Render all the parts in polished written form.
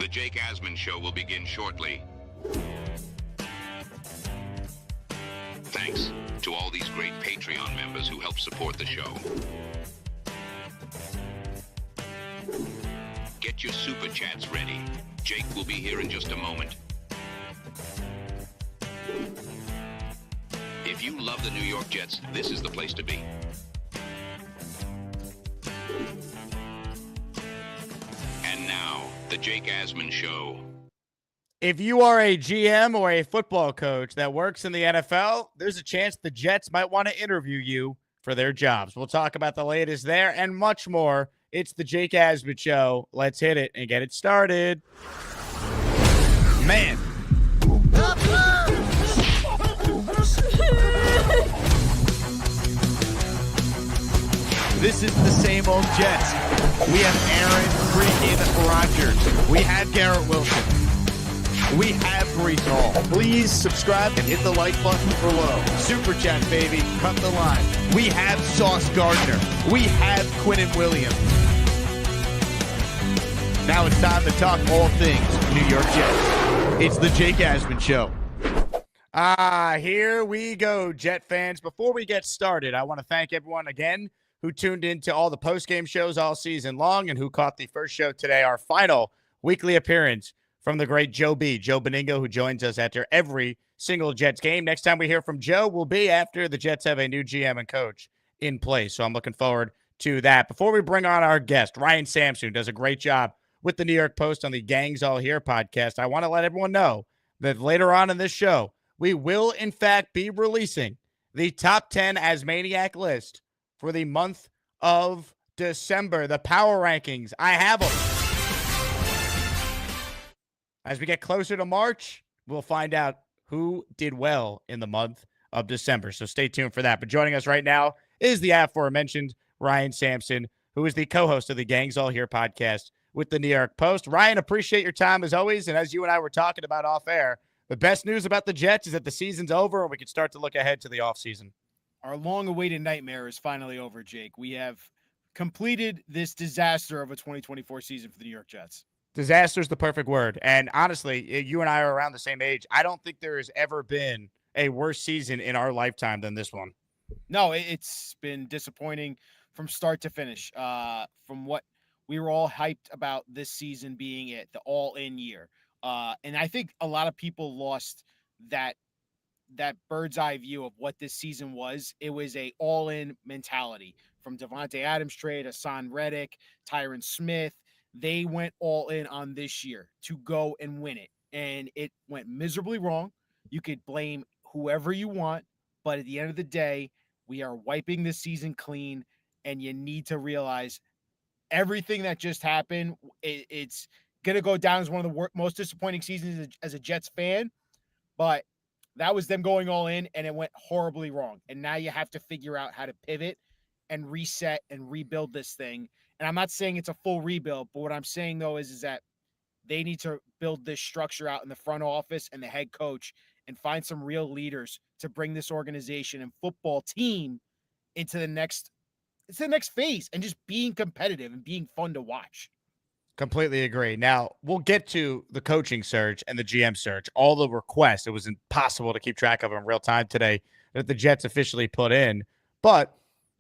The Jake Asman Show will begin shortly. Thanks to all these great Patreon members who help support the show. Get your super chats ready. Jake will be here in just a moment. If you love the New York Jets, this is the place to be. And now, the Jake Asman Show. If you are a GM or a football coach that works in the NFL, there's a chance the Jets might want to interview you for their jobs. We'll talk about the latest there and much more. It's the Jake Asman Show. Let's hit it and get it started. Man. This is the same old Jets. We have Aaron freaking Rodgers. We have Garrett Wilson. We have Breece Hall. Please subscribe and hit the like button below. Super chat, baby. Cut the line. We have Sauce Gardner. We have Quinnen Williams. Now it's time to talk all things New York Jets. It's the Jake Asman Show. Here we go, Jet fans. Before we get started, I want to thank everyone again who tuned into all the post-game shows all season long and who caught the first show today, our final weekly appearance from the great Joe Beningo, who joins us after every single Jets game. Next time we hear from Joe will be after the Jets have a new GM and coach in place, so I'm looking forward to that. Before we bring on our guest, Ryan Sampson, who does a great job with the New York Post on the Gangs All Here podcast, I want to let everyone know that later on in this show, we will, in fact, be releasing the top 10 Asmaniac list for the month of December, the power rankings. I have them. As we get closer to March, we'll find out who did well in the month of December. So stay tuned for that. But joining us right now is the aforementioned Ryan Sampson, who is the co-host of the Gangs All Here podcast with the New York Post. Ryan, appreciate your time as always. And as you and I were talking about off air, the best news about the Jets is that the season's over and we can start to look ahead to the offseason. Our long-awaited nightmare is finally over, Jake. We have completed this disaster of a 2024 season for the New York Jets. Disaster is the perfect word. And honestly, you and I are around the same age. I don't think there has ever been a worse season in our lifetime than this one. No, it's been disappointing from start to finish. From what we were all hyped about this season being it, the all-in year. And I think a lot of people lost that bird's eye view of what this season was. It was a all-in mentality from Devontae Adams trade, Hassan Reddick, Tyron Smith. They went all in on this year to go and win it. And it went miserably wrong. You could blame whoever you want, but at the end of the day, we are wiping this season clean, and you need to realize everything that just happened, it's going to go down as one of the most disappointing seasons as a Jets fan, but that was them going all in, and it went horribly wrong. And now you have to figure out how to pivot and reset and rebuild this thing. And I'm not saying it's a full rebuild, but what I'm saying, though, is that they need to build this structure out in the front office and the head coach and find some real leaders to bring this organization and football team into the next phase and just being competitive and being fun to watch. Completely agree. Now, we'll get to the coaching search and the GM search. All the requests, it was impossible to keep track of in real time today that the Jets officially put in. But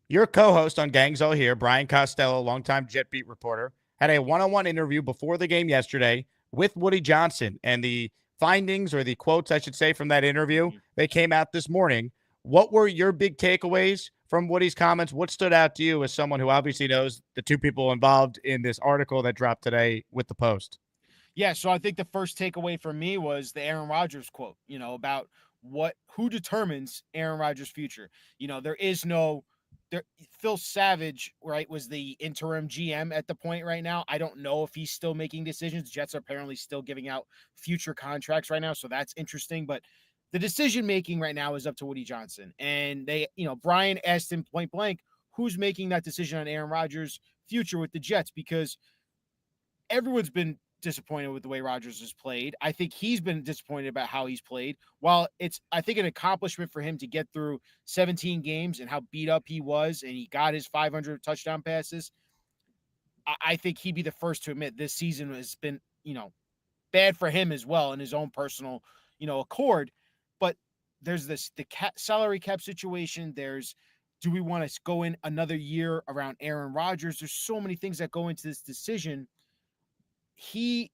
your co-host on Gangs All Here, Brian Costello, longtime Jet beat reporter, had a one-on-one interview before the game yesterday with Woody Johnson. And the findings, or the quotes, I should say, from that interview, they came out this morning. What were your big takeaways from Woody's comments? What stood out to you as someone who obviously knows the two people involved in this article that dropped today with the Post? Yeah, so I think the first takeaway for me was the Aaron Rodgers quote, about who determines Aaron Rodgers' future. Phil Savage, right, was the interim GM at the point right now. I don't know if he's still making decisions. Jets are apparently still giving out future contracts right now, so that's interesting. But the decision-making right now is up to Woody Johnson. And Brian asked him point blank, who's making that decision on Aaron Rodgers' future with the Jets? Because everyone's been disappointed with the way Rodgers has played. I think he's been disappointed about how he's played. While it's, I think, an accomplishment for him to get through 17 games and how beat up he was, and he got his 500 touchdown passes, I think he'd be the first to admit this season has been, bad for him as well in his own personal, accord. But there's the salary cap situation. Do we want to go in another year around Aaron Rodgers? There's so many things that go into this decision. He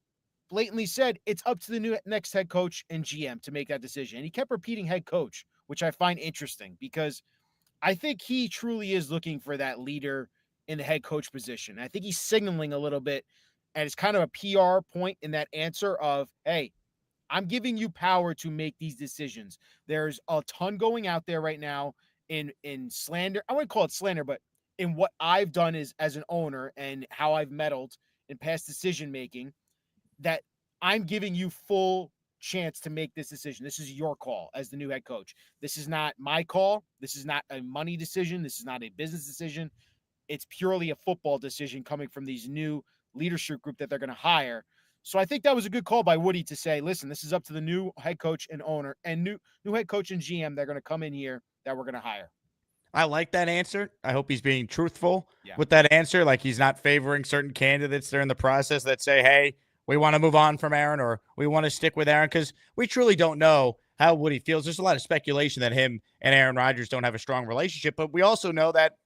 blatantly said it's up to the next head coach and GM to make that decision. And he kept repeating head coach, which I find interesting because I think he truly is looking for that leader in the head coach position. I think he's signaling a little bit, and it's kind of a PR point in that answer of, hey, I'm giving you power to make these decisions. There's a ton going out there right now in slander. I wouldn't call it slander, but in what I've done as an owner and how I've meddled in past decision making, that I'm giving you full chance to make this decision. This is your call as the new head coach. This is not my call. This is not a money decision. This is not a business decision. It's purely a football decision coming from these new leadership group that they're going to hire. So I think that was a good call by Woody to say, listen, this is up to the new head coach and owner and new head coach and GM that are going to come in here that we're going to hire. I like that answer. I hope he's being truthful with that answer. Like he's not favoring certain candidates during the process that say, hey, we want to move on from Aaron or we want to stick with Aaron, because we truly don't know how Woody feels. There's a lot of speculation that him and Aaron Rodgers don't have a strong relationship, but we also know that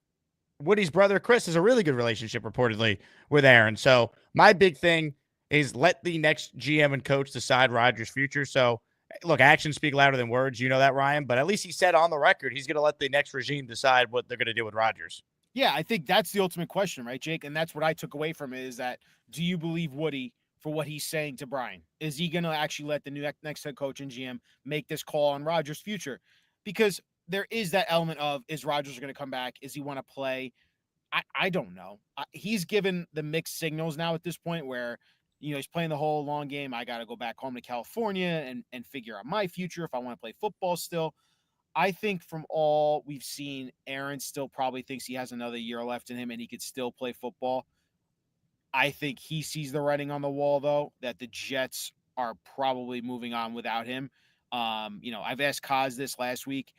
Woody's brother, Chris, has a really good relationship reportedly with Aaron. So my big thing is let the next GM and coach decide Rodgers' future. So, look, actions speak louder than words. You know that, Ryan. But at least he said on the record he's going to let the next regime decide what they're going to do with Rodgers. Yeah, I think that's the ultimate question, right, Jake? And that's what I took away from it is that do you believe Woody for what he's saying to Brian? Is he going to actually let the next head coach and GM make this call on Rodgers' future? Because there is that element of, is Rodgers going to come back? Is he want to play? I don't know. He's given the mixed signals now at this point where, he's playing the whole long game. I got to go back home to California and figure out my future if I want to play football still. I think from all we've seen, Aaron still probably thinks he has another year left in him and he could still play football. I think he sees the writing on the wall, though, that the Jets are probably moving on without him. I've asked Kaz this last week.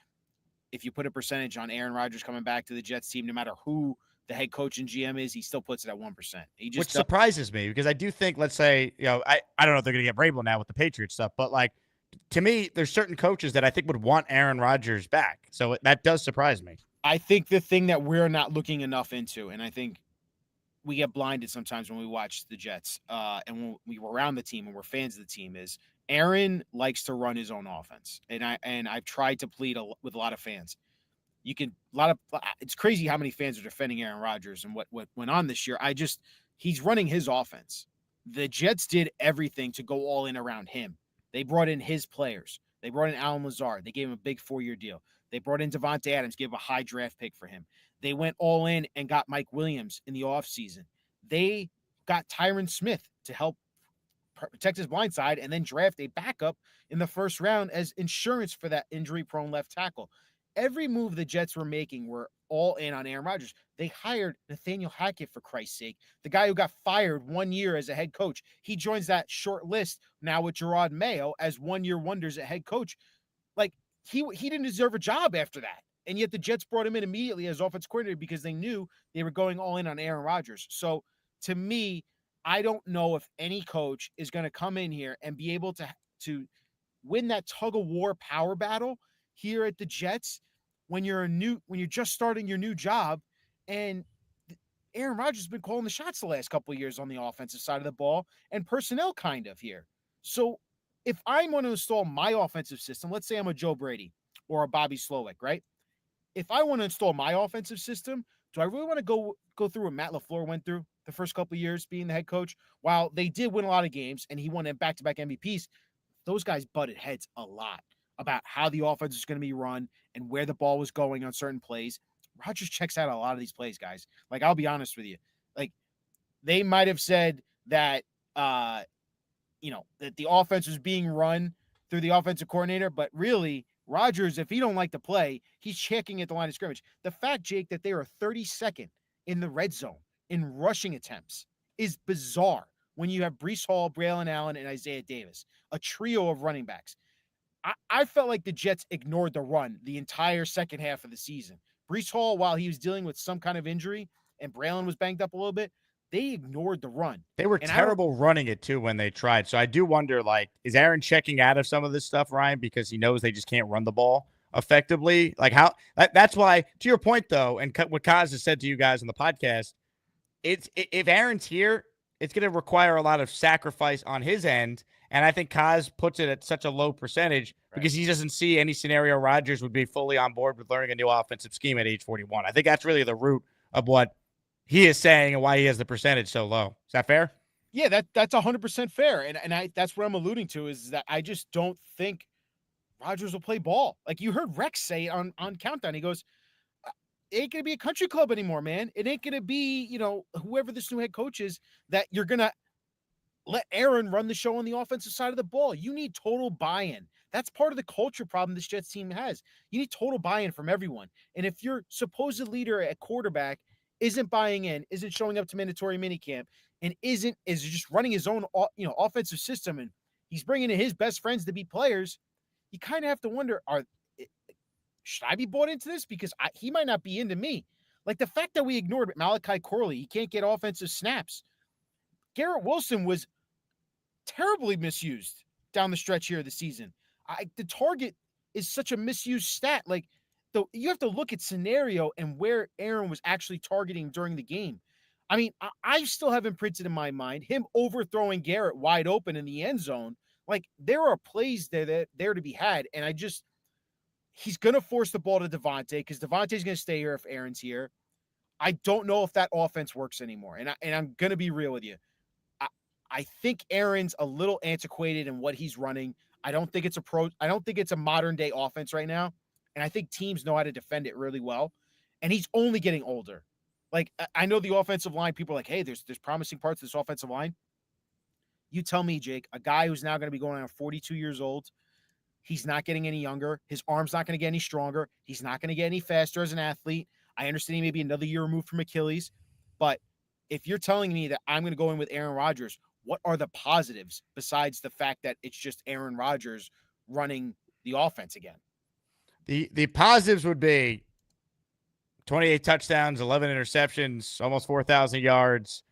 If you put a percentage on Aaron Rodgers coming back to the Jets team, no matter who the head coach and GM is, he still puts it at 1%. Which surprises me because I do think, let's say, I don't know if they're going to get Vrabel now with the Patriots stuff, but like, to me, there's certain coaches that I think would want Aaron Rodgers back. So that does surprise me. I think the thing that we're not looking enough into, and I think we get blinded sometimes when we watch the Jets and when we were around the team and we're fans of the team, is Aaron likes to run his own offense. And I've tried to plead with a lot of fans. It's crazy how many fans are defending Aaron Rodgers and what went on this year. He's running his offense. The Jets did everything to go all in around him. They brought in his players. They brought in Alan Lazard. They gave him a big 4-year deal. They brought in Devontae Adams, gave a high draft pick for him. They went all in and got Mike Williams in the offseason. They got Tyron Smith to help protect his blind side and then draft a backup in the first round as insurance for that injury-prone left tackle. Every move the Jets were making were all in on Aaron Rodgers. They hired Nathaniel Hackett, for Christ's sake, the guy who got fired 1 year as a head coach. He joins that short list now with Gerard Mayo as 1-year wonders at head coach. Like, he didn't deserve a job after that. And yet the Jets brought him in immediately as offensive coordinator because they knew they were going all in on Aaron Rodgers. So, to me, I don't know if any coach is going to come in here and be able to win that tug-of-war power battle here at the Jets when you're just starting your new job. And Aaron Rodgers has been calling the shots the last couple of years on the offensive side of the ball and personnel kind of here. So if I want to install my offensive system, let's say I'm a Joe Brady or a Bobby Slowick, right? If I want to install my offensive system, do I really want to go through what Matt LaFleur went through the first couple of years being the head coach? While they did win a lot of games and he won back-to-back MVPs, those guys butted heads a lot about how the offense is going to be run and where the ball was going on certain plays. Rodgers checks out a lot of these plays, guys. Like, I'll be honest with you. Like, they might have said that, that the offense was being run through the offensive coordinator, but really, Rodgers, if he don't like to play, he's checking at the line of scrimmage. The fact, Jake, that they are 32nd in the red zone in rushing attempts is bizarre when you have Breece Hall, Braylon Allen, and Isaiah Davis, a trio of running backs. I felt like the Jets ignored the run the entire second half of the season. Breece Hall, while he was dealing with some kind of injury and Braylon was banged up a little bit, they ignored the run. They were And terrible running it too when they tried. So I do wonder, like, is Aaron checking out of some of this stuff, Ryan, because he knows they just can't run the ball effectively? Like, that's why, to your point though, and what Kaz has said to you guys on the podcast, if Aaron's here, it's going to require a lot of sacrifice on his end. And I think Kaz puts it at such a low percentage because he doesn't see any scenario Rodgers would be fully on board with learning a new offensive scheme at age 41. I think that's really the root of what he is saying and why he has the percentage so low. Is that fair? Yeah, that's 100% fair. And that's what I'm alluding to, is that I just don't think Rodgers will play ball. Like you heard Rex say on Countdown, he goes, it ain't going to be a country club anymore, man. It ain't going to be, whoever this new head coach is, that you're going to let Aaron run the show on the offensive side of the ball. You need total buy-in. That's part of the culture problem this Jets team has. You need total buy-in from everyone. And if your supposed leader at quarterback isn't buying in, isn't showing up to mandatory minicamp, and is just running his own, offensive system, and he's bringing in his best friends to be players, you kind of have to wonder, should I be bought into this? Because he might not be into me. Like the fact that we ignored Malachi Corley, he can't get offensive snaps. Garrett Wilson was terribly misused down the stretch here of the season. The target is such a misused stat. Like, you have to look at scenario and where Aaron was actually targeting during the game. I mean, I still have imprinted in my mind him overthrowing Garrett wide open in the end zone. Like, there are plays there to be had, and he's going to force the ball to Devontae because Devontae's going to stay here if Aaron's here. I don't know if that offense works anymore, and I'm going to be real with you. I think Aaron's a little antiquated in what he's running. I don't think it's a modern day offense right now. And I think teams know how to defend it really well. And he's only getting older. Like, I know the offensive line, people are like, hey, there's promising parts of this offensive line. You tell me, Jake, a guy who's now going to be going on 42 years old, he's not getting any younger. His arm's not going to get any stronger. He's not going to get any faster as an athlete. I understand he may be another year removed from Achilles. But if you're telling me that I'm going to go in with Aaron Rodgers, what are the positives besides the fact that it's just Aaron Rodgers running the offense again? The positives would be 28 touchdowns, 11 interceptions, almost 4,000 yards.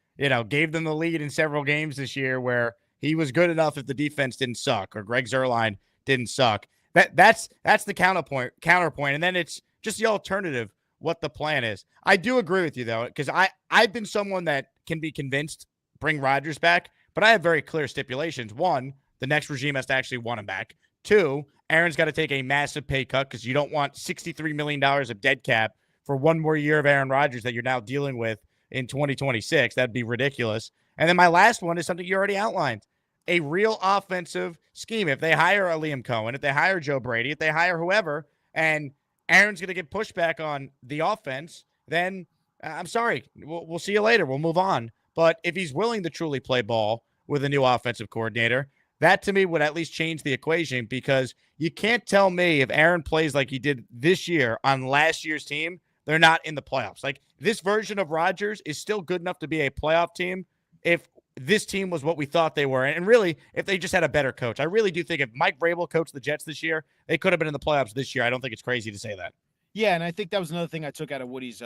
Gave them the lead in several games this year where he was good enough if the defense didn't suck or Greg Zuerlein didn't suck. That's the counterpoint. And then it's just the alternative, what the plan is. I do agree with you, though, because I've been someone that can be convinced bring Rodgers back, but I have very clear stipulations. One, the next regime has to actually want him back. Two, Aaron's got to take a massive pay cut because you don't want $63 million of dead cap for one more year of Aaron Rodgers that you're now dealing with in 2026. That'd be ridiculous. And then my last one is something you already outlined. A real offensive scheme. If they hire a Liam Cohen, if they hire Joe Brady, if they hire whoever, and Aaron's going to get pushback on the offense, then I'm sorry. We'll see you later. We'll move on. But if he's willing to truly play ball with a new offensive coordinator, that to me would at least change the equation, because you can't tell me if Aaron plays like he did this year on last year's team, they're not in the playoffs. Like, this version of Rodgers is still good enough to be a playoff team if this team was what we thought they were. And really, if they just had a better coach. I really do think if Mike Vrabel coached the Jets this year, they could have been in the playoffs this year. I don't think it's crazy to say that. Yeah, and I think that was another thing I took out of Woody's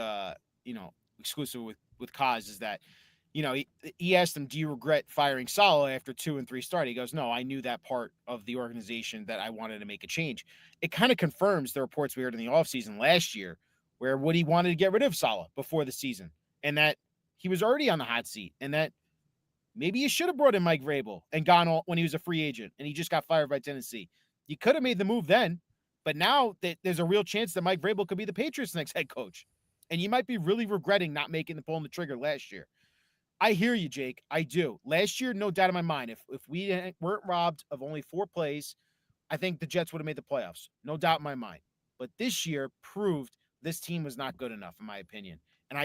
exclusive with Kaz, is that he asked him, do you regret firing Saleh after 2 and 3 start? He goes, no, I knew that part of the organization that I wanted to make a change. It kind of confirms the reports we heard in the offseason last year where Woody wanted to get rid of Saleh before the season, and that he was already on the hot seat, and that maybe you should have brought in Mike Vrabel and gone all, when he was a free agent and he just got fired by Tennessee. You could have made the move then, but now that there's a real chance that Mike Vrabel could be the Patriots' next head coach, and you might be really regretting not pulling the trigger last year. I hear you, Jake. I do. Last year, no doubt in my mind, if we weren't robbed of only 4 plays, I think the Jets would have made the playoffs. No doubt in my mind. But this year proved this team was not good enough, in my opinion. And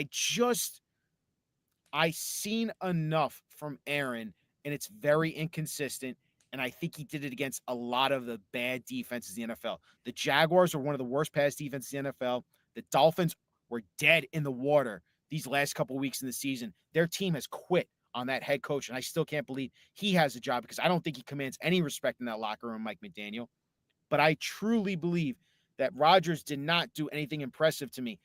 I seen enough from Aaron, and it's very inconsistent. And I think he did it against a lot of the bad defenses in the NFL. The Jaguars are one of the worst pass defenses in the NFL. The Dolphins were dead in the water these last couple of weeks in the season. Their team has quit on that head coach, and I still can't believe he has a job, because I don't think he commands any respect in that locker room, Mike McDaniel. But I truly believe that Rodgers did not do anything impressive to me.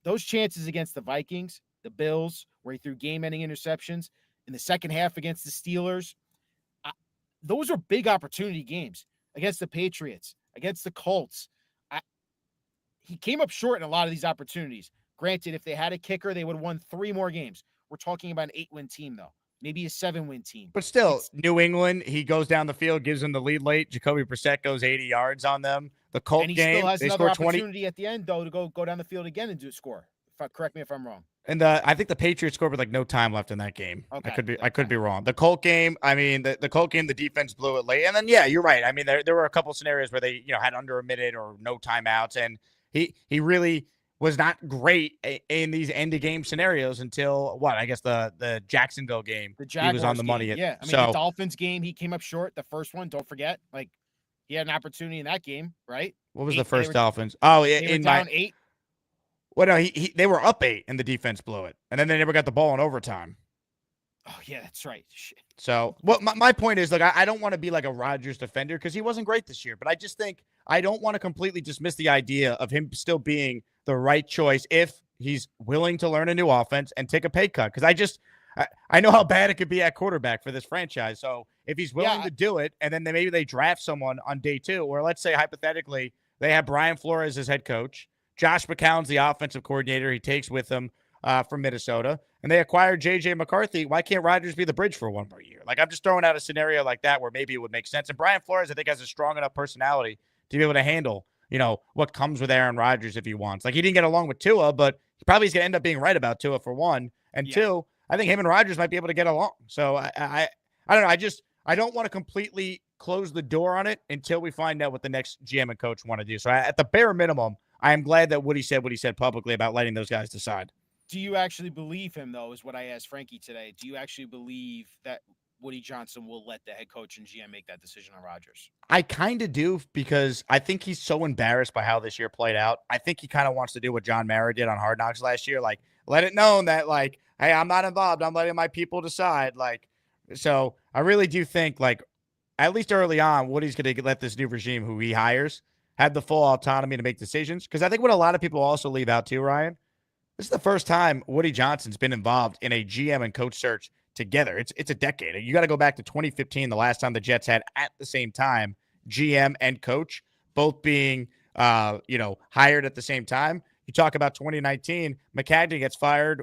Those chances against the Vikings, the Bills, where he threw game-ending interceptions in the second half against the Steelers. Those are big opportunity games against the Patriots, against the Colts. He came up short in a lot of these opportunities. Granted, if they had a kicker, they would have won 3 more games. We're talking about an 8-win team, though. Maybe a 7-win team. But still, New England, he goes down the field, gives them the lead late. Jacoby Brissett goes 80 yards on them. The Colt And he game, still has they another score 20. opportunity at the end, though, to go down the field again and score. Correct me if I'm wrong. And I think the Patriots scored with like no time left in that game. Okay. I could be wrong. The Colt game, I mean, the Colt game, the defense blew it late. And then, yeah, you're right. I mean, there were a couple scenarios where they, had under a minute or no timeouts. And he really was not great in these end of game scenarios until what? I guess the Jacksonville game. The Jaguars he was on the game. money. Yeah. I mean, the Dolphins game, he came up short. The first one, don't forget. Like, he had an opportunity in that game, right? What was the first Dolphins? Oh, they were down 8. Well, no, they were up 8 and the defense blew it. And then they never got the ball in overtime. Oh, yeah, that's right. Shit. So, my point is, look, I don't want to be like a Rodgers defender because he wasn't great this year. But I just think I don't want to completely dismiss the idea of him still being the right choice if he's willing to learn a new offense and take a pay cut. Because I know how bad it could be at quarterback for this franchise. So if he's willing to do it, and then maybe they draft someone on day 2, or let's say hypothetically they have Brian Flores as head coach, Josh McCown's the offensive coordinator he takes with him from Minnesota, and they acquired J.J. McCarthy. Why can't Rodgers be the bridge for one more year? Like, I'm just throwing out a scenario like that where maybe it would make sense. And Brian Flores, I think, has a strong enough personality to be able to handle, what comes with Aaron Rodgers if he wants. Like, he didn't get along with Tua, but he probably is going to end up being right about Tua for one. And 2, I think him and Rodgers might be able to get along. So I don't know. I don't want to completely close the door on it until we find out what the next GM and coach want to do. So at the bare minimum, I am glad that Woody said what he said publicly about letting those guys decide. Do you actually believe him, though, is what I asked Frankie today. Do you actually believe that Woody Johnson will let the head coach and GM make that decision on Rodgers? I kind of do, because I think he's so embarrassed by how this year played out. I think he kind of wants to do what John Mara did on Hard Knocks last year. Like, let it known that, like, hey, I'm not involved. I'm letting my people decide. Like, so I really do think, like, at least early on, Woody's going to let this new regime who he hires have the full autonomy to make decisions. Because I think what a lot of people also leave out too, Ryan, this is the first time Woody Johnson's been involved in a GM and coach search together. It's a decade. You got to go back to 2015, the last time the Jets had at the same time GM and coach both being hired at the same time. You talk about 2019, McCagnon gets fired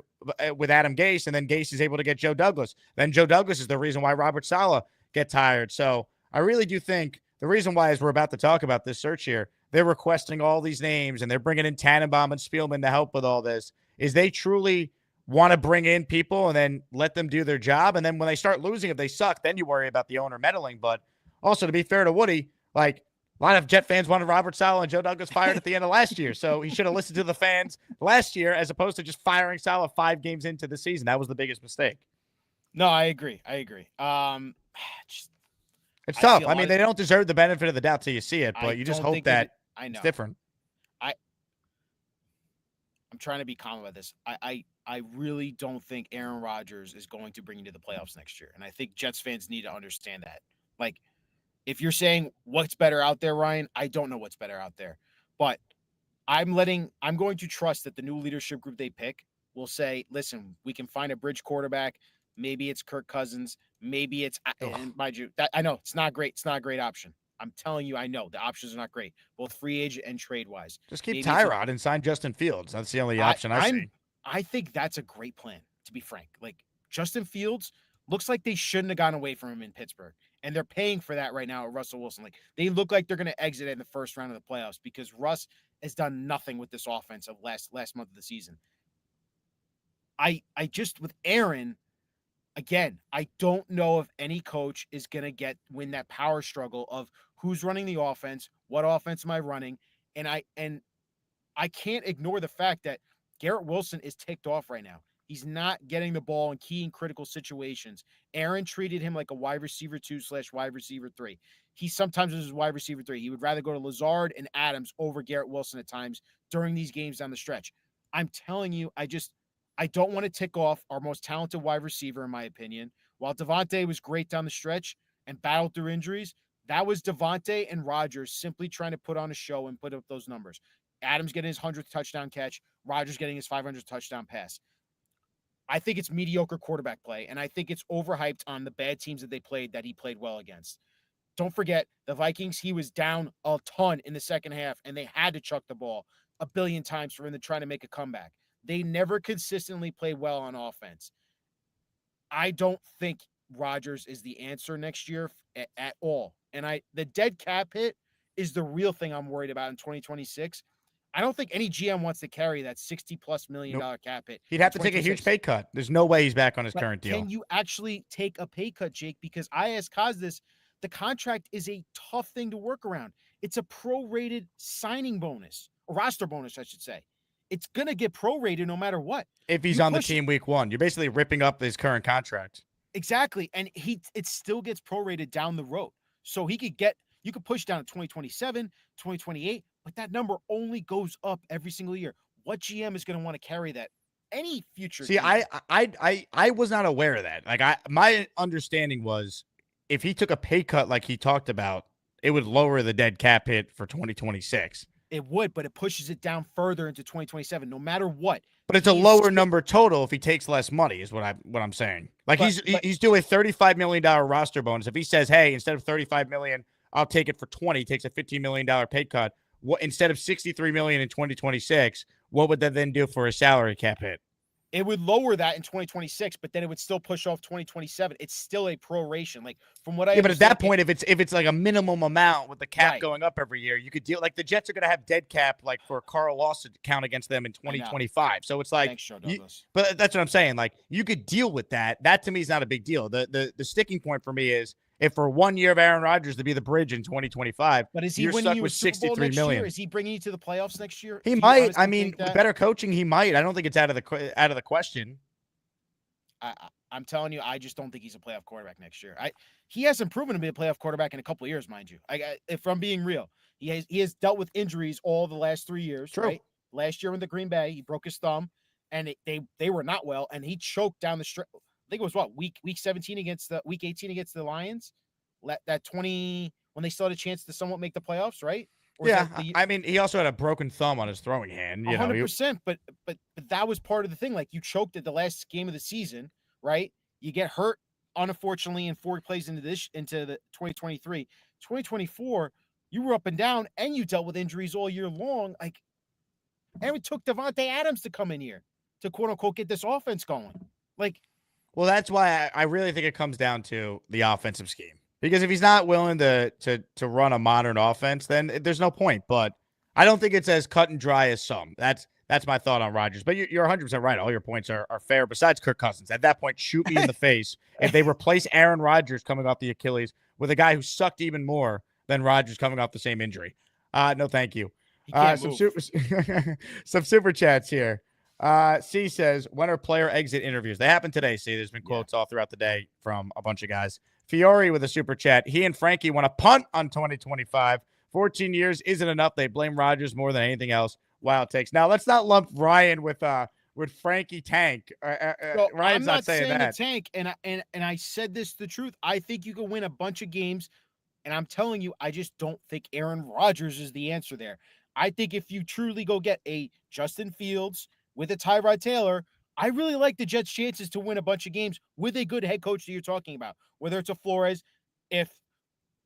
with Adam Gase, and then Gase is able to get Joe Douglas. Then Joe Douglas is the reason why Robert Saleh gets hired. So I really do think the reason why, as we're about to talk about this search here, they're requesting all these names and they're bringing in Tannenbaum and Spielman to help with all this, is they truly want to bring in people and then let them do their job. And then when they start losing, if they suck, then you worry about the owner meddling. But also, to be fair to Woody, like, a lot of Jet fans wanted Robert Saleh and Joe Douglas fired at the end of last year. So he should have listened to the fans last year as opposed to just firing Saleh 5 games into the season. That was the biggest mistake. No, I agree. It's tough. I mean, they don't deserve the benefit of the doubt till you see it, but you just hope that it's different. I'm trying to be calm about this. I really don't think Aaron Rodgers is going to bring you to the playoffs next year. And I think Jets fans need to understand that. Like, if you're saying what's better out there, Ryan, I don't know what's better out there. But I'm going to trust that the new leadership group they pick will say, listen, we can find a bridge quarterback. Maybe it's Kirk Cousins. Maybe it's, and mind you, that I know it's not great. It's not a great option. I'm telling you, I know the options are not great, both free agent and trade wise. Just keep Tyrod and sign Justin Fields. That's the only option I see. I think that's a great plan, to be frank. Like, Justin Fields looks like they shouldn't have gone away from him in Pittsburgh. And they're paying for that right now at Russell Wilson. Like, they look like they're going to exit in the first round of the playoffs because Russ has done nothing with this offense of last month of the season. I just, with Aaron, again, I don't know if any coach is going to win that power struggle of who's running the offense, what offense am I running, and I can't ignore the fact that Garrett Wilson is ticked off right now. He's not getting the ball in key and critical situations. Aaron treated him like a wide receiver 2/wide receiver 3. He sometimes was wide receiver 3. He would rather go to Lazard and Adams over Garrett Wilson at times during these games down the stretch. I'm telling you, I don't want to tick off our most talented wide receiver, in my opinion. While Devontae was great down the stretch and battled through injuries, that was Devontae and Rodgers simply trying to put on a show and put up those numbers. Adams getting his 100th touchdown catch, Rodgers getting his 500th touchdown pass. I think it's mediocre quarterback play, and I think it's overhyped on the bad teams that they played that he played well against. Don't forget the Vikings. He was down a ton in the second half, and they had to chuck the ball a billion times for him to try to make a comeback. They never consistently play well on offense. I don't think Rodgers is the answer next year at all. And the dead cap hit is the real thing I'm worried about in 2026. I don't think any GM wants to carry that $60+ million cap hit. He'd have to take a huge pay cut. There's no way he's back on his current deal. Can you actually take a pay cut, Jake? Because I asked Kaz this. The contract is a tough thing to work around. It's a prorated signing bonus, or roster bonus, I should say. It's going to get prorated no matter what. If he's on the team week 1, you're basically ripping up his current contract. Exactly. And it still gets prorated down the road. So you could push down to 2027, 2028, but that number only goes up every single year. What GM is going to want to carry that? Any future See, GM? I was not aware of that. Like my understanding was if he took a pay cut like he talked about, it would lower the dead cap hit for 2026. It would, but it pushes it down further into 2027, no matter what. But it's a lower number total if he takes less money, is what I'm saying. Like he's doing a $35 million roster bonus. If he says, hey, instead of $35 million, I'll take it for 20, takes a $15 million pay cut. What instead of $63 million in 2026, what would that then do for a salary cap hit? It would lower that in 2026, but then it would still push off 2027. It's still a proration. Like from what I but at that point, if it's like a minimum amount with the cap going up every year, you could deal like the Jets are going to have dead cap like for Carl Lawson to count against them in 2025. So it's like, Thanks, but that's what I'm saying. Like you could deal with that. That to me is not a big deal. The sticking point for me is if for 1 year of Aaron Rodgers to be the bridge in 2025, but is he you're winning stuck you with a Super Bowl $63 next million. year? Is he bringing you to the playoffs next year? He might. I mean, with better coaching, he might. I don't think it's out of the question. I'm telling you, I just don't think he's a playoff quarterback next year. He hasn't proven to be a playoff quarterback in a couple of years, mind you. If I'm being real, he has dealt with injuries all the last 3 years. True. Right? Last year in the Green Bay, he broke his thumb, and they were not well, and he choked down the stretch. I think it was week 17 week 18 against the Lions. That 20 when they still had a chance to somewhat make the playoffs, right? Yeah, I mean, he also had a broken thumb on his throwing hand. 100%, but that was part of the thing. Like you choked at the last game of the season, right? You get hurt, unfortunately, in 4 plays into the 2023, 2024. You were up and down, and you dealt with injuries all year long. Like, and it took Devontae Adams to come in here to quote unquote get this offense going. Like, well, that's why I really think it comes down to the offensive scheme. Because if he's not willing to run a modern offense, then there's no point. But I don't think it's as cut and dry as some. That's my thought on Rodgers. But you're 100% right. All your points are fair. Besides Kirk Cousins, at that point, shoot me in the face if they replace Aaron Rodgers coming off the Achilles with a guy who sucked even more than Rodgers coming off the same injury. No, thank you. Some super chats here. C says, when are player exit interviews? They happen today, C. There's been quotes all throughout the day from a bunch of guys. Fiore with a super chat. He and Frankie want to punt on 2025. 14 years isn't enough. They blame Rodgers more than anything else. Wild takes. Now, let's not lump Ryan with Frankie Tank. Ryan's not saying that. Tank, and I said this the truth. I think you can win a bunch of games, and I'm telling you, I just don't think Aaron Rodgers is the answer there. I think if you truly go get a Justin Fields with a Tyrod Taylor, I really like the Jets' chances to win a bunch of games with a good head coach that you're talking about, whether it's a Flores. If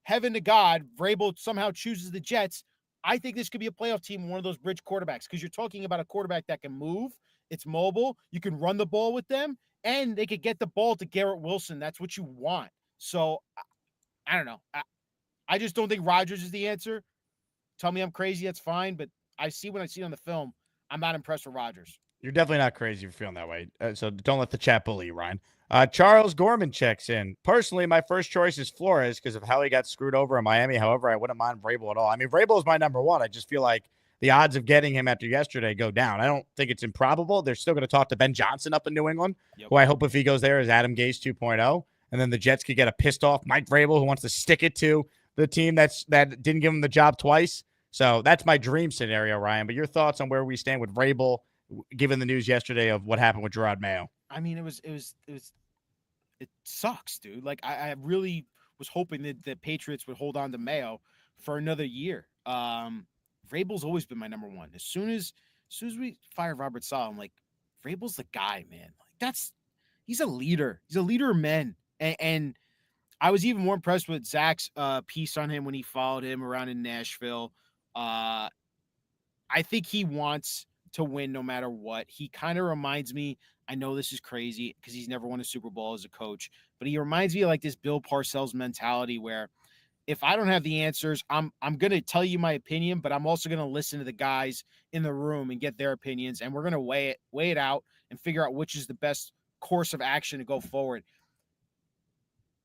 heaven to God, Vrabel somehow chooses the Jets, I think this could be a playoff team, one of those bridge quarterbacks, because you're talking about a quarterback that can move, it's mobile, you can run the ball with them, and they could get the ball to Garrett Wilson. That's what you want. So, I don't know. I just don't think Rodgers is the answer. Tell me I'm crazy, that's fine, but I see when I see it on the film, I'm not impressed with Rodgers. You're definitely not crazy for feeling that way. So don't let the chat bully you, Ryan. Charles Gorman checks in. Personally, my first choice is Flores because of how he got screwed over in Miami. However, I wouldn't mind Vrabel at all. I mean, Vrabel is my number one. I just feel like the odds of getting him after yesterday go down. I don't think it's improbable. They're still going to talk to Ben Johnson up in New England, who I hope if he goes there is Adam Gase 2.0. And then the Jets could get a pissed off Mike Vrabel who wants to stick it to the team that didn't give him the job twice. So that's my dream scenario, Ryan. But your thoughts on where we stand with Vrabel, given the news yesterday of what happened with Gerard Mayo? I mean, it sucks, dude. Like I really was hoping that the Patriots would hold on to Mayo for another year. Vrabel's always been my number one. As soon as we fired Robert Saleh, I'm like, Vrabel's the guy, man. Like he's a leader. He's a leader of men. And I was even more impressed with Zach's piece on him when he followed him around in Nashville. I think he wants to win no matter what. He kind of reminds me, I know this is crazy because he's never won a Super Bowl as a coach, but he reminds me of like this Bill Parcells mentality where if I don't have the answers, I'm going to tell you my opinion, but I'm also going to listen to the guys in the room and get their opinions, and we're going to weigh it out and figure out which is the best course of action to go forward.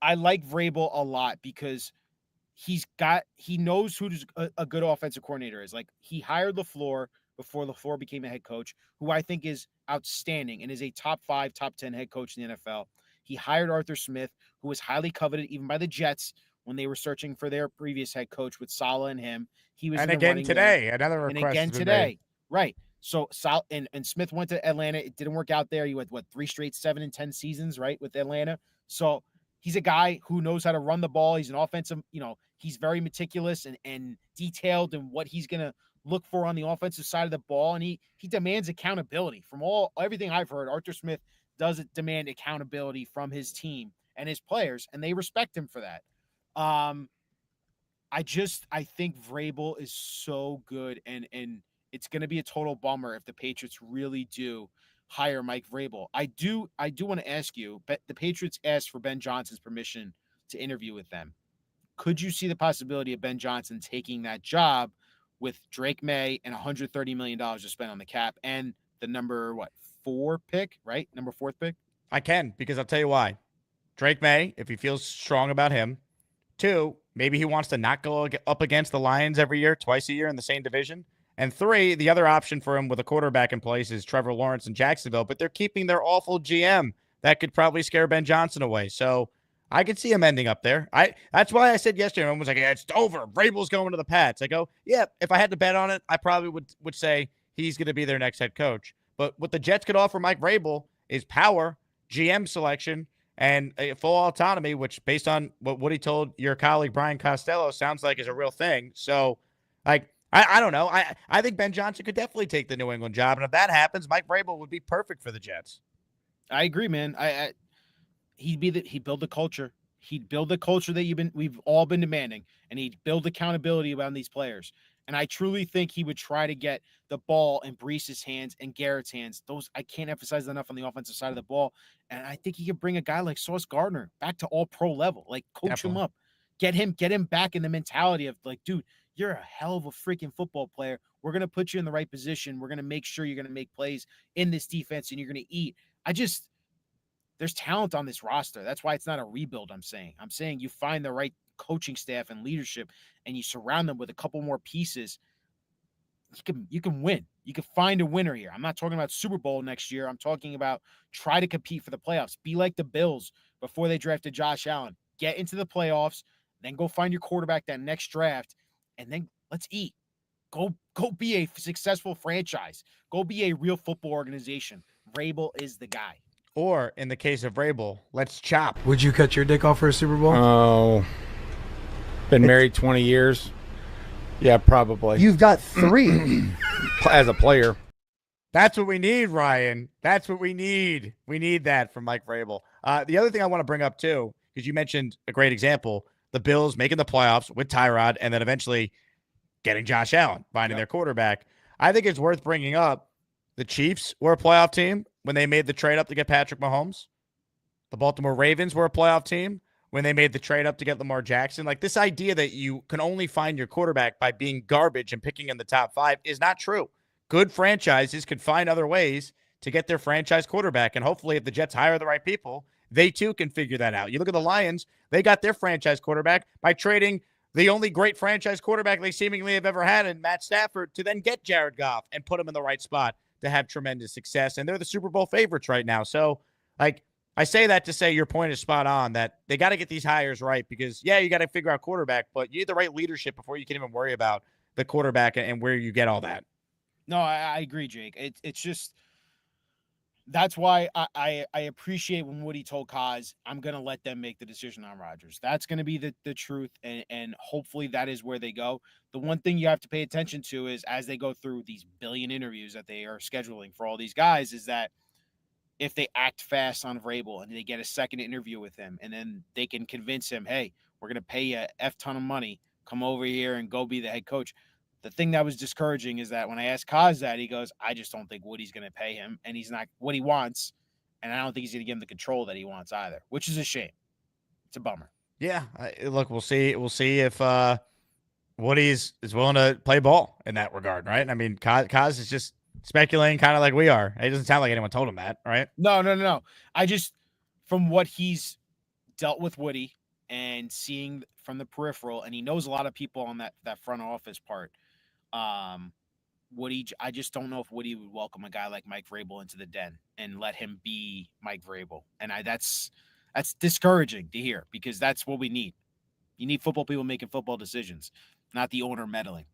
I like Vrabel a lot because he knows who a good offensive coordinator is. Like, he hired LaFleur before LaFleur became a head coach, who I think is outstanding and is a top 5, top 10 head coach in the NFL. He hired Arthur Smith, who was highly coveted even by the Jets when they were searching for their previous head coach with Saleh and him. He was and in the again running today, there. another request. And again today, right? So and Smith went to Atlanta. It didn't work out there. He went 3 straight 7-10 seasons, right, with Atlanta. So he's a guy who knows how to run the ball. He's an offensive, he's very meticulous and detailed in what he's gonna look for on the offensive side of the ball, and he demands accountability from everything I've heard. Arthur Smith does demand accountability from his team and his players, and they respect him for that. I think Vrabel is so good, and it's going to be a total bummer if the Patriots really do hire Mike Vrabel. I do want to ask you, but the Patriots asked for Ben Johnson's permission to interview with them. Could you see the possibility of Ben Johnson taking that job with Drake May and $130 million to spend on the cap and the number 4 pick, right? Number 4th pick? I can, because I'll tell you why. Drake May, if he feels strong about him. 2, maybe he wants to not go up against the Lions every year, twice a year in the same division. And 3, the other option for him with a quarterback in place is Trevor Lawrence in Jacksonville, but they're keeping their awful GM. That could probably scare Ben Johnson away. So I could see him ending up there. That's why I said yesterday, everyone was like, yeah, it's over. Vrabel's going to the Pats. I go, yeah, if I had to bet on it, I probably would say he's going to be their next head coach. But what the Jets could offer Mike Vrabel is power, GM selection, and a full autonomy, which based on what he told your colleague Brian Costello sounds like is a real thing. So, like, I don't know. I think Ben Johnson could definitely take the New England job. And if that happens, Mike Vrabel would be perfect for the Jets. I agree, man. He'd build the culture. He'd build the culture that we've all been demanding, and he'd build accountability around these players. And I truly think he would try to get the ball in Breece's hands and Garrett's hands. Those, I can't emphasize enough on the offensive side of the ball. And I think he could bring a guy like Sauce Gardner back to all pro level, like coach him up, get him back in the mentality of like, dude, you're a hell of a freaking football player. We're going to put you in the right position. We're going to make sure you're going to make plays in this defense and you're going to eat. There's talent on this roster. That's why it's not a rebuild. I'm saying you find the right coaching staff and leadership and you surround them with a couple more pieces. You can win. You can find a winner here. I'm not talking about Super Bowl next year. I'm talking about try to compete for the playoffs. Be like the Bills before they drafted Josh Allen. Get into the playoffs, then go find your quarterback that next draft, and then let's eat. Go be a successful franchise. Go be a real football organization. Vrabel is the guy. Or in the case of Vrabel, let's chop. Would you cut your dick off for a Super Bowl? Oh, been married 20 years. Yeah, probably. You've got 3 as a player. That's what we need, Ryan. That's what we need. We need that from Mike Vrabel. The other thing I want to bring up, too, because you mentioned a great example, the Bills making the playoffs with Tyrod and then eventually getting Josh Allen, finding their quarterback. I think it's worth bringing up the Chiefs were a playoff team when they made the trade up to get Patrick Mahomes. The Baltimore Ravens were a playoff team when they made the trade up to get Lamar Jackson. Like, this idea that you can only find your quarterback by being garbage and picking in the top 5 is not true. Good franchises can find other ways to get their franchise quarterback. And hopefully if the Jets hire the right people, they too can figure that out. You look at the Lions, they got their franchise quarterback by trading the only great franchise quarterback they seemingly have ever had in Matt Stafford to then get Jared Goff and put him in the right spot to have tremendous success. And they're the Super Bowl favorites right now. So, like, I say that to say your point is spot on, that they got to get these hires right because, yeah, you got to figure out quarterback, but you need the right leadership before you can even worry about the quarterback and where you get all that. No, I agree, Jake. It's just that's why I appreciate when Woody told Kaz, I'm going to let them make the decision on Rodgers. That's going to be the truth, and hopefully that is where they go. The one thing you have to pay attention to is as they go through these billion interviews that they are scheduling for all these guys is that if they act fast on Vrabel and they get a second interview with him, and then they can convince him, hey, we're going to pay you a F ton of money, come over here and go be the head coach. The thing that was discouraging is that when I asked Kaz that, he goes, I just don't think Woody's going to pay him, and he's not what he wants, and I don't think he's going to give him the control that he wants either, which is a shame. It's a bummer. Yeah, look, we'll see. We'll see if Woody is willing to play ball in that regard, right? I mean, Kaz is just speculating kind of like we are. It doesn't sound like anyone told him that, right? No. I just, from what he's dealt with Woody and seeing from the peripheral, and he knows a lot of people on that front office part, Woody, I just don't know if Woody would welcome a guy like Mike Vrabel into the den and let him be Mike Vrabel. And that's discouraging to hear, because that's what we need. You need football people making football decisions, not the owner meddling.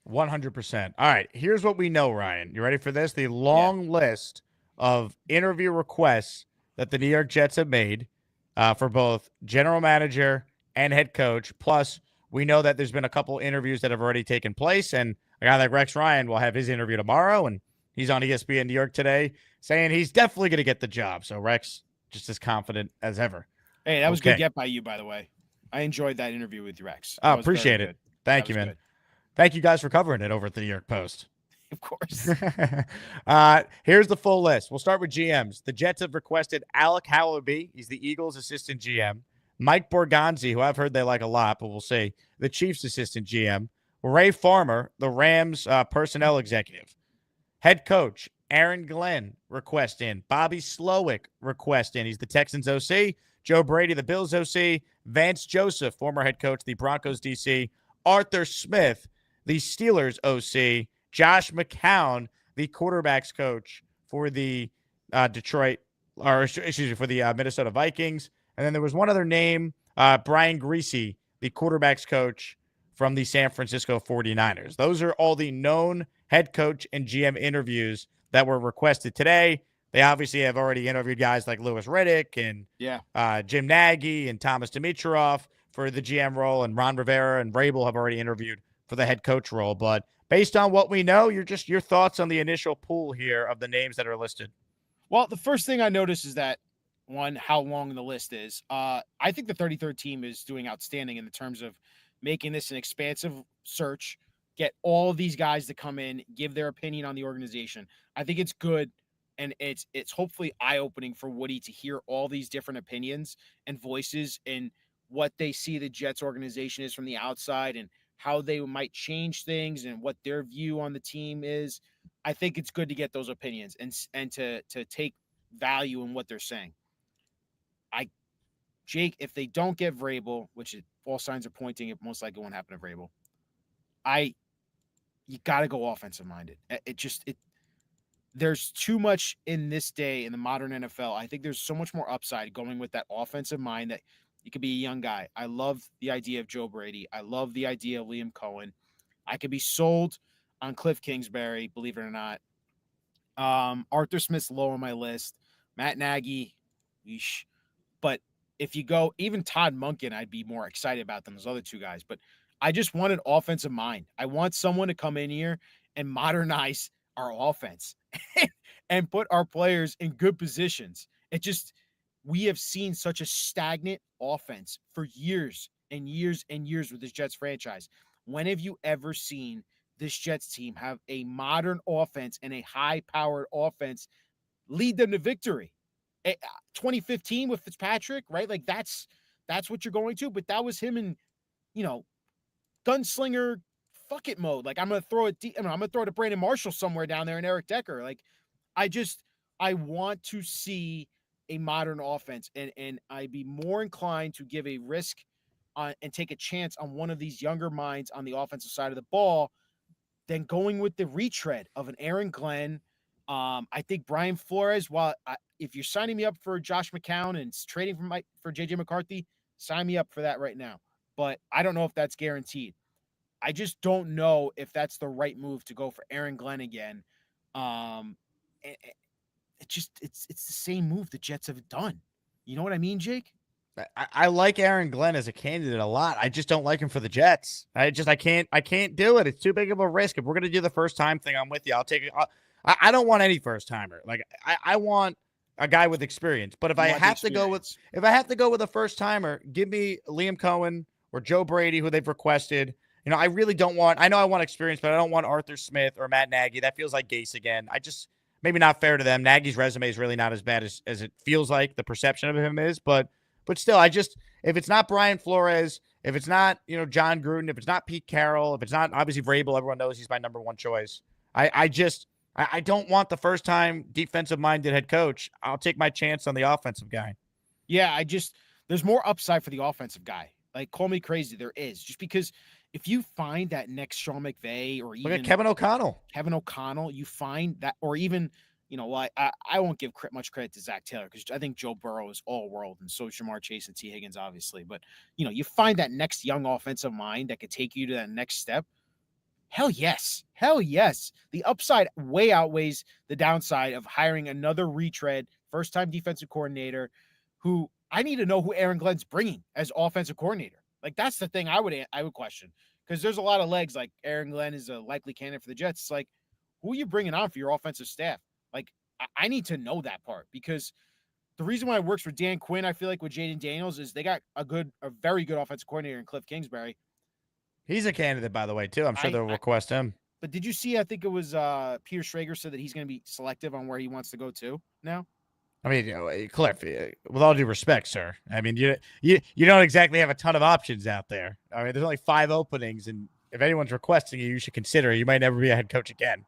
100%. All right, here's what we know, Ryan. You ready for this? The long list of interview requests that the New York Jets have made for both general manager and head coach. Plus, we know that there's been a couple interviews that have already taken place, and a guy like Rex Ryan will have his interview tomorrow, and he's on ESPN New York today saying he's definitely going to get the job. So Rex just as confident as ever. Hey, that was good get by you, by the way. I enjoyed that interview with Rex. I appreciate it. Thank you, man. Good. Thank you guys for covering it over at the New York Post. Of course. Here's the full list. We'll start with GMs. The Jets have requested Alec Hallaby. He's the Eagles' assistant GM. Mike Borgonzi, who I've heard they like a lot, but we'll see. The Chiefs' assistant GM. Ray Farmer, the Rams' personnel executive. Head coach, Aaron Glenn, request in. Bobby Slowick, request in. He's the Texans' OC. Joe Brady, the Bills' OC. Vance Joseph, former head coach, the Broncos' DC. Arthur Smith, the Steelers' OC. Josh McCown, the quarterback's coach for the Minnesota Vikings. And then there was one other name, Brian Greasy, the quarterback's coach from the San Francisco 49ers. Those are all the known head coach and GM interviews that were requested today. They obviously have already interviewed guys like Louis Riddick and Jim Nagy and Thomas Dimitroff for the GM role, and Ron Rivera and Vrabel have already interviewed for the head coach role. But based on what we know, your thoughts on the initial pool here of the names that are listed. Well, the first thing I noticed is that, one, how long the list is. I think the 33rd team is doing outstanding in the terms of making this an expansive search, get all of these guys to come in, give their opinion on the organization. I think it's good, and it's hopefully eye-opening for Woody to hear all these different opinions and voices and what they see the Jets organization is from the outside and how they might change things and what their view on the team is. I think it's good to get those opinions and to take value in what they're saying. Jake, if they don't get Vrabel, which all signs are pointing, it most likely won't happen to Vrabel, you got to go offensive minded. There's too much in this day in the modern NFL. I think there's so much more upside going with that offensive mind that you could be a young guy. I love the idea of Joe Brady. I love the idea of Liam Cohen. I could be sold on Cliff Kingsbury, believe it or not. Arthur Smith's low on my list. Matt Nagy, yeesh. But if you go, even Todd Monken, I'd be more excited about than those other two guys. But I just want an offensive mind. I want someone to come in here and modernize our offense and put our players in good positions. We have seen such a stagnant offense for years and years and years with this Jets franchise. When have you ever seen this Jets team have a modern offense and a high-powered offense lead them to victory? 2015 with Fitzpatrick, right? Like that's what you're going to, but that was him in, gunslinger fuck it mode. Like I'm going to throw it I'm going to throw it to Brandon Marshall somewhere down there and Eric Decker. Like I want to see a modern offense, and I'd be more inclined to give a risk and take a chance on one of these younger minds on the offensive side of the ball than going with the retread of an Aaron Glenn. I think Brian Flores, if you're signing me up for Josh McCown and trading for JJ McCarthy, sign me up for that right now. But I don't know if that's guaranteed. I just don't know if that's the right move to go for Aaron Glenn again. It's the same move the Jets have done. You know what I mean, Jake? I like Aaron Glenn as a candidate a lot. I just don't like him for the Jets. I can't do it. It's too big of a risk. If we're going to do the first time thing, I'm with you. I'll take it. I don't want any first timer. Like I want a guy with experience. But if I have to go with a first timer, give me Liam Cohen or Joe Brady, who they've requested. I really don't want. I know I want experience, but I don't want Arthur Smith or Matt Nagy. That feels like Gase again. Maybe not fair to them. Nagy's resume is really not as bad as it feels like the perception of him is, but still, if it's not Brian Flores, if it's not, John Gruden, if it's not Pete Carroll, if it's not obviously Vrabel, everyone knows he's my number one choice. I don't want the first time defensive minded head coach. I'll take my chance on the offensive guy. Yeah, there's more upside for the offensive guy. Like, call me crazy, there is. Just because if you find that next Sean McVay or even look at Kevin O'Connell, you find that, or even, I won't give much credit to Zach Taylor because I think Joe Burrow is all world, and so is Jamar Chase and T. Higgins, obviously. But, you find that next young offensive mind that could take you to that next step. Hell yes. The upside way outweighs the downside of hiring another retread, first-time defensive coordinator who I need to know who Aaron Glenn's bringing as offensive coordinator. Like, that's the thing I would question, because there's a lot of legs. Like, Aaron Glenn is a likely candidate for the Jets. It's like, who are you bringing on for your offensive staff? Like, I need to know that part, because the reason why it works for Dan Quinn, I feel like, with Jaden Daniels is they got a very good offensive coordinator in Cliff Kingsbury. He's a candidate, by the way, too. I'm sure they'll request him. But did you see, I think it was Peter Schrager said that he's going to be selective on where he wants to go to now? I mean, Cliff, with all due respect, sir, I mean, you don't exactly have a ton of options out there. I mean, there's only 5 openings, and if anyone's requesting you should consider it. You might never be a head coach again.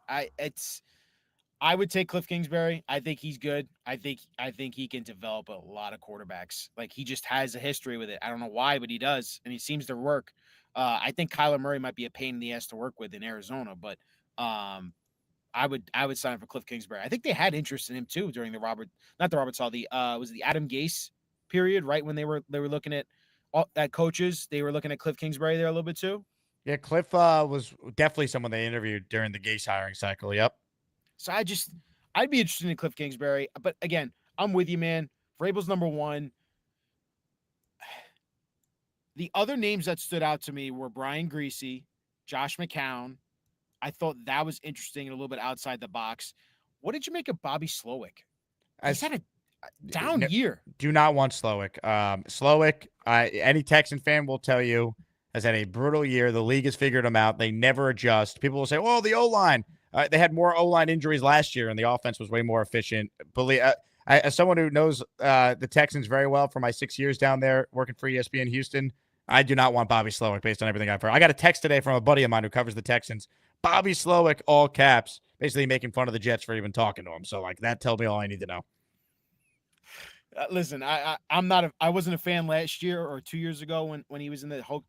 I would take Cliff Kingsbury. I think he's good. I think he can develop a lot of quarterbacks. Like, he just has a history with it. I don't know why, but he does, and he seems to work. I think Kyler Murray might be a pain in the ass to work with in Arizona, but I would sign for Cliff Kingsbury. I think they had interest in him too during the the Adam Gase period, right, when they were looking at coaches. They were looking at Cliff Kingsbury there a little bit too. Yeah, Cliff was definitely someone they interviewed during the Gase hiring cycle. Yep. So I'd be interested in Cliff Kingsbury, but again, I'm with you, man. Vrabel's number one. The other names that stood out to me were Brian Griese, Josh McCown. I thought that was interesting and a little bit outside the box. What did you make of Bobby Slowick? He's had a down year. Do not want Slowick. Slowick, any Texan fan will tell you, has had a brutal year. The league has figured him out. They never adjust. People will say, "Oh, the O-line." They had more O-line injuries last year, and the offense was way more efficient. As someone who knows the Texans very well from my 6 years down there working for ESPN Houston, I do not want Bobby Slowick based on everything I've heard. I got a text today from a buddy of mine who covers the Texans. Bobby Slowick, all caps, basically making fun of the Jets for even talking to him. So, that tells me all I need to know. Listen, I wasn't a fan last year or 2 years ago when he was in the whole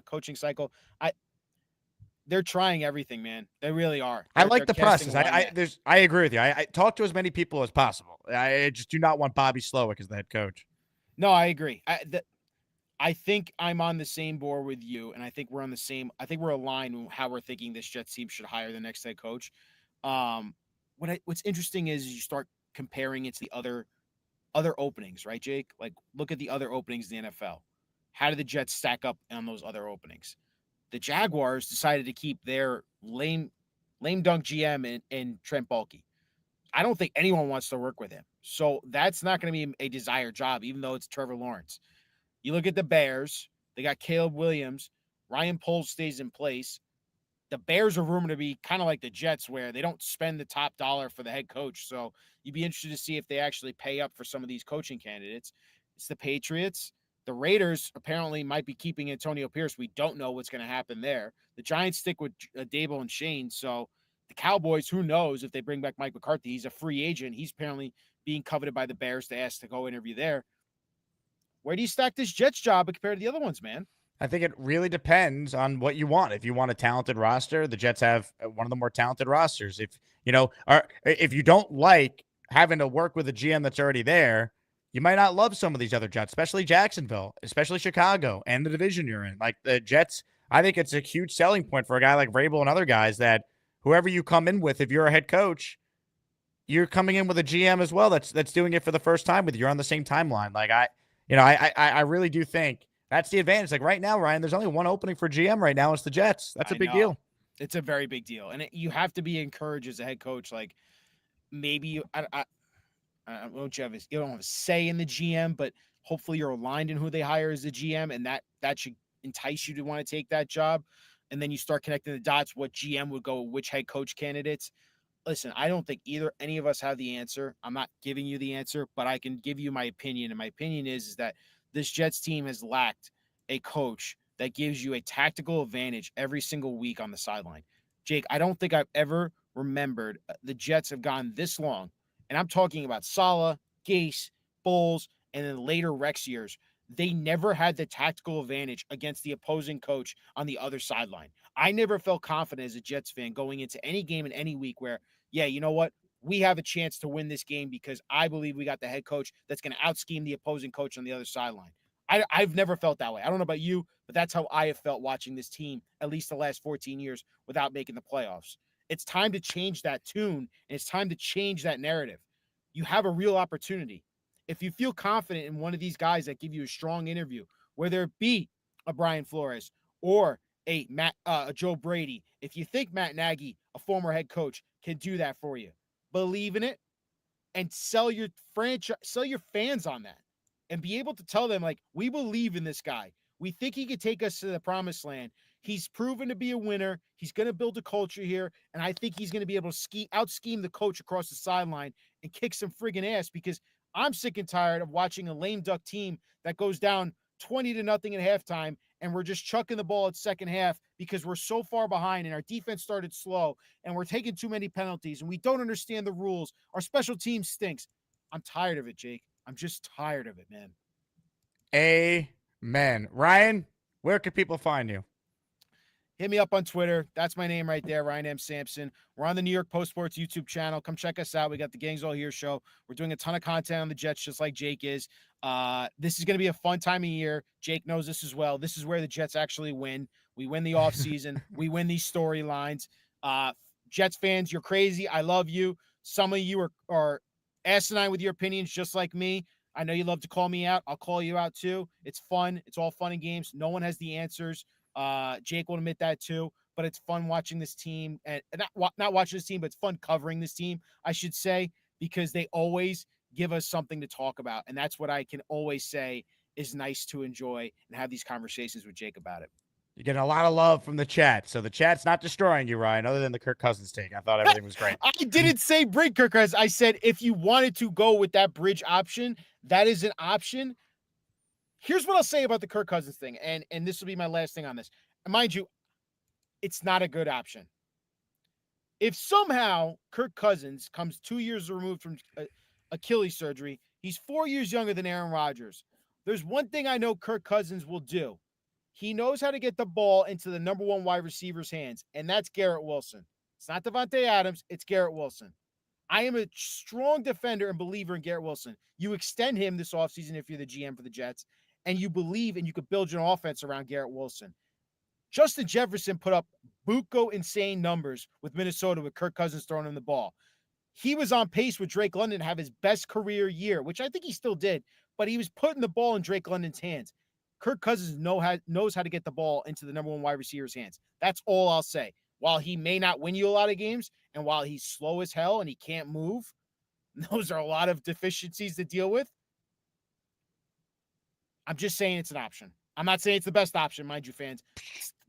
coaching cycle. They're trying everything, man. They really are. I like the process. I agree with you. I talk to as many people as possible. I just do not want Bobby Slowick as the head coach. No, I agree. I think I'm on the same board with you, and I think we're aligned with how we're thinking this Jets team should hire the next head coach. What's interesting is you start comparing it to the other openings, right, Jake? Like, look at the other openings in the NFL. How do the Jets stack up on those other openings? The Jaguars decided to keep their lame dunk GM in Trent Baalke. I don't think anyone wants to work with him. So that's not going to be a desired job, even though it's Trevor Lawrence. You look at the Bears, they got Caleb Williams. Ryan Poles stays in place. The Bears are rumored to be kind of like the Jets, where they don't spend the top dollar for the head coach. So you'd be interested to see if they actually pay up for some of these coaching candidates. It's the Patriots. The Raiders apparently might be keeping Antonio Pierce. We don't know what's going to happen there. The Giants stick with Dable and Shane. So the Cowboys, who knows if they bring back Mike McCarthy? He's a free agent. He's apparently being coveted by the Bears to ask to go interview there. Where do you stack this Jets job compared to the other ones, man? I think it really depends on what you want. If you want a talented roster, the Jets have one of the more talented rosters. If you don't like having to work with a GM that's already there, you might not love some of these other Jets, especially Jacksonville, especially Chicago, and the division you're in. Like the Jets, I think it's a huge selling point for a guy like Vrabel and other guys that whoever you come in with, if you're a head coach, you're coming in with a GM as well that's doing it for the first time with you. You're on the same timeline. Like I really do think that's the advantage. Like right now, Ryan, there's only one opening for GM right now. It's the Jets. That's a big deal. It's a very big deal. And you have to be encouraged as a head coach. Like maybe You don't have a say in the GM, but hopefully you're aligned in who they hire as the GM, and that should entice you to want to take that job. And then you start connecting the dots, what GM would go, which head coach candidates. Listen, I don't think any of us have the answer. I'm not giving you the answer, but I can give you my opinion. And my opinion is that this Jets team has lacked a coach that gives you a tactical advantage every single week on the sideline. Jake, I don't think I've ever remembered the Jets have gone this long. And I'm talking about Saleh, Gase, Bowles, and then later Rex years. They never had the tactical advantage against the opposing coach on the other sideline. I never felt confident as a Jets fan going into any game in any week where, yeah, you know what? We have a chance to win this game because I believe we got the head coach that's going to out-scheme the opposing coach on the other sideline. I've never felt that way. I don't know about you, but that's how I have felt watching this team at least the last 14 years without making the playoffs. It's time to change that tune, and it's time to change that narrative. You have a real opportunity. If you feel confident in one of these guys that give you a strong interview, whether it be a Brian Flores or a Joe Brady, if you think Matt Nagy, a former head coach, can do that for you, believe in it and sell your fans on that and be able to tell them, like, we believe in this guy. We think he could take us to the promised land. He's proven to be a winner. He's going to build a culture here. And I think he's going to be able to out-scheme the coach across the sideline and kick some friggin' ass, because I'm sick and tired of watching a lame duck team that goes down 20-0 at halftime, and we're just chucking the ball at second half because we're so far behind and our defense started slow and we're taking too many penalties and we don't understand the rules. Our special team stinks. I'm tired of it, Jake. I'm just tired of it, man. Amen. Ryan, where can people find you? Hit me up on Twitter. That's my name right there, Ryan M. Sampson. We're on the New York Post Sports YouTube channel. Come check us out. We got the Gangs All Here show. We're doing a ton of content on the Jets, just like Jake is. This is going to be a fun time of year. Jake knows this as well. This is where the Jets actually win. We win the offseason. We win these storylines. Jets fans, you're crazy. I love you. Some of you are asinine with your opinions, just like me. I know you love to call me out. I'll call you out too. It's fun. It's all fun and games. No one has the answers. Jake will admit that too, but it's fun watching this team, and not watching this team, but it's fun covering this team, I should say, because they always give us something to talk about. And that's what I can always say is nice to enjoy and have these conversations with Jake about it. You're getting a lot of love from the chat. So the chat's not destroying you, Ryan, other than the Kirk Cousins take. I thought everything was great. I didn't say bring Kirk Cousins. I said if you wanted to go with that bridge option, that is an option. Here's what I'll say about the Kirk Cousins thing, and this will be my last thing on this. And mind you, it's not a good option. If somehow Kirk Cousins comes 2 years removed from Achilles surgery, he's 4 years younger than Aaron Rodgers. There's one thing I know Kirk Cousins will do. He knows how to get the ball into the number one wide receiver's hands, and that's Garrett Wilson. It's not Devontae Adams, it's Garrett Wilson. I am a strong defender and believer in Garrett Wilson. You extend him this offseason if you're the GM for the Jets, and you believe and you could build your offense around Garrett Wilson. Justin Jefferson put up buco insane numbers with Minnesota with Kirk Cousins throwing him the ball. He was on pace with Drake London to have his best career year, which I think he still did, but he was putting the ball in Drake London's hands. Kirk Cousins knows how to get the ball into the number one wide receiver's hands. That's all I'll say. While he may not win you a lot of games, and while he's slow as hell and he can't move, those are a lot of deficiencies to deal with. I'm just saying it's an option. I'm not saying it's the best option, mind you, fans.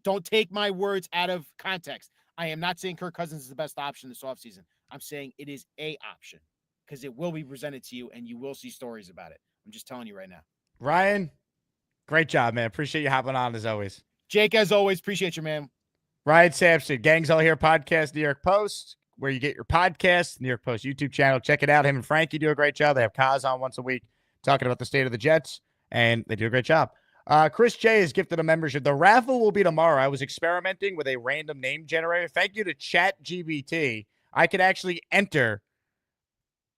Don't take my words out of context. I am not saying Kirk Cousins is the best option this offseason. I'm saying it is a option because it will be presented to you and you will see stories about it. I'm just telling you right now. Ryan, great job, man. Appreciate you hopping on as always. Jake, as always, appreciate you, man. Ryan Sampson, Gangs All Here podcast, New York Post, where you get your podcasts, New York Post YouTube channel. Check it out. Him and Frankie do a great job. They have Kaz on once a week talking about the state of the Jets, and they do a great job. Chris J has gifted a membership. The raffle will be tomorrow. I was experimenting with a random name generator. Thank you to ChatGPT. I could actually enter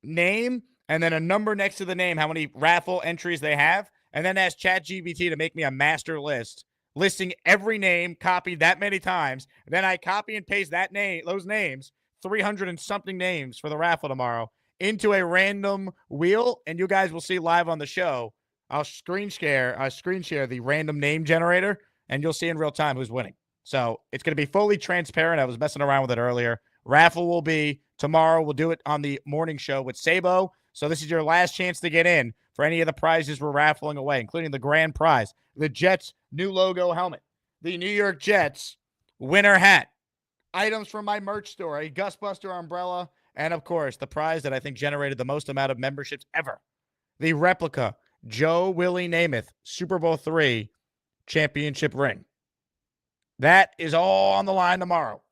name and then a number next to the name, how many raffle entries they have, and then ask ChatGPT to make me a master list, listing every name copied that many times. Then I copy and paste those names, 300 and something names for the raffle tomorrow, into a random wheel, and you guys will see live on the show. I'll screen share the random name generator, and you'll see in real time who's winning. So it's going to be fully transparent. I was messing around with it earlier. Raffle will be tomorrow. We'll do it on the morning show with Sabo. So this is your last chance to get in for any of the prizes we're raffling away, including the grand prize, the Jets' new logo helmet, the New York Jets winter hat, items from my merch store, a Gusbuster umbrella, and, of course, the prize that I think generated the most amount of memberships ever, the replica Joe Willie Namath Super Bowl III championship ring. That is all on the line tomorrow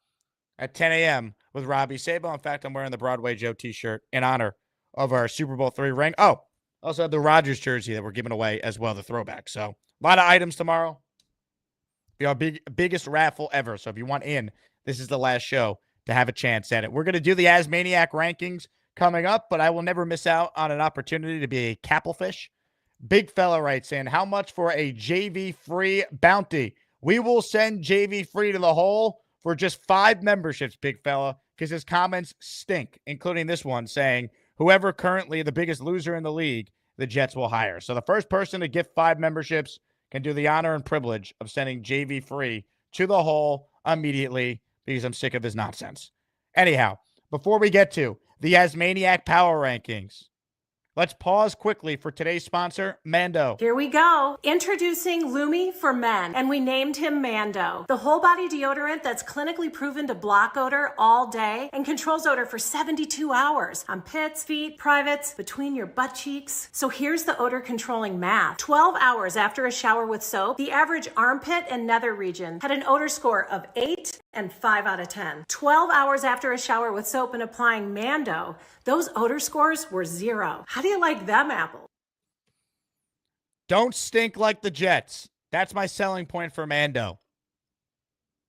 at 10 a.m. with Robbie Sabo. In fact, I'm wearing the Broadway Joe t-shirt in honor of our Super Bowl III ring. Oh, also have the Rodgers jersey that we're giving away as well, the throwback. So a lot of items tomorrow. Be our biggest raffle ever. So if you want in, this is the last show to have a chance at it. We're going to do the Asmaniac rankings coming up, but I will never miss out on an opportunity to be a Capelfish. Big fella writes in, how much for a JV free bounty? We will send JV free to the hole for just 5 memberships, big fella, because his comments stink, including this one saying, whoever currently the biggest loser in the league, the Jets will hire. So the first person to get 5 memberships can do the honor and privilege of sending JV free to the hole immediately because I'm sick of his nonsense. Anyhow, before we get to the Asmaniac Power Rankings, let's pause quickly for today's sponsor, Mando. Here we go. Introducing Lumi for men, and we named him Mando. The whole body deodorant that's clinically proven to block odor all day and controls odor for 72 hours on pits, feet, privates, between your butt cheeks. So here's the odor controlling math. 12 hours after a shower with soap, the average armpit and nether region had an odor score of 8 and 5 out of 10. 12 hours after a shower with soap and applying Mando, those odor scores were 0. How do you like them apples? Don't stink like the Jets. That's my selling point for Mando.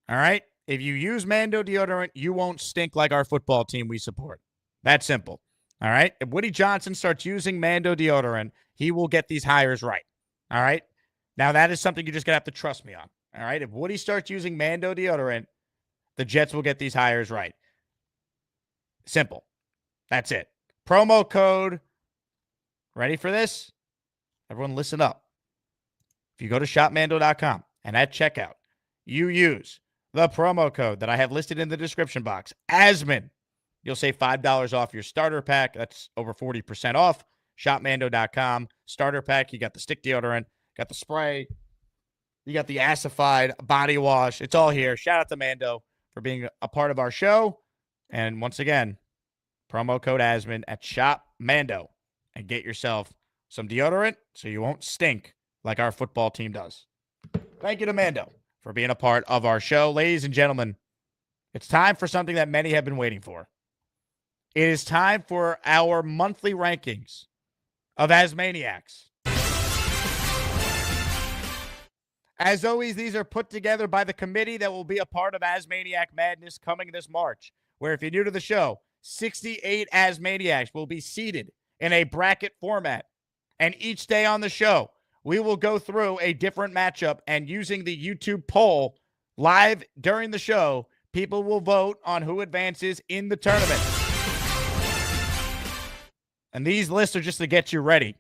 All right? If you use Mando deodorant, you won't stink like our football team we support. That's simple. All right? If Woody Johnson starts using Mando deodorant, he will get these hires right. All right? Now, that is something you're just going to have to trust me on. All right? If Woody starts using Mando deodorant, the Jets will get these hires right. Simple. That's it. Promo code. Ready for this? Everyone listen up. If you go to shopmando.com and at checkout, you use the promo code that I have listed in the description box, Asman, you'll save $5 off your starter pack. That's over 40% off. Shopmando.com. Starter pack. You got the stick deodorant, got the spray, you got the acidified body wash. It's all here. Shout out to Mando for being a part of our show. And once again, promo code Asman at Shop Mando and get yourself some deodorant so you won't stink like our football team does. Thank you to Mando for being a part of our show. Ladies and gentlemen, it's time for something that many have been waiting for. It is time for our monthly rankings of Asmaniacs. As always, these are put together by the committee that will be a part of Asmaniac Madness coming this March, where if you're new to the show, 68 Asmaniacs will be seated in a bracket format. And each day on the show, we will go through a different matchup, and using the YouTube poll live during the show, people will vote on who advances in the tournament. And these lists are just to get you ready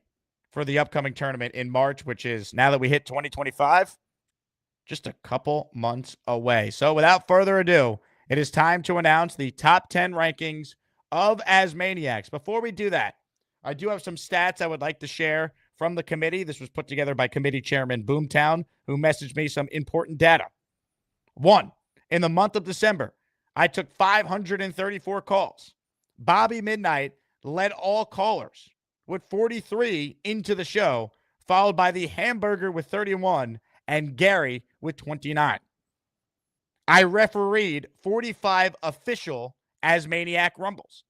for the upcoming tournament in March, which is, now that we hit 2025, just a couple months away. So without further ado, it is time to announce the top 10 rankings of Asmaniacs. Before we do that, I do have some stats I would like to share from the committee. This was put together by committee chairman Boomtown, who messaged me some important data. 1, in the month of December, I took 534 calls. Bobby Midnight led all callers with 43 into the show, followed by the Hamburger with 31 and Gary with 29. I refereed 45 official Asmaniac Rumbles.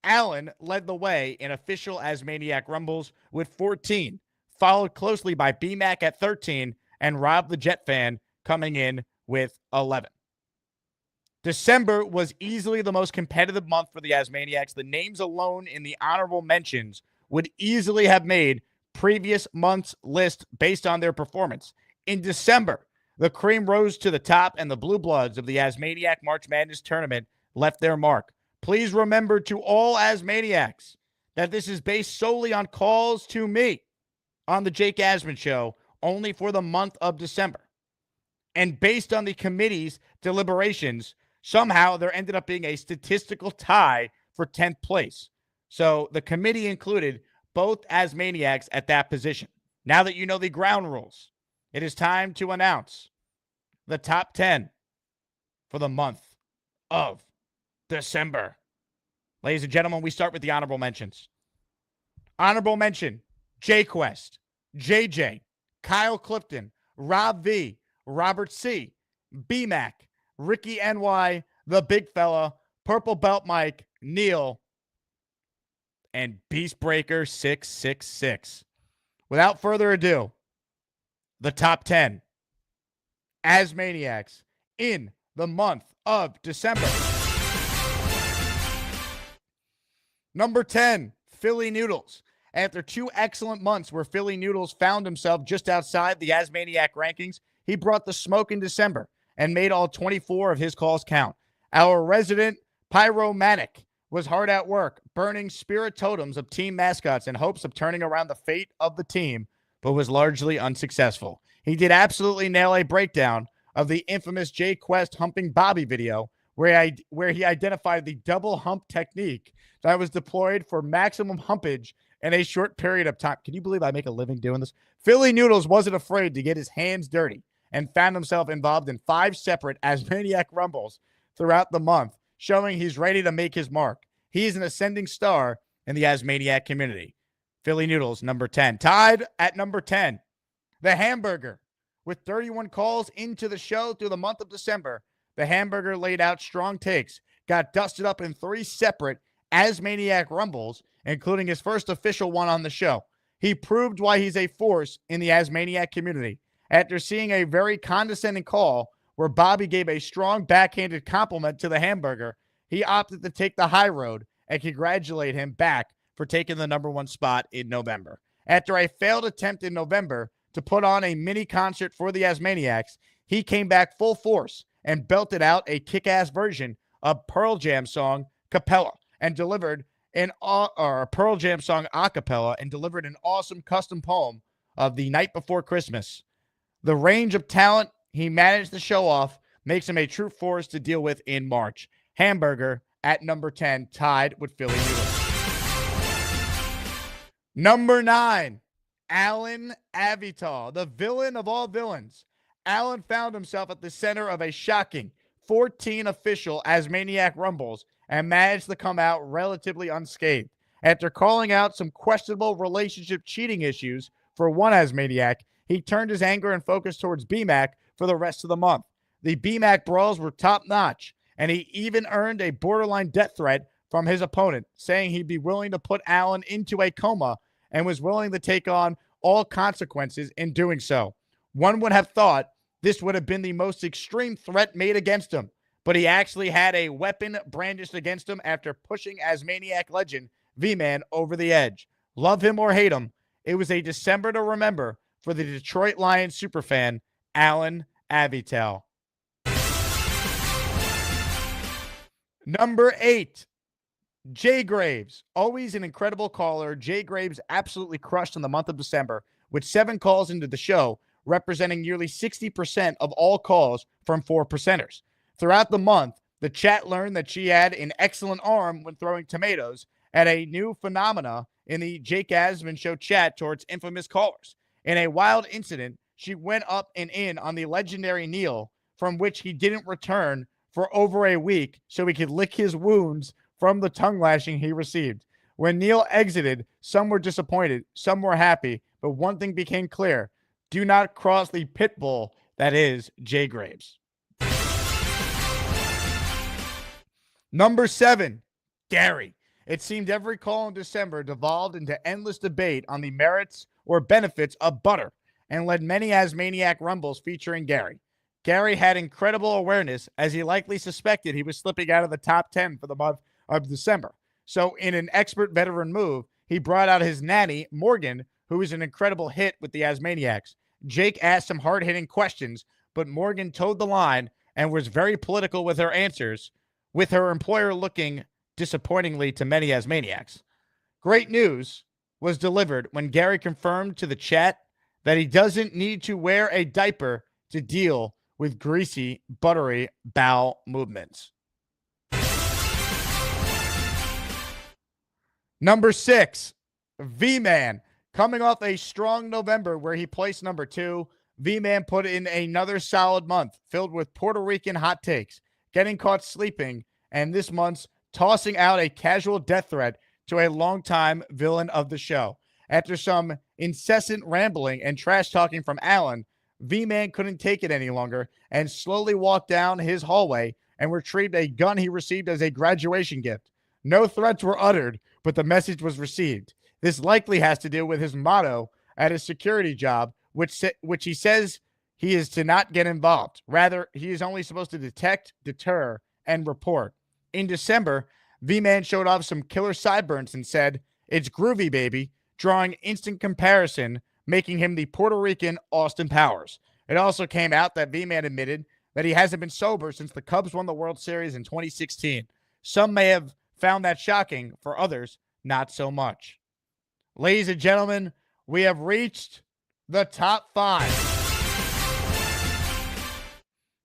Allen led the way in official Asmaniac Rumbles with 14, followed closely by BMAC at 13 and Rob the Jet Fan coming in with 11. December was easily the most competitive month for the Asmaniacs. The names alone in the honorable mentions would easily have made previous month's list based on their performance. In December, the cream rose to the top, and the Blue Bloods of the Asmaniac March Madness tournament left their mark. Please remember, to all Asmaniacs, that this is based solely on calls to me on the Jake Asman Show, only for the month of December. And based on the committee's deliberations, somehow there ended up being a statistical tie for 10th place. So the committee included both Asmaniacs at that position. Now that you know the ground rules, it is time to announce the top 10 for the month of December. Ladies and gentlemen, we start with the honorable mentions. Honorable mention, J-Quest, JJ, Kyle Clifton, Rob V, Robert C, B-Mac, Ricky NY, The Big Fella, Purple Belt Mike, Neil, and Beastbreaker 666. Without further ado, the top 10 Asmaniacs in the month of December. Number 10, Philly Noodles. After 2 excellent months where Philly Noodles found himself just outside the Asmaniac rankings, he brought the smoke in December and made all 24 of his calls count. Our resident pyromanic was hard at work, burning spirit totems of team mascots in hopes of turning around the fate of the team, but was largely unsuccessful. He did absolutely nail a breakdown of the infamous Jay Quest humping Bobby video, where he identified the double hump technique that was deployed for maximum humpage in a short period of time. Can you believe I make a living doing this? Philly Noodles wasn't afraid to get his hands dirty and found himself involved in 5 separate Asmaniac Rumbles throughout the month, showing he's ready to make his mark. He is an ascending star in the Asmaniac community. Philly Noodles, number 10. Tied at number 10, the Hamburger. With 31 calls into the show through the month of December, the Hamburger laid out strong takes, got dusted up in 3 separate Asmaniac Rumbles, including his first official one on the show. He proved why he's a force in the Asmaniac community. After seeing a very condescending call where Bobby gave a strong backhanded compliment to the Hamburger, he opted to take the high road and congratulate him back for taking the number 1 spot in November. After a failed attempt in November to put on a mini concert for the Asmaniacs, he came back full force and belted out a kick-ass version of Pearl Jam song Capella and delivered Pearl Jam song a cappella and delivered an awesome custom poem of The Night Before Christmas. The range of talent he managed to show off makes him a true force to deal with in March. Hamburger at number 10, tied with Philly Noodles. Number 9, Alan Avital, the villain of all villains. Alan found himself at the center of a shocking 14 official Asmaniac Rumbles and managed to come out relatively unscathed. After calling out some questionable relationship cheating issues for one Asmaniac, he turned his anger and focus towards B-Mac for the rest of the month. The B-Mac brawls were top-notch, and he even earned a borderline death threat from his opponent, saying he'd be willing to put Alan into a coma and was willing to take on all consequences in doing so. One would have thought this would have been the most extreme threat made against him, but he actually had a weapon brandished against him after pushing Asmaniac legend V-Man over the edge. Love him or hate him, it was a December to remember for the Detroit Lions superfan, Alan Avital. Number 8, Jay Graves. Always an incredible caller, Jay Graves absolutely crushed in the month of December with 7 calls into the show, representing nearly 60% of all calls from 4%ers. Throughout the month, the chat learned that she had an excellent arm when throwing tomatoes at a new phenomena in the Jake Asman Show chat towards infamous callers. In a wild incident, she went up and in on the legendary Neil, from which he didn't return for over a week so he could lick his wounds from the tongue lashing he received. When Neil exited, some were disappointed, some were happy, but one thing became clear: do not cross the pit bull that is Jay Graves. Number 7, Gary. It seemed every call in December devolved into endless debate on the merits or benefits of butter and led many Asmaniac Rumbles featuring Gary. Gary had incredible awareness, as he likely suspected he was slipping out of the top 10 for the month of December. So in an expert veteran move, he brought out his nanny, Morgan, who is an incredible hit with the Asmaniacs. Jake asked some hard-hitting questions, but Morgan towed the line and was very political with her answers, with her employer looking disappointingly to many Asmaniacs. Great news was delivered when Gary confirmed to the chat that he doesn't need to wear a diaper to deal with greasy, buttery bowel movements. Number 6, V-Man. Coming off a strong November where he placed number 2, V-Man put in another solid month filled with Puerto Rican hot takes, getting caught sleeping, and this month's tossing out a casual death threat to a longtime villain of the show. After some incessant rambling and trash talking from Alan, V-Man couldn't take it any longer and slowly walked down his hallway and retrieved a gun he received as a graduation gift. No threats were uttered, but the message was received. This likely has to do with his motto at his security job, which he says he is to not get involved. Rather, he is only supposed to detect, deter, and report. In December, V-Man showed off some killer sideburns and said, "It's groovy, baby," drawing instant comparison, making him the Puerto Rican Austin Powers. It also came out that V-Man admitted that he hasn't been sober since the Cubs won the World Series in 2016. Some may have found that shocking. For others, not so much. Ladies and gentlemen, we have reached the top 5.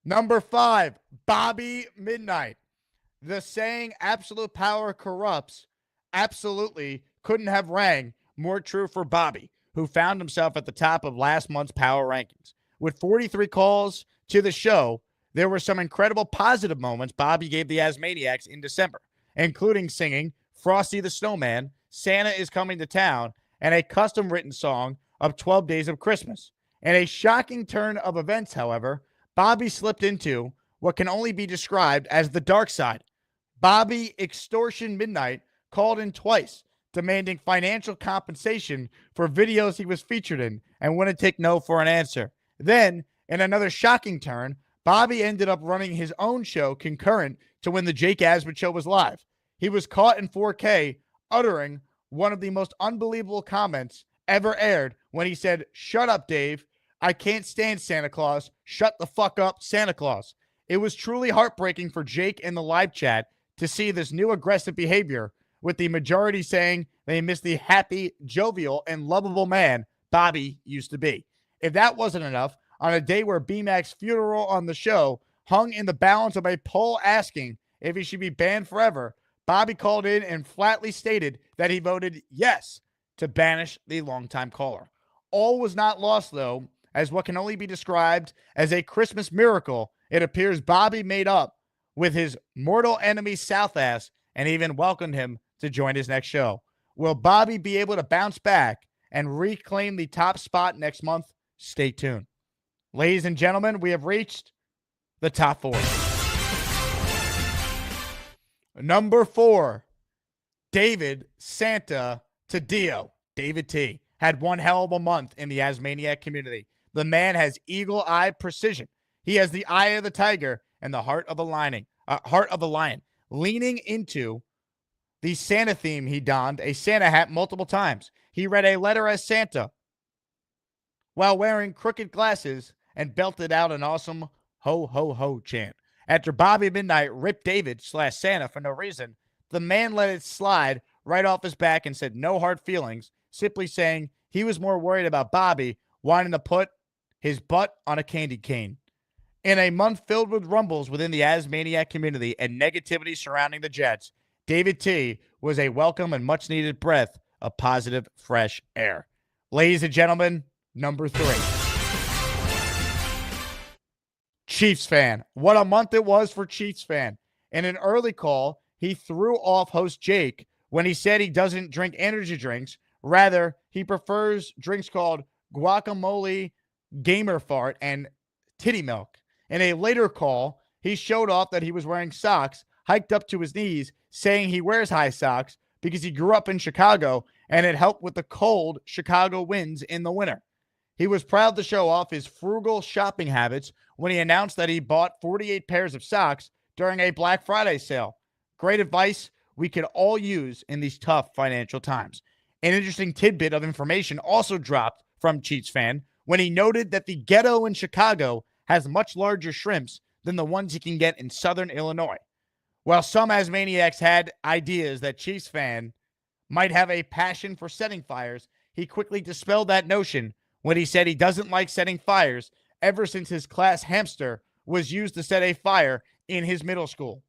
Number 5, Bobby Midnight. The saying absolute power corrupts absolutely couldn't have rang more true for Bobby, who found himself at the top of last month's power rankings. With 43 calls to the show, there were some incredible positive moments Bobby gave the Asmaniacs in December, including singing Frosty the Snowman, Santa is Coming to Town, and a custom-written song of 12 Days of Christmas. In a shocking turn of events, however, Bobby slipped into what can only be described as the dark side. Bobby Extortion Midnight called in twice, demanding financial compensation for videos he was featured in and wouldn't take no for an answer. Then, in another shocking turn, Bobby ended up running his own show concurrent to when the Jake Asman Show was live. He was caught in 4K uttering one of the most unbelievable comments ever aired when he said, "Shut up, Dave. I can't stand Santa Claus. Shut the fuck up, Santa Claus." It was truly heartbreaking for Jake in the live chat to see this new aggressive behavior, with the majority saying they miss the happy, jovial, and lovable man Bobby used to be. If that wasn't enough, on a day where B-Mac's funeral on the show hung in the balance of a poll asking if he should be banned forever, Bobby called in and flatly stated that he voted yes to banish the longtime caller. All was not lost, though, as what can only be described as a Christmas miracle, it appears Bobby made up with his mortal enemy South Ass and even welcomed him to join his next show. Will Bobby be able to bounce back and reclaim the top spot next month? Stay tuned. Ladies and gentlemen, we have reached the top 4. Number 4, David Santa Taddeo. David T. had one hell of a month in the Asmaniac community. The man has eagle-eye precision. He has the eye of the tiger and the heart of the lion. Leaning into the Santa theme, he donned a Santa hat multiple times. He read a letter as Santa while wearing crooked glasses and belted out an awesome ho, ho, ho chant. After Bobby Midnight ripped David/Santa for no reason, the man let it slide right off his back and said no hard feelings, simply saying he was more worried about Bobby wanting to put his butt on a candy cane. In a month filled with rumbles within the Asmaniac community and negativity surrounding the Jets, David T. was a welcome and much-needed breath of positive, fresh air. Ladies and gentlemen, number 3. Chiefs fan. What a month it was for Chiefs fan. In an early call, he threw off host Jake when he said he doesn't drink energy drinks. Rather, he prefers drinks called guacamole, gamer fart, and titty milk. In a later call, he showed off that he was wearing socks hiked up to his knees, saying he wears high socks because he grew up in Chicago and it helped with the cold Chicago winds in the winter. He was proud to show off his frugal shopping habits when he announced that he bought 48 pairs of socks during a Black Friday sale. Great advice we could all use in these tough financial times. An interesting tidbit of information also dropped from Chiefs fan when he noted that the ghetto in Chicago has much larger shrimps than the ones he can get in southern Illinois. While some Asmaniacs had ideas that Chiefs fan might have a passion for setting fires, he quickly dispelled that notion when he said he doesn't like setting fires ever since his class hamster was used to set a fire in his middle school.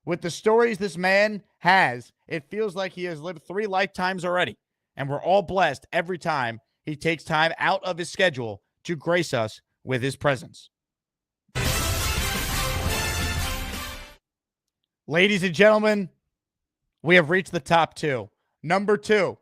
With the stories this man has, it feels like he has lived 3 lifetimes already. And we're all blessed every time he takes time out of his schedule to grace us with his presence. Ladies and gentlemen, we have reached the top 2. Number 2,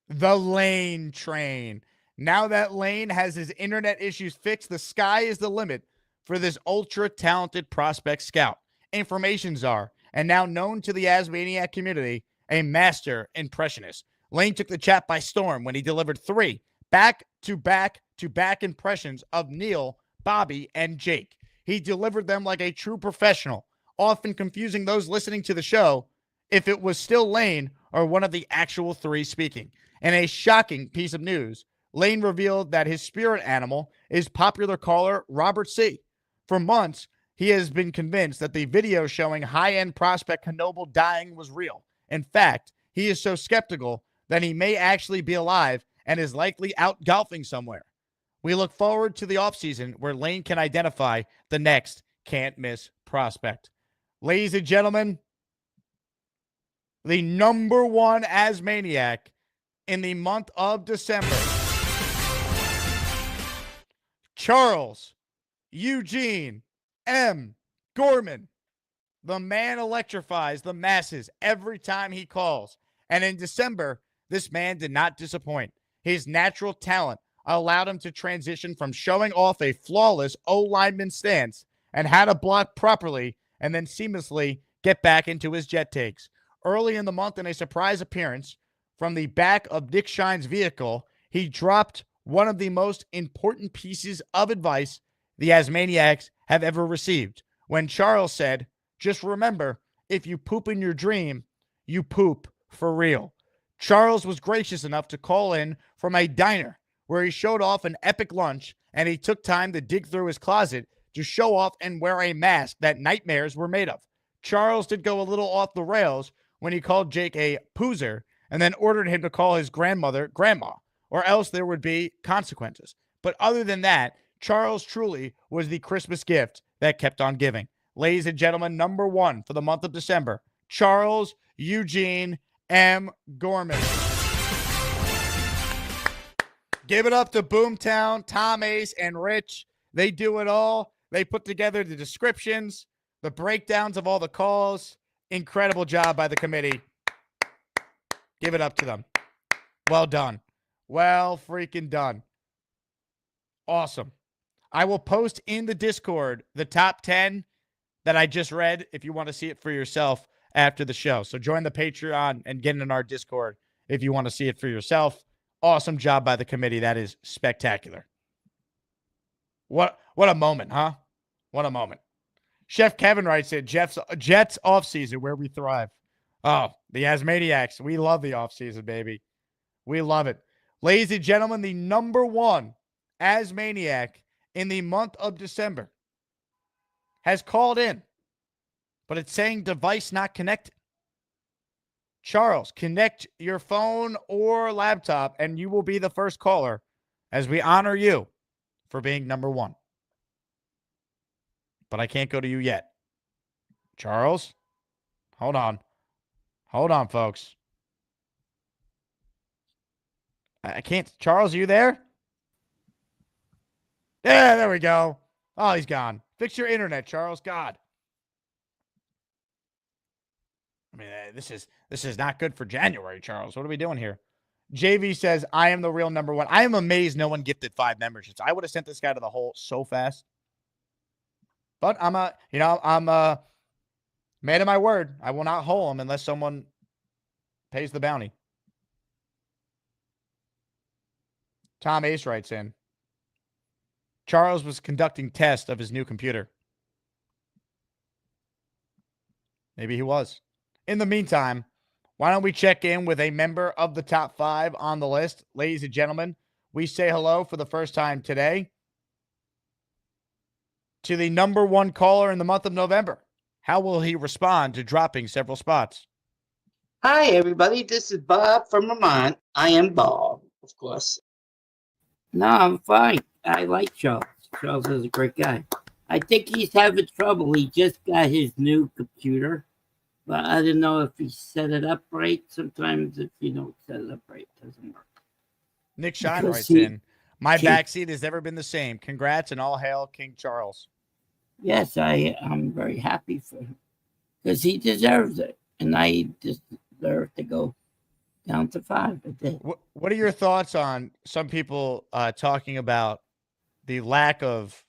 the Lane train. Now that Lane has his internet issues fixed, the sky is the limit for this ultra-talented prospect scout. Information czar, and now known to the Asmaniac community, a master impressionist. Lane took the chat by storm when he delivered 3 back-to-back-to-back impressions of Neil, Bobby, and Jake. He delivered them like a true professional, often confusing those listening to the show if it was still Lane or one of the actual 3 speaking. In a shocking piece of news, Lane revealed that his spirit animal is popular caller Robert C. For months, he has been convinced that the video showing high-end prospect Knoble dying was real. In fact, he is so skeptical that he may actually be alive and is likely out golfing somewhere. We look forward to the offseason where Lane can identify the next can't-miss prospect. Ladies and gentlemen, the number 1 Asmaniac in the month of December, Charles Eugene M. Gorman. The man electrifies the masses every time he calls. And in December, this man did not disappoint. His natural talent allowed him to transition from showing off a flawless O-lineman stance and how to block properly and then seamlessly get back into his jet takes. Early in the month, in a surprise appearance from the back of Nick Shine's vehicle, he dropped one of the most important pieces of advice the Asmaniacs have ever received. When Charles said, "Just remember, if you poop in your dream, you poop for real." Charles was gracious enough to call in from a diner where he showed off an epic lunch, and he took time to dig through his closet to show off and wear a mask that nightmares were made of. Charles did go a little off the rails when he called Jake a poozer and then ordered him to call his grandmother grandma, or else there would be consequences. But other than that, Charles truly was the Christmas gift that kept on giving. Ladies and gentlemen, number 1 for the month of December, Charles Eugene M. Gorman. Give it up to Boomtown, Tom Ace, and Rich. They do it all. They put together the descriptions, the breakdowns of all the calls. Incredible job by the committee. Give it up to them. Well done. Well freaking done. Awesome. I will post in the Discord the top 10 that I just read if you want to see it for yourself after the show. So join the Patreon and get in our Discord if you want to see it for yourself. Awesome job by the committee. That is spectacular. What a moment, huh? What a moment. Chef Kevin writes in, Jets offseason where we thrive. Oh, the Asmaniacs. We love the offseason, baby. We love it. Ladies and gentlemen, the number 1 Asmaniac in the month of December has called in, but it's saying device not connected. Charles, connect your phone or laptop, and you will be the first caller as we honor you for being number 1. But I can't go to you yet. Charles, hold on. Hold on, folks. I can't. Charles, are you there? Yeah, there we go. Oh, he's gone. Fix your internet, Charles. God. I mean, this is not good for January, Charles. What are we doing here? JV says, I am the real number 1. I am amazed no one gifted 5 memberships. I would have sent this guy to the hole so fast. But I'm a man of my word. I will not hole him unless someone pays the bounty. Tom Ace writes in, Charles was conducting tests of his new computer. Maybe he was. In the meantime, why don't we check in with a member of the top 5 on the list? Ladies and gentlemen, we say hello for the first time today to the number 1 caller in the month of November. How will he respond to dropping several spots? Hi, everybody. This is Bob from Vermont. I am Bob, of course. No, I'm fine. I like Charles. Charles is a great guy. I think he's having trouble. He just got his new computer, but I don't know if he set it up right. Sometimes if you don't set it up right, it doesn't work. Nick Shine Because writes he- in, my King- backseat has never been the same. Congrats and all hail King Charles. Yes, I'm very happy for him because he deserves it, and I deserve to go down to 5. I did. What are your thoughts on some people talking about the lack of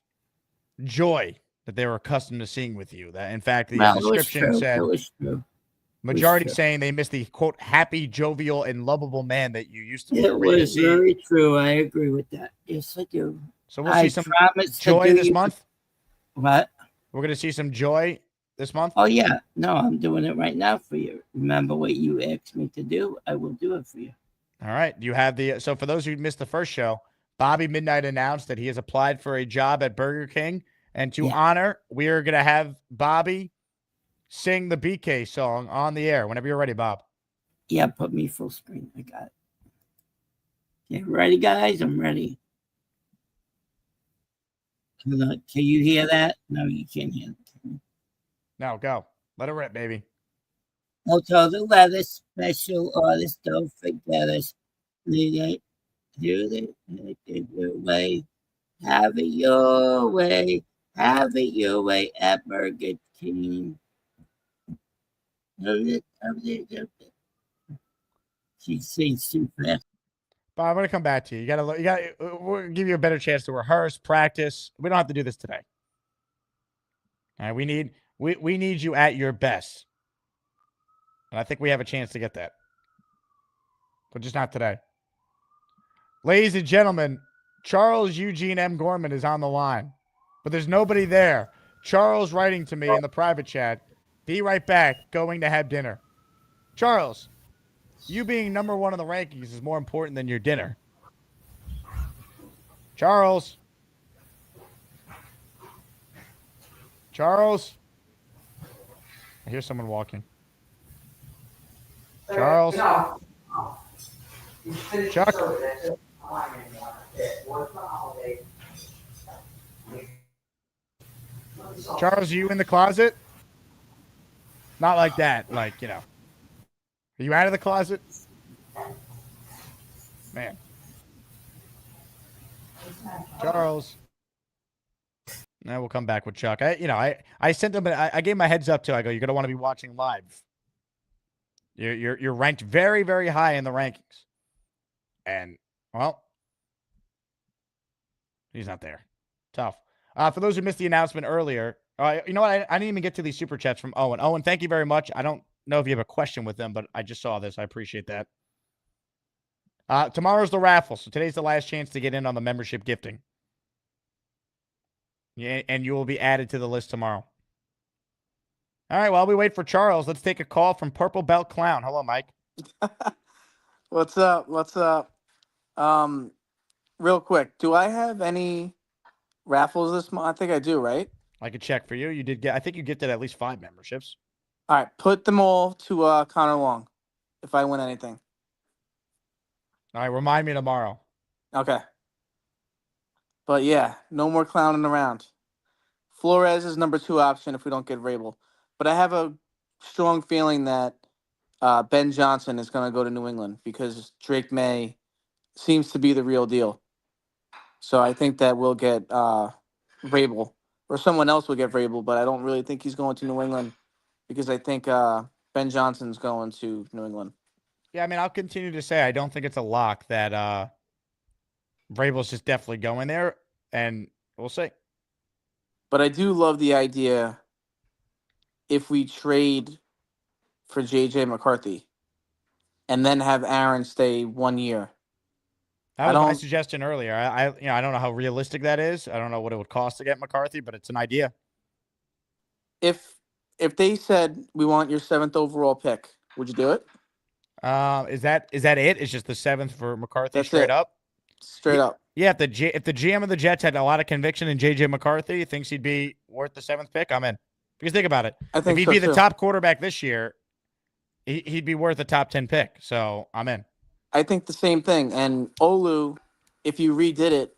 joy that they were accustomed to seeing with you? That, in fact, the Well, it was description true. said It was true. majority true. saying they miss the, quote, happy, jovial, and lovable man that you used to be. It Are we gonna was see- very true. I agree with that. Yes, I do. So we'll see some promise to joy do this you- month? What? We're going to see some joy this month? Oh, yeah. No, I'm doing it right now for you. Remember what you asked me to do? I will do it for you. All right. You have the so for those who missed the first show, Bobby Midnight announced that he has applied for a job at Burger King, and to honor, we are going to have Bobby sing the BK song on the air whenever you're ready, Bob. Yeah, put me full screen. I got it. You ready, guys? I'm ready. Can you hear that? No, you can't hear it. No, go. Let it rip, baby. Also, the weather special artist, don't forget us. Do your way. Have it your way. Have it your way at Burger King. She sings too fast. Bob, I'm going to come back to you. You got we'll give you a better chance to rehearse, practice. We don't have to do this today. All right, we need you at your best. And I think we have a chance to get that. But just not today. Ladies and gentlemen, Charles Eugene M. Gorman is on the line. But there's nobody there. Charles writing to me in the private chat. Be right back. Going to have dinner. Charles, you being number 1 in the rankings is more important than your dinner. Charles. Charles. I hear someone walking. Charles. Chuck. Charles, are you in the closet? Not like that. Like, you know. Are you out of the closet? Man. Charles. Now we'll come back with Chuck. I sent him. I gave him a heads up too. I go, you're gonna want to be watching live. You're ranked very, very high in the rankings, and well, he's not there. Tough. For those who missed the announcement earlier, you know what? I didn't even get to these super chats from Owen. Owen, thank you very much. I don't know if you have a question with them, but I just saw this. I appreciate that. Tomorrow's the raffle, so today's the last chance to get in on the membership gifting. Yeah, and you will be added to the list tomorrow. All right, while we wait for Charles, let's take a call from Purple Belt Clown. Hello, Mike. What's up? What's up? Real quick, do I have any raffles this month? I think I do, right? I could check for you. You did get. I think you gifted at least 5 memberships. All right, put them all to Connor Long if I win anything. All right, remind me tomorrow. Okay. But yeah, no more clowning around. Flores is number 2 option if we don't get Vrabel. But I have a strong feeling that Ben Johnson is going to go to New England because Drake May seems to be the real deal. So I think that we'll get Vrabel, or someone else will get Vrabel, but I don't really think he's going to New England because I think Ben Johnson's going to New England. Yeah, I mean, I'll continue to say I don't think it's a lock that Vrabel's just definitely going there, and we'll see. But I do love the idea if we trade for J.J. McCarthy and then have Aaron stay 1 year. That was my suggestion earlier. I don't know how realistic that is. I don't know what it would cost to get McCarthy, but it's an idea. If they said we want your 7th overall pick, would you do it? Is that it? It's just the 7th for McCarthy. That's straight it. up? Straight up. Yeah, if the GM of the Jets had a lot of conviction in J.J. McCarthy, thinks he'd be worth the 7th pick, I'm in. Because think about it. I think if he'd so be the too. top quarterback this year, he'd be worth a top 10 pick. So I'm in. I think the same thing. And Olu, if you redid it,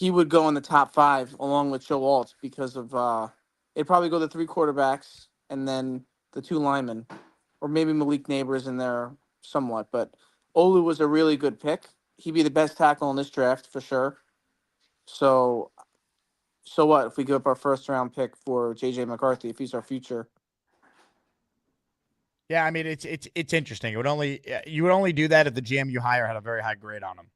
he would go in the top 5 along with Joe Alt because of it'd probably go the 3 quarterbacks and then the 2 linemen, or maybe Malik Neighbors in there somewhat. But Olu was a really good pick. He'd be the best tackle in this draft for sure. So what if we give up our first round pick for JJ McCarthy if he's our future? Yeah, I mean it's interesting. You would only do that if the GM you hire had a very high grade on him.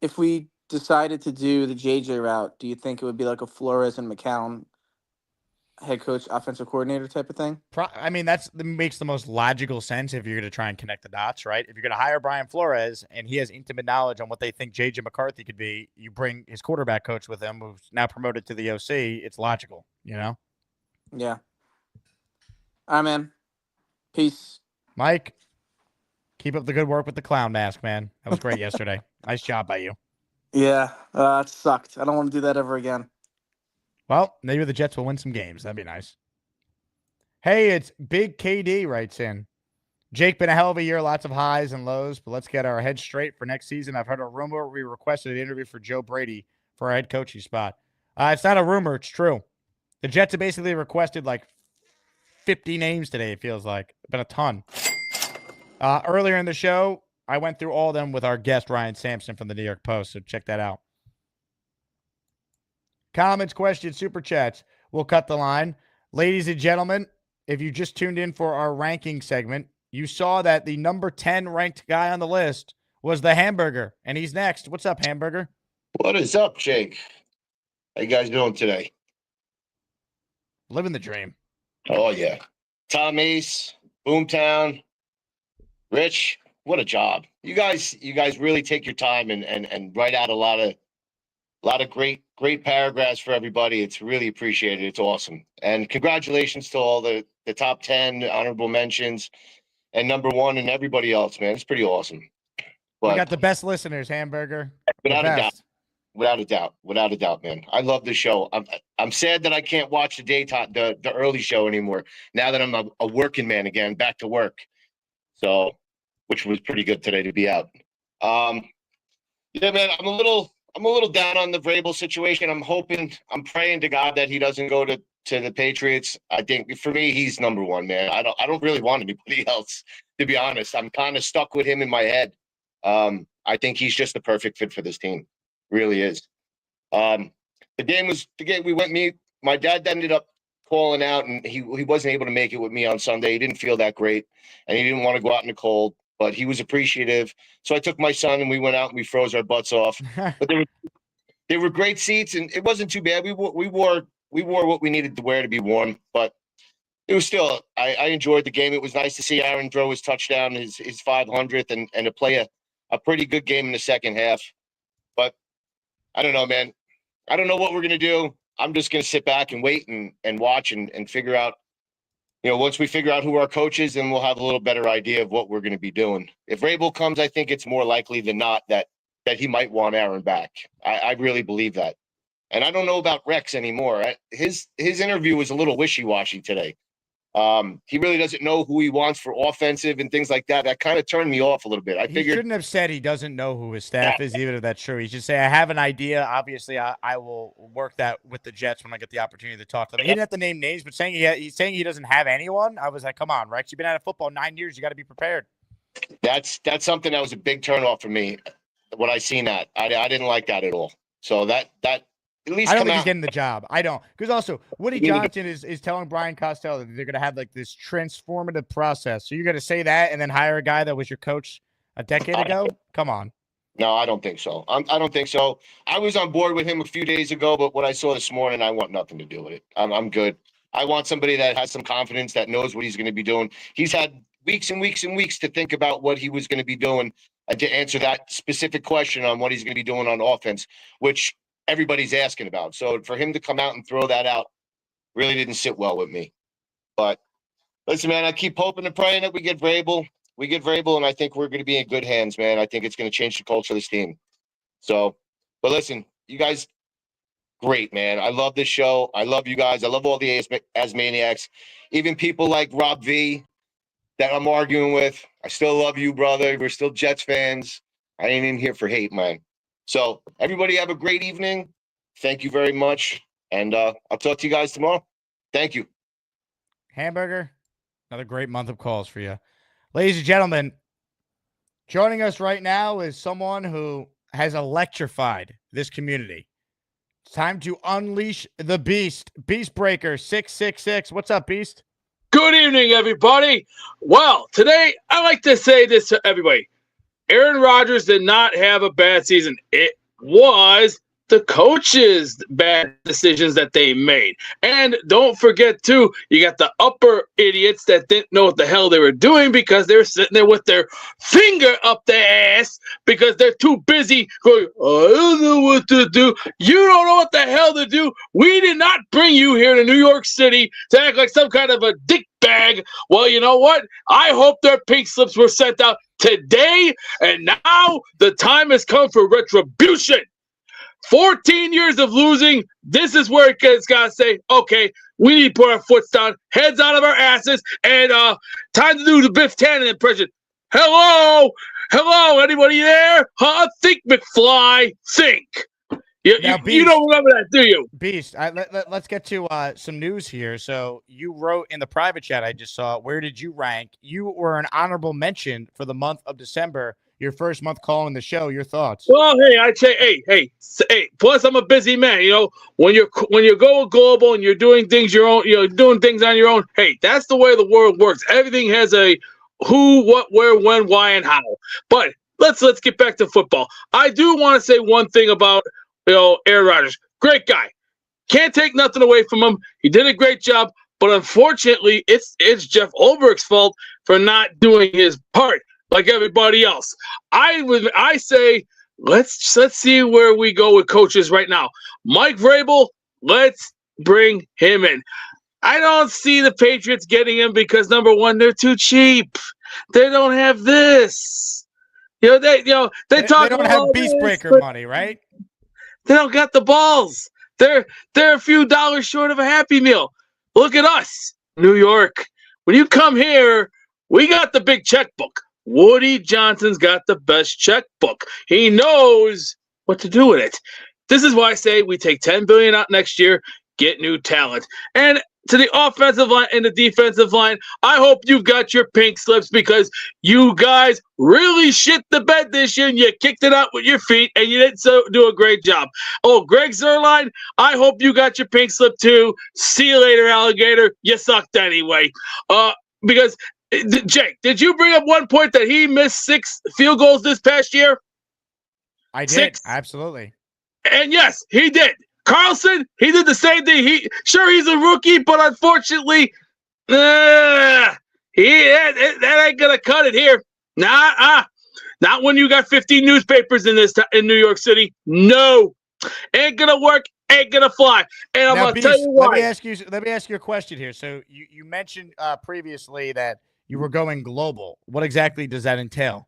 If we decided to do the JJ route, do you think it would be like a Flores and McCown head coach, offensive coordinator type of thing? I mean, that makes the most logical sense if you're going to try and connect the dots, right? If you're going to hire Brian Flores and he has intimate knowledge on what they think JJ McCarthy could be, you bring his quarterback coach with him, who's now promoted to the OC. It's logical, you know? Yeah. All right, man. Peace. Mike, keep up the good work with the clown mask, man. That was great yesterday. Nice job by you. Yeah, it sucked. I don't want to do that ever again. Well, maybe the Jets will win some games. That'd be nice. Hey, it's Big KD writes in. Jake, been a hell of a year, lots of highs and lows, but let's get our heads straight for next season. I've heard a rumor we requested an interview for Joe Brady for our head coaching spot. It's not a rumor. It's true. The Jets have basically requested like 50 names today, it feels like. Been a ton. Earlier in the show, I went through all of them with our guest, Ryan Sampson from the New York Post, so check that out. Comments, questions, super chats. We'll cut the line. Ladies and gentlemen, if you just tuned in for our ranking segment, you saw that the number 10 ranked guy on the list was the Hamburger, and he's next. What's up, Hamburger? What is up, Jake? How you guys doing today? Living the dream. Oh, yeah. Tom Ace, Boomtown, Rich, what a job. You guys really take your time and write out a lot of great paragraphs for everybody. It's really appreciated. It's awesome. And congratulations to all the top 10 honorable mentions and number 1 and everybody else, man. It's pretty awesome. But we got the best listeners, Hamburger. Without a doubt, man. I love the show. I'm sad that I can't watch the daytime, the early show anymore. Now that I'm a working man again, back to work. So, which was pretty good today to be out. Yeah, man. I'm a little down on the Vrabel situation. I'm praying to God that he doesn't go to the Patriots. I think for me, he's number 1, man. I don't really want anybody else, to be honest. I'm kind of stuck with him in my head. I think he's just the perfect fit for this team. Really is. The game we went, my dad ended up calling out, and he wasn't able to make it with me on Sunday. He didn't feel that great, and he didn't want to go out in the cold, but he was appreciative. So I took my son and we went out and we froze our butts off. But they were great seats, and it wasn't too bad. We wore what we needed to wear to be warm, but it was still, I enjoyed the game. It was nice to see Aaron throw his touchdown, his 500th, and to play a pretty good game in the second half. But I don't know, man. I don't know what we're going to do. I'm just going to sit back and wait and watch and figure out, once we figure out who our coach is, then we'll have a little better idea of what we're going to be doing. If Vrabel comes, I think it's more likely than not that he might want Aaron back. I really believe that. And I don't know about Rex anymore. His interview was a little wishy-washy today. He really doesn't know who he wants for offensive and things like that. That kind of turned me off a little bit. He shouldn't have said he doesn't know who his staff is, even if that's true. He should say, I have an idea. Obviously, I will work that with the Jets when I get the opportunity to talk to them. He didn't have to name names, but he's saying he doesn't have anyone. I was like, come on, Rex. You've been out of football 9 years. You got to be prepared. That's something that was a big turnoff for me when I seen that. I didn't like that at all. So that at least I don't think he's getting the job. I don't. Because also, Woody Johnson is telling Brian Costello that they're going to have like this transformative process. So you're going to say that and then hire a guy that was your coach a decade ago? Come on. No, I don't think so. I don't think so. I was on board with him a few days ago, but what I saw this morning, I want nothing to do with it. I'm good. I want somebody that has some confidence, that knows what he's going to be doing. He's had weeks and weeks and weeks to think about what he was going to be doing and to answer that specific question on what he's going to be doing on offense, which everybody's asking about. So for him to come out and throw that out really didn't sit well with me. But listen, man, I keep hoping and praying that we get Vrabel. We get Vrabel, and I think we're going to be in good hands, man. I think it's going to change the culture of this team. So, but listen, you guys, great, man. I love this show. I love you guys. I love all the Asmaniacs. Even people like Rob V that I'm arguing with. I still love you, brother. We're still Jets fans. I ain't in here for hate, man. So everybody have a great evening. Thank you very much. And I'll talk to you guys tomorrow. Thank you. Hamburger, another great month of calls for you. Ladies and gentlemen, joining us right now is someone who has electrified this community. It's time to unleash the beast. Beast Breaker 666. What's up, Beast? Good evening, everybody. Well, today I like to say this to everybody. Aaron Rodgers did not have a bad season. It was the coaches' bad decisions that they made. And don't forget, too, you got the upper idiots that didn't know what the hell they were doing because they were sitting there with their finger up their ass because they're too busy going, I don't know what to do. You don't know what the hell to do. We did not bring you here to New York City to act like some kind of a dick bag. Well, you know what? I hope their pink slips were sent out today, and now the time has come for retribution. 14 years of losing, this is where it's got to say, okay, we need to put our foot down, heads out of our asses, and time to do the Biff Tannen impression. Hello? Hello? Anybody there? Huh? Think, McFly. Think. You don't remember that, do you? Beast, let's get to some news here. So you wrote in the private chat I just saw, where did you rank? You were an honorable mention for the month of December, your first month calling the show. Your thoughts? Well, hey, I'd say, hey. Plus, I'm a busy man. You know, when you're going global and you're doing things your own, doing things on your own. Hey, that's the way the world works. Everything has a who, what, where, when, why, and how. But let's get back to football. I do want to say one thing about Aaron Rodgers. Great guy. Can't take nothing away from him. He did a great job. But unfortunately, it's Jeff Ulbricht's fault for not doing his part like everybody else. I say let's see where we go with coaches right now. Mike Vrabel, let's bring him in. I don't see the Patriots getting him because number one, they're too cheap. They don't have this. They talk. They don't have Beast Breaker money, right? They don't got the balls. They're a few dollars short of a Happy Meal. Look at us, New York. When you come here, we got the big checkbook. Woody Johnson's got the best checkbook. He knows what to do with it. This is why I say we take $10 billion out next year, get new talent. And to the offensive line and the defensive line, I hope you've got your pink slips because you guys really shit the bed this year and you kicked it out with your feet and you didn't do a great job. Oh, Greg Zuerlein, I hope you got your pink slip too. See you later, alligator. You sucked anyway. Because Jake, did you bring up one point that he missed 6 field goals this past year? I did. 6. Absolutely. And yes, he did. Carlson, he did the same thing. He's a rookie, but unfortunately, that ain't gonna cut it here. Not when you got 50 newspapers in New York City. No, ain't gonna work. Ain't gonna fly. And I'm gonna tell you why. Let me ask you a question here. So you mentioned previously that you were going global. What exactly does that entail?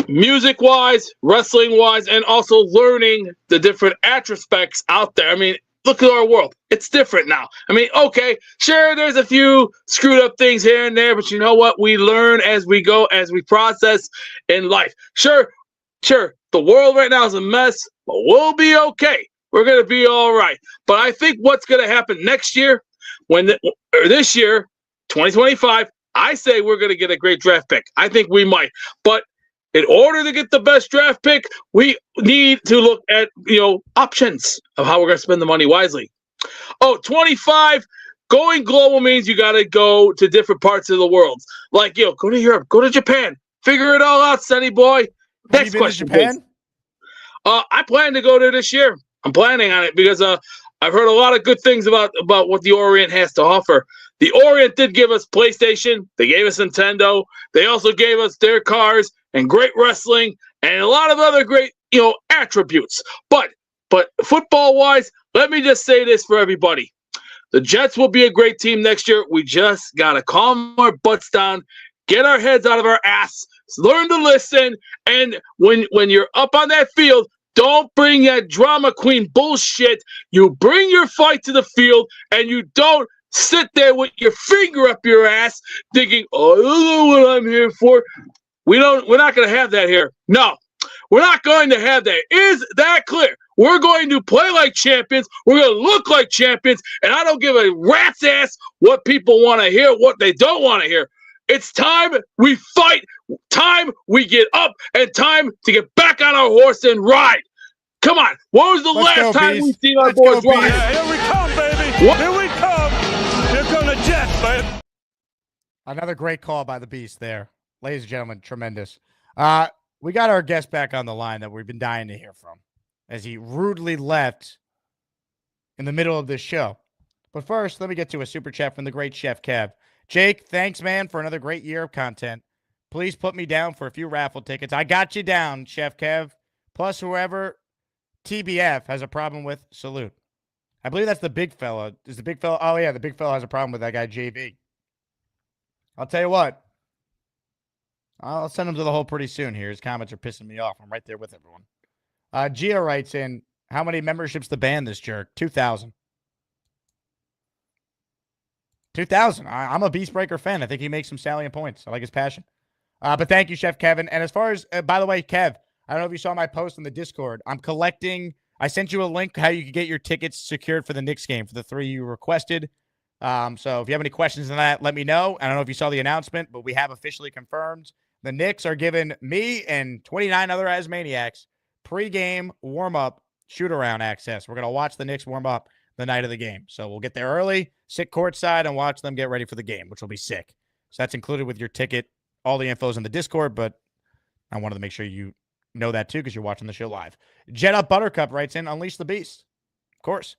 Music-wise, wrestling-wise, and also learning the different aspects out there. I mean, look at our world. It's different now. I mean, okay, sure, there's a few screwed up things here and there, but you know what? We learn as we go, as we process in life. Sure, the world right now is a mess, but we'll be okay. We're going to be all right. But I think what's going to happen next year, or this year, 2025, I say we're going to get a great draft pick. I think we might. But in order to get the best draft pick, we need to look at, options of how we're going to spend the money wisely. 25, going global means you got to go to different parts of the world. Like, go to Europe, go to Japan. Figure it all out, Sonny boy. Next question, Japan? Please. I plan to go there this year. I'm planning on it because I've heard a lot of good things about what the Orient has to offer. The Orient did give us PlayStation. They gave us Nintendo. They also gave us their cars and great wrestling and a lot of other great, attributes. But football-wise, let me just say this for everybody. The Jets will be a great team next year. We just got to calm our butts down, get our heads out of our ass, learn to listen, and when you're up on that field, don't bring that drama queen bullshit. You bring your fight to the field, and you don't sit there with your finger up your ass thinking, I don't know what I'm here for. We're not going to have that here. No. We're not going to have that. Is that clear? We're going to play like champions. We're going to look like champions. And I don't give a rat's ass what people want to hear, what they don't want to hear. It's time we fight, time we get up, and time to get back on our horse and ride. Come on. When was the last time we seen our boys ride? Yeah, here we come, baby. What? Here we come. Here come the Jets, baby. Another great call by the Beast there. Ladies and gentlemen, tremendous. We got our guest back on the line that we've been dying to hear from as he rudely left in the middle of this show. But first, let me get to a super chat from the great Chef Kev. Jake, thanks, man, for another great year of content. Please put me down for a few raffle tickets. I got you down, Chef Kev. Plus, whoever TBF has a problem with, salute. I believe that's the big fella. Is the big fella? Oh, yeah, the big fella has a problem with that guy, JB. I'll tell you what. I'll send him to the hole pretty soon here. His comments are pissing me off. I'm right there with everyone. Gia writes in, how many memberships the band this jerk? 2,000. 2,000. I'm a Beastbreaker fan. I think he makes some salient points. I like his passion. But thank you, Chef Kevin. And as far as, by the way, Kev, I don't know if you saw my post on the Discord. I'm collecting. I sent you a link how you could get your tickets secured for the Knicks game for the 3 you requested. So if you have any questions on that, let me know. I don't know if you saw the announcement, but we have officially confirmed the Knicks are giving me and 29 other Asmaniacs pregame warm-up shoot-around access. We're going to watch the Knicks warm up the night of the game. So we'll get there early, sit courtside, and watch them get ready for the game, which will be sick. So that's included with your ticket. All the info's in the Discord, but I wanted to make sure you know that too because you're watching the show live. Jet Up Buttercup writes in, Unleash the Beast. Of course.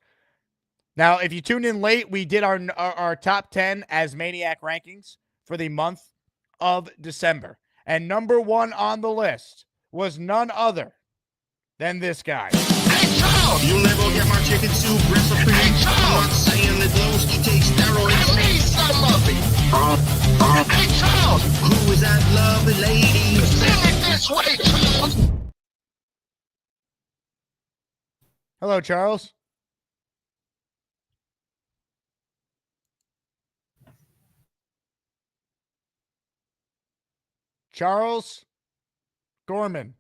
Now, if you tuned in late, we did our top 10 Asmaniac rankings for the month of December. And number one on the list was none other than this guy. Hey, Charles! You'll never get my chicken soup recipe. Hey, Charles! I'm not saying that Lowski takes steroids. I need some of it. Hey, Charles! Who is that lovely lady? Send it this way, Charles! Hello, Charles. Charles Gorman.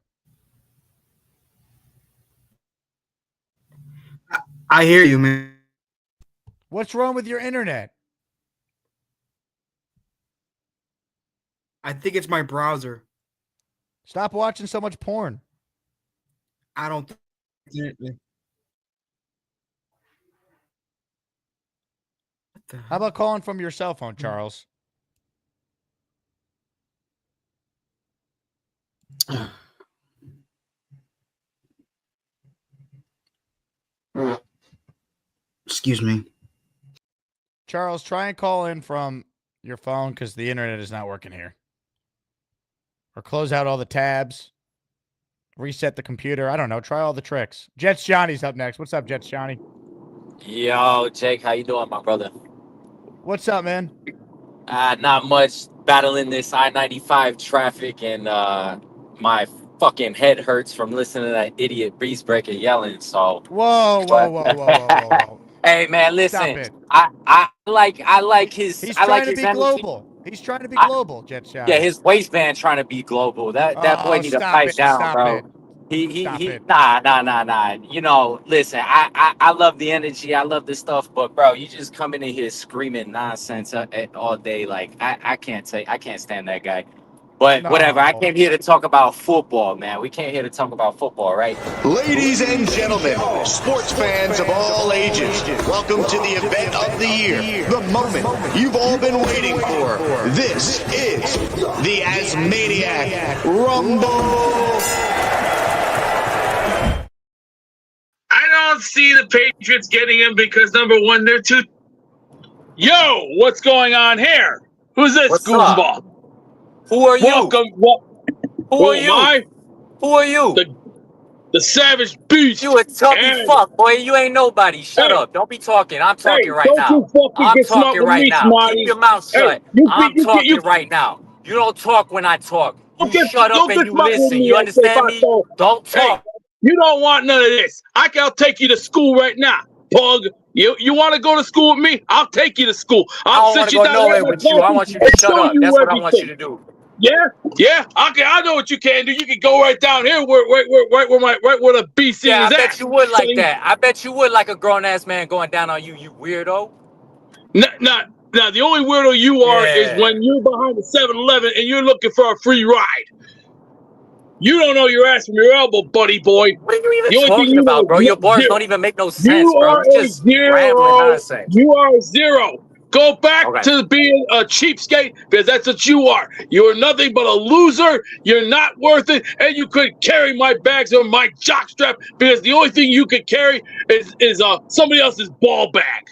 I hear you, man. What's wrong with your internet? I think it's my browser. Stop watching so much porn. I don't think. How about calling from your cell phone, Charles? Excuse me. Charles, try and call in from your phone because the internet is not working here. Or close out all the tabs. Reset the computer. I don't know. Try all the tricks. Jets Johnny's up next. What's up, Jets Johnny? Yo, Jake, how you doing, my brother? What's up, man? Not much. Battling this I-95 traffic, and my fucking head hurts from listening to that idiot Beastbreaker yelling. So whoa. Hey, man, listen. I like his. He's I like trying to his be energy. global. He's trying to be global, Jets Johnny. Yeah, his waistband trying to be global. That boy need to pipe down, bro. He nah. You know, listen, I love the energy, I love the stuff, but bro, you just coming in here screaming nonsense all day. Like I can't stand that guy. But whatever, I came here to talk about football, man. We came here to talk about football, right? Ladies and gentlemen, sports fans of all ages, welcome to the event of the year, the moment you've all been waiting for. This is the Asmaniac Rumble. I don't see the Patriots getting him because, number one, they're too... Yo, what's going on here? Who's this goofball? Who are you? Welcome. Who are you? Who are you? The savage beast. You a toughy fuck, boy. You ain't nobody. Shut up. Don't be talking. I'm talking right now. I'm talking right now. Keep your mouth shut. I'm talking right now. You don't talk when I talk. You shut up and you listen. You understand me? Don't talk. You don't want none of this. I'll take you to school right now, pug. You want to go to school with me? I'll take you to school. I don't want to go nowhere with you. I want you to shut up. That's what I want you to do. Yeah. Okay, I know what you can do. You can go right down here, where the BC Yeah, I is at. bet you would like Sonny. that. I bet you would like a grown ass man going down on you, you weirdo. Now, the only weirdo you are is Yeah. when you're behind the 7-Eleven and you're looking for a free ride. You don't know your ass from your elbow, buddy boy. What are you even The only thing talking you know about, bro? is Your bars zero. don't even make no sense, You bro. are You a just rambling zero. nonsense. You are a zero. Go back Okay. to being a cheapskate because that's what you are. You are nothing but a loser. You're not worth it, and you could carry my bags or my jockstrap because the only thing you could carry is somebody else's ball bag.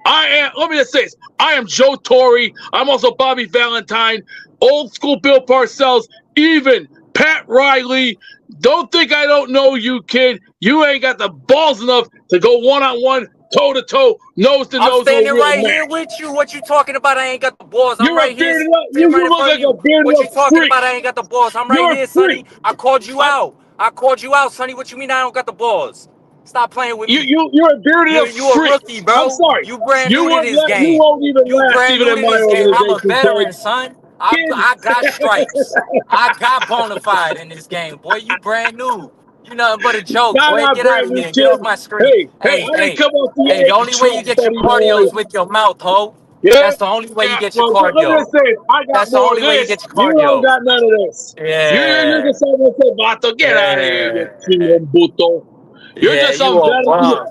Let me just say this. I am Joe Torre. I'm also Bobby Valentine, old school Bill Parcells, even Pat Riley. Don't think I don't know you, kid. You ain't got the balls enough to go one-on-one, toe-to-toe, nose-to-nose. I'm standing with a right real here man. with you. What you talking about? I ain't got the balls. I'm You're a right here. bearded up. Sitting You right in look front like of a you. bearded What you up talking freak. about? I ain't got the balls. I'm right You're a here, freak. Sonny. I called you out. I called you out, Sonny. What you mean I don't got the balls? Stop playing with me. You're a bearded up You a freak. rookie, bro. I'm sorry. You brand You new to this game. won't even You last brand even new in to my this game. I'm a organization, veteran, kid. son. I got stripes. I got bona fide in this game, boy. You brand new. You nothing but a joke, Not boy. my Get out brand of new here. Get off kid. my screen. Hey, I didn't come off the Hey, the only way you truck, get your buddy cardio boy. is with your mouth, ho. Yeah, That's the only way you get your well, let me cardio. just say, I got That's the more of only way you this. get your You don't cardio. got none of this. You're Yeah. just someone say, Vato, get out of here, you chingombuto. You're Yeah, just you some a bum.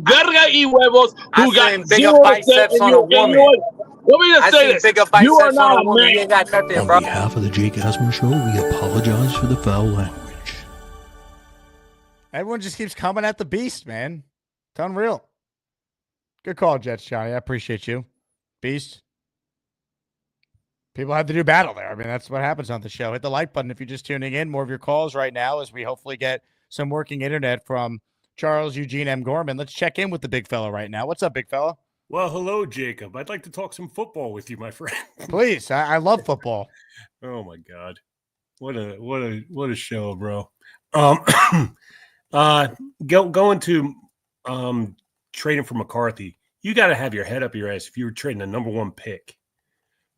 verga y huevos I who got seen bigger 0% biceps in on a your, and you know woman. what? Let me just I say seen this. bigger You are biceps on not a a woman. man. You ain't got nothing, On bro. behalf of the Jake Asman Show, we apologize for the foul language. Everyone just keeps coming at the beast, man. It's unreal. Good call, Jets, Johnny. I appreciate you. Beast. People have to do battle there. I mean, that's what happens on the show. Hit the like button if you're just tuning in. More of your calls right now as we hopefully get some working internet from Charles Eugene M. Gorman. Let's check in with the big fella right now. What's up, big fella? Well, hello, Jacob. I'd like to talk some football with you, my friend. Please. I love football. Oh my God. What a show, bro. Going to trading for McCarthy, you got to have your head up your ass if you were trading the number one pick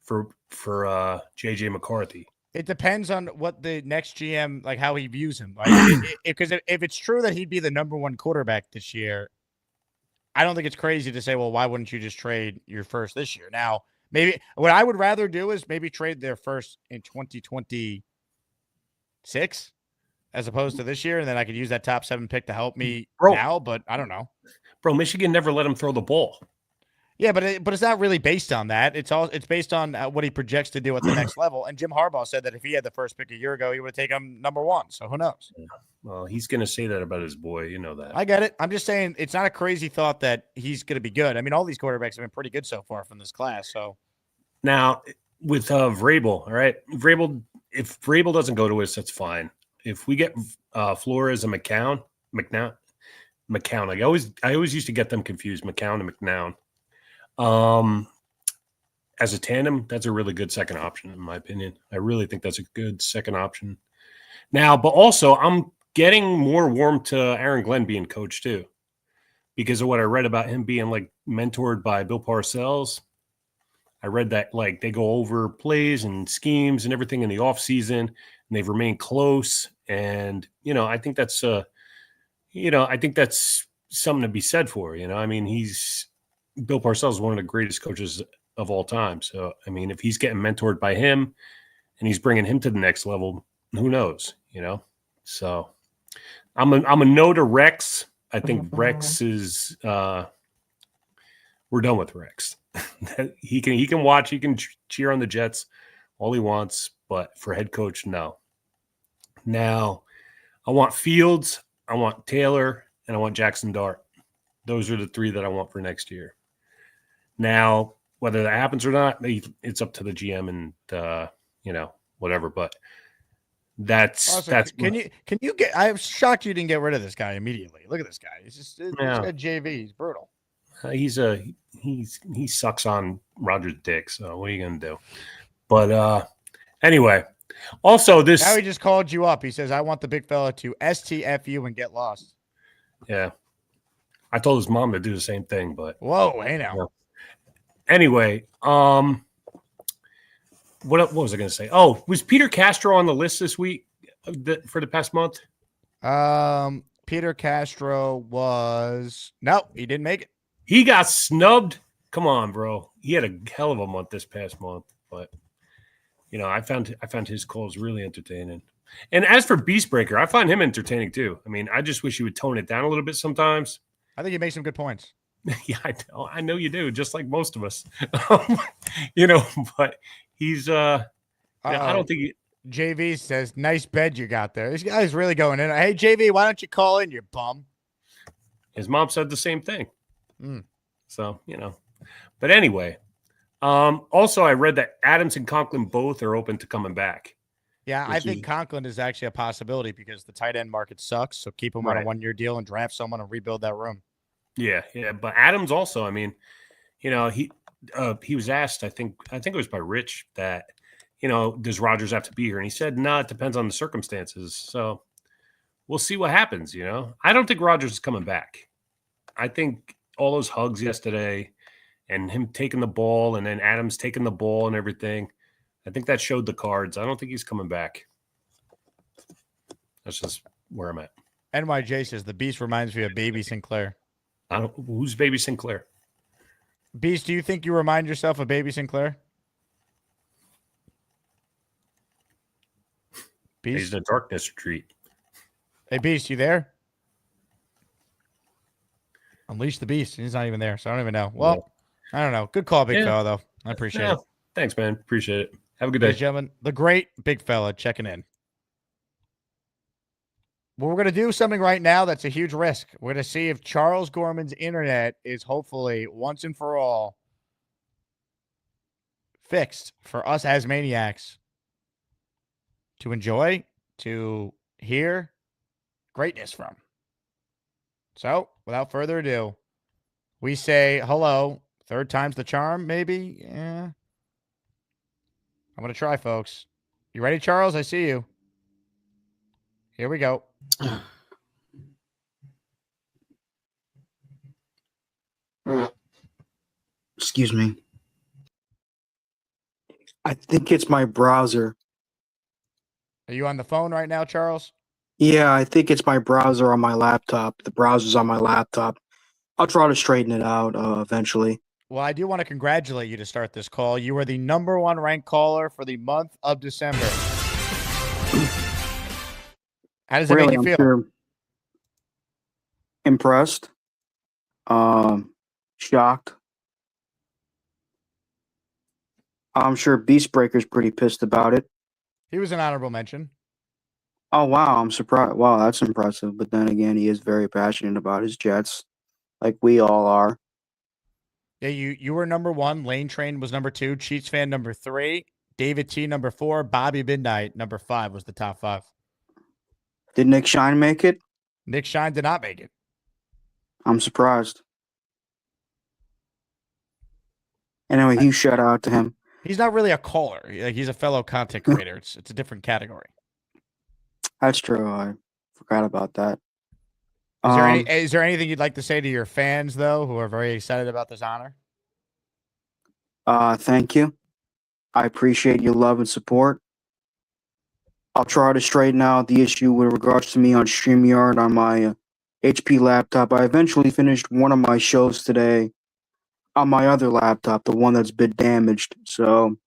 for JJ McCarthy. It depends on what the next GM, like how he views him. Right? Because if it's true that he'd be the number one quarterback this year, I don't think it's crazy to say, well, why wouldn't you just trade your first this year? Now, maybe what I would rather do is maybe trade their first in 2026 as opposed to this year. And then I could use that top 7 pick to help me now, but I don't know. Bro, Michigan never let him throw the ball. Yeah, but it's not really based on that. It's based on what he projects to do at the next level. And Jim Harbaugh said that if he had the first pick a year ago, he would have taken him number 1. So who knows? Yeah. Well, he's going to say that about his boy. You know that. I get it. I'm just saying it's not a crazy thought that he's going to be good. I mean, all these quarterbacks have been pretty good so far from this class. So now with Vrabel, all right, if Vrabel doesn't go to us, that's fine. If we get Flores and McCown, I always used to get them confused, McCown and McNown. As a tandem, that's a really good second option, in my opinion. I really think that's a good second option. Now, but also, I'm getting more warm to Aaron Glenn being coach too, because of what I read about him being like mentored by Bill Parcells. I read that like they go over plays and schemes and everything in the off season, and they've remained close. And I think that's something to be said for. I mean, Bill Parcells is one of the greatest coaches of all time. So, I mean, if he's getting mentored by him and he's bringing him to the next level, who knows, So I'm a no to Rex. I think Rex is we're done with Rex. he can watch, he can cheer on the Jets all he wants, but for head coach, no. Now, I want Fields, I want Taylor, and I want Jackson Dart. Those are the 3 that I want for next year. Now, whether that happens or not, it's up to the GM and whatever. But that's can you get? I'm shocked you didn't get rid of this guy immediately. Look at this guy. He's just a JV. He's brutal. He sucks on Roger's dick. So what are you gonna do? But anyway, also this. Now he just called you up. He says, "I want the big fella to STFU and get lost." Yeah, I told his mom to do the same thing, but whoa, hey now. Anyway, What was I going to say? Oh, was Peter Castro on the list this week for the past month? Peter Castro no, he didn't make it. He got snubbed. Come on, bro. He had a hell of a month this past month, but I found his calls really entertaining. And as for Beastbreaker, I find him entertaining too. I mean, I just wish he would tone it down a little bit sometimes. I think he makes some good points. Yeah, I know you do, just like most of us. But he's I don't think JV says, nice bed you got there. This guy's really going in. Hey, JV, why don't you call in, you bum? His mom said the same thing. So, But anyway, also I read that Adams and Conklin both are open to coming back. Yeah, I think Conklin is actually a possibility because the tight end market sucks. So keep him on a 1-year deal and draft someone and rebuild that room. Yeah. But Adams also, I mean, he was asked, I think it was by Rich, that, does Rodgers have to be here? And he said, no, it depends on the circumstances. So we'll see what happens, I don't think Rodgers is coming back. I think all those hugs yesterday and him taking the ball and then Adams taking the ball and everything, I think that showed the cards. I don't think he's coming back. That's just where I'm at. NYJ says the Beast reminds me of Baby Sinclair. Who's Baby Sinclair? Beast, do you think you remind yourself of Baby Sinclair? Beast? He's in a darkness retreat. Hey, Beast, you there? Unleash the Beast. He's not even there, so I don't even know. Well, I don't know. Good call, big fella, though. I appreciate it. Thanks, man. Appreciate it. Have a good day. Ladies and gentlemen, the great big fella checking in. Well, we're going to do something right now that's a huge risk. We're going to see if Charles Gorman's internet is hopefully once and for all fixed for us as maniacs to enjoy, to hear greatness from. So, without further ado, we say hello. Third time's the charm, maybe? Yeah. I'm going to try, folks. You ready, Charles? I see you. Here we go. Excuse me. I think it's my browser. Are you on the phone right now, Charles? Yeah, I think it's my browser on my laptop. The browser's on my laptop. I'll try to straighten it out eventually. Well, I do want to congratulate you to start this call. You were the #1 ranked caller for the month of December. How does it make you feel? Sure. Impressed. Shocked. I'm sure Beastbreaker's pretty pissed about it. He was an honorable mention. Oh, wow. I'm surprised. Wow, that's impressive. But then again, he is very passionate about his Jets, like we all are. Yeah, you were #1. Lane Train was #2. Cheats Fan #3. David T #4. Bobby Midnight #5 was the top 5. Did Nick Shine make it? Nick Shine did not make it. I'm surprised. Anyway, huge shout out to him. He's not really a caller. Like, he's a fellow content creator. It's a different category. That's true. I forgot about that. Is there anything you'd like to say to your fans, though, who are very excited about this honor? Thank you. I appreciate your love and support. I'll try to straighten out the issue with regards to me on StreamYard on my HP laptop. I eventually finished one of my shows today on my other laptop, the one that's been damaged. So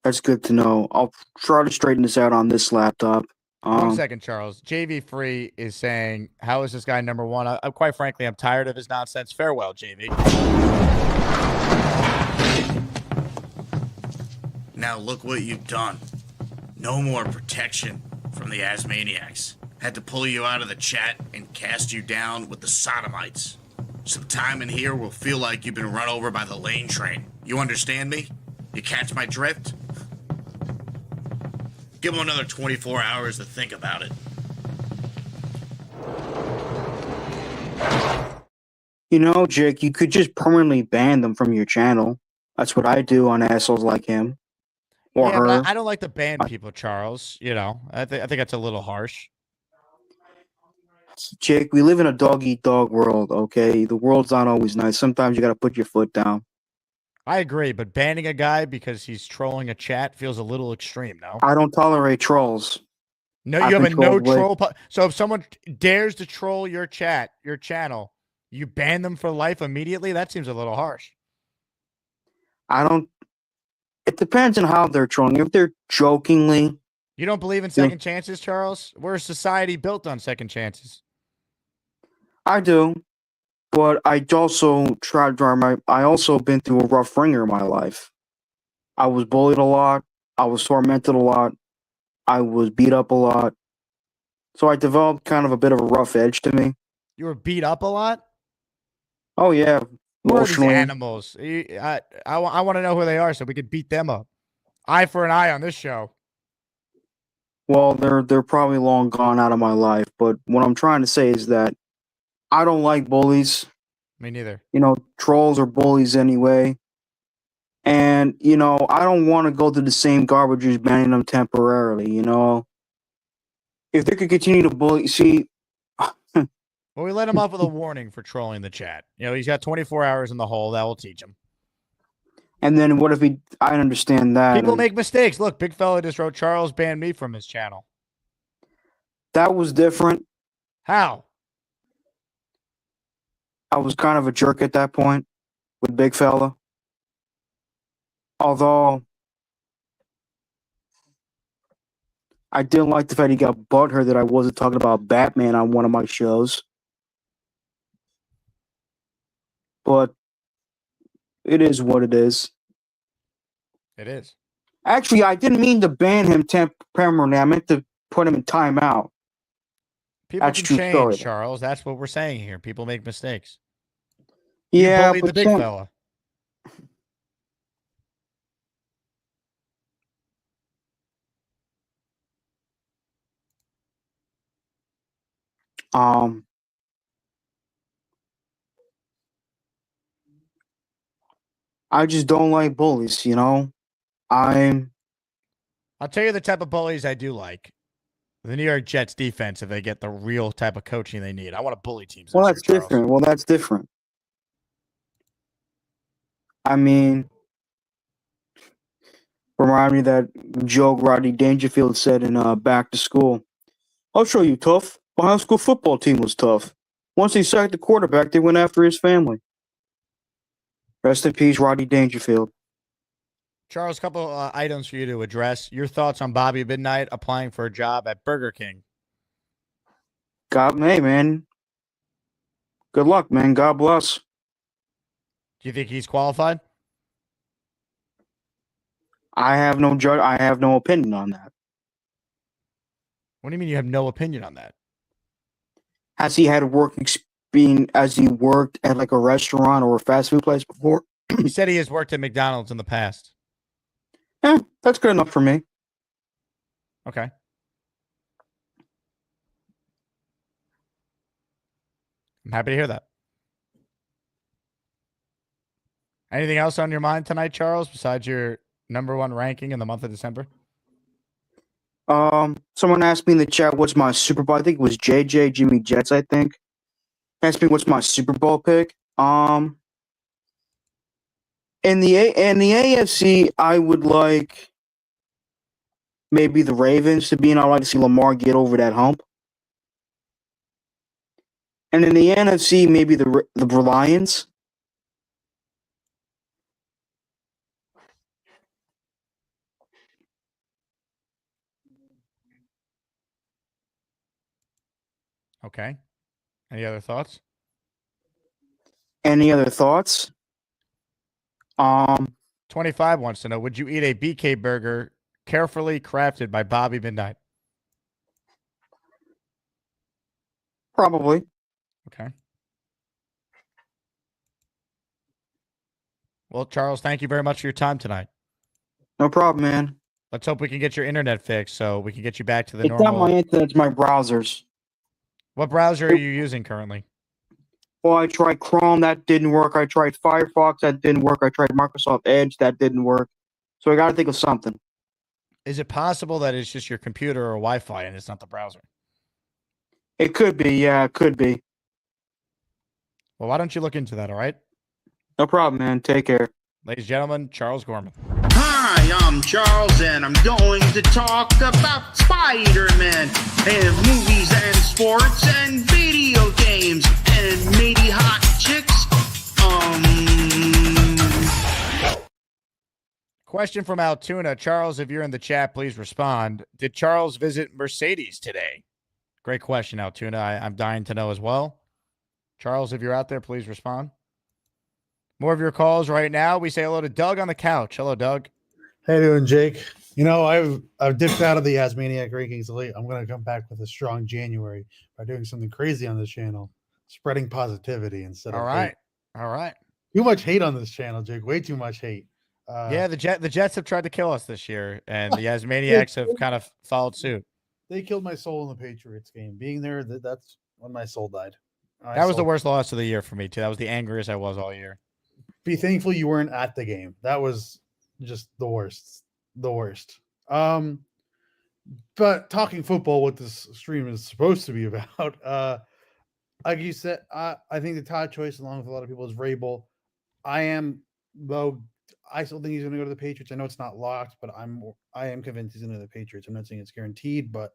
that's good to know. I'll try to straighten this out on this laptop. 1 second, Charles. JV Free is saying, how is this guy #1? Quite frankly, I'm tired of his nonsense. Farewell, JV. Now look what you've done. No more protection from the Asmaniacs. Had to pull you out of the chat and cast you down with the Sodomites. Some time in here will feel like you've been run over by the Lane Train. You understand me? You catch my drift? Give him another 24 hours to think about it. You know, Jake, you could just permanently ban them from your channel. That's what I do on assholes like him. Or yeah, her. but I don't like to ban people, Charles. I think that's a little harsh. Jake, we live in a dog-eat-dog world, okay? The world's not always nice. Sometimes you got to put your foot down. I agree, but banning a guy because he's trolling a chat feels a little extreme, no? I don't tolerate trolls. No, I've you have been a no trolled way- troll. So if someone dares to troll your chat, your channel, you ban them for life immediately? That seems a little harsh. I don't. It depends on how they're trolling. If they're jokingly, You don't believe in Yeah. second chances, Charles? We're a society built on second chances. I do. But I also I also been through a rough ringer in my life. I was bullied a lot. I was tormented a lot. I was beat up a lot. So I developed kind of a bit of a rough edge to me. You were beat up a lot? Oh yeah, Who are these emotionally. animals? I want to know who they are so we could beat them up. Eye for an eye on this show. Well, they're probably long gone out of my life. But what I'm trying to say is that I don't like bullies. Me neither. You know, trolls are bullies anyway. And, you know, I don't want to go through the same garbage as banning them temporarily, you know. If they could continue to bully, see. Well, we let him off with a warning for trolling the chat. You know, he's got 24 hours in the hole. That will teach him. And then what if he, I understand that. People and make mistakes. Look, Big Fella just wrote, Charles banned me from his channel. that was different. How? I was kind of a jerk at that point with Big Fella. Although I didn't like the fact he got butthurt that I wasn't talking about Batman on one of my shows. But it is what it is. It is. Actually, I didn't mean to ban him temporarily. I meant to put him in timeout. People That's can true change, story. Charles. That's what we're saying here. People make mistakes. Yeah, you bullied the big fella. I just don't like bullies, you know? I'll tell you the type of bullies I do like. The New York Jets defense, if they get the real type of coaching they need. I want to bully teams. Well, that's different. Well, that's different. I mean, remind me that joke Rodney Dangerfield said in Back to School. I'll show you tough. My high school football team was tough. Once they sacked the quarterback, they went after his family. Rest in peace, Rodney Dangerfield. Charles, a couple items for you to address. Your thoughts on Bobby Midnight applying for a job at Burger King. Hey, man. Good luck, man. God bless. Do you think he's qualified? I have no opinion on that. What do you mean you have no opinion on that? Has he had work experience? Has he worked at like a restaurant or a fast food place before? He said he has worked at McDonald's in the past. Yeah, that's good enough for me. Okay. I'm happy to hear that. Anything else on your mind tonight, Charles, besides your #1 ranking in the month of December? Someone asked me in the chat, what's my Super Bowl? I think it was JJ Jimmy Jets, I think. Asked me what's my Super Bowl pick. In the AFC, I would like maybe the Ravens to be, and I'd like to see Lamar get over that hump. And in the NFC, maybe the Lions. Okay. Any other thoughts? Any other thoughts? 25 wants to know, would you eat a BK burger carefully crafted by Bobby Midnight? Probably. Okay. Well, Charles, thank you very much for your time tonight. No problem, man. Let's hope we can get your internet fixed so we can get you back to the It's normal. not my internet, it's my browsers. What browser are you using currently? Well, I tried Chrome, that didn't work. I tried Firefox, that didn't work. I tried Microsoft Edge, that didn't work. So I got to think of something. Is it possible that it's just your computer or Wi-Fi and it's not the browser? It could be, yeah, it could be. Well, why don't you look into that, all right? No problem, man. Take care. Ladies and gentlemen, Charles Gorman. Hi, I'm Charles, and I'm going to talk about Spider-Man and movies and sports and video games and maybe hot chicks. Question from Altoona. Charles, if you're in the chat, please respond. Did Charles visit Mercedes today? Great question, Altoona. I'm dying to know as well. Charles, if you're out there, please respond. More of your calls right now. We say hello to Doug on the couch. Hello, Doug. How you doing, Jake? You know, I've dipped out of the Asmaniac rankings late. I'm going to come back with a strong January by doing something crazy on this channel, spreading positivity instead of hate. All right. Too much hate on this channel, Jake. Way too much hate. Yeah, the Jets have tried to kill us this year, and the Asmaniacs have kind of followed suit. They killed my soul in the Patriots game. Being there, that's when my soul died. That was the worst loss of the year for me, too. That was the angriest I was all year. Be thankful you weren't at the game. That was just the worst. The worst. But talking football, what this stream is supposed to be about, like you said, I think the top choice, along with a lot of people, is Vrabel. I still think he's going to go to the Patriots. I know it's not locked, but I am convinced he's going to the Patriots. I'm not saying it's guaranteed, but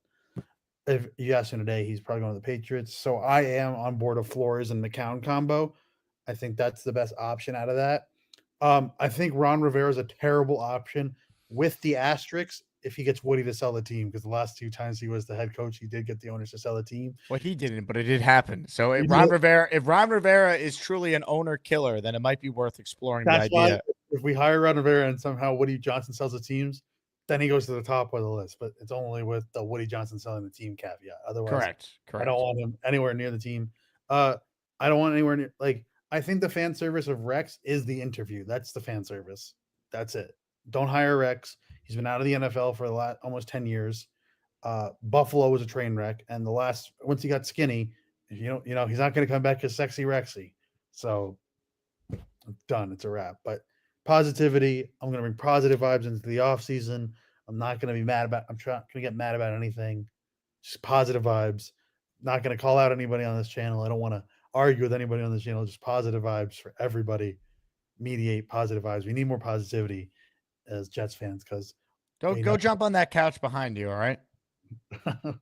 if you ask him today, he's probably going to the Patriots. So I am on board of Flores and McCown combo. I think that's the best option out of that. I think Ron Rivera is a terrible option with the asterisks if he gets Woody to sell the team, because the last 2 times he was the head coach, he did get the owners to sell the team. Well, he didn't, but it did happen. So if Ron Rivera is truly an owner killer, then it might be worth exploring the idea. Why if we hire Ron Rivera and somehow Woody Johnson sells the teams, then he goes to the top of the list. But it's only with the Woody Johnson selling the team caveat. Otherwise, correct. I don't want him anywhere near the team. I don't want anywhere near, like, I think the fan service of Rex is the interview. That's the fan service. That's it. Don't hire Rex. He's been out of the NFL for the last almost 10 years. Buffalo was a train wreck, and once he got skinny, he's not going to come back as Sexy Rexy. So it's done. It's a wrap. But positivity. I'm going to bring positive vibes into the off season. I'm not going to be mad about. I'm trying to get mad about anything. Just positive vibes. Not going to call out anybody on this channel. I don't want to argue with anybody on this channel. Just positive vibes for everybody. Mediate positive vibes. We need more positivity as Jets fans, because go jump on that couch behind you. All right. All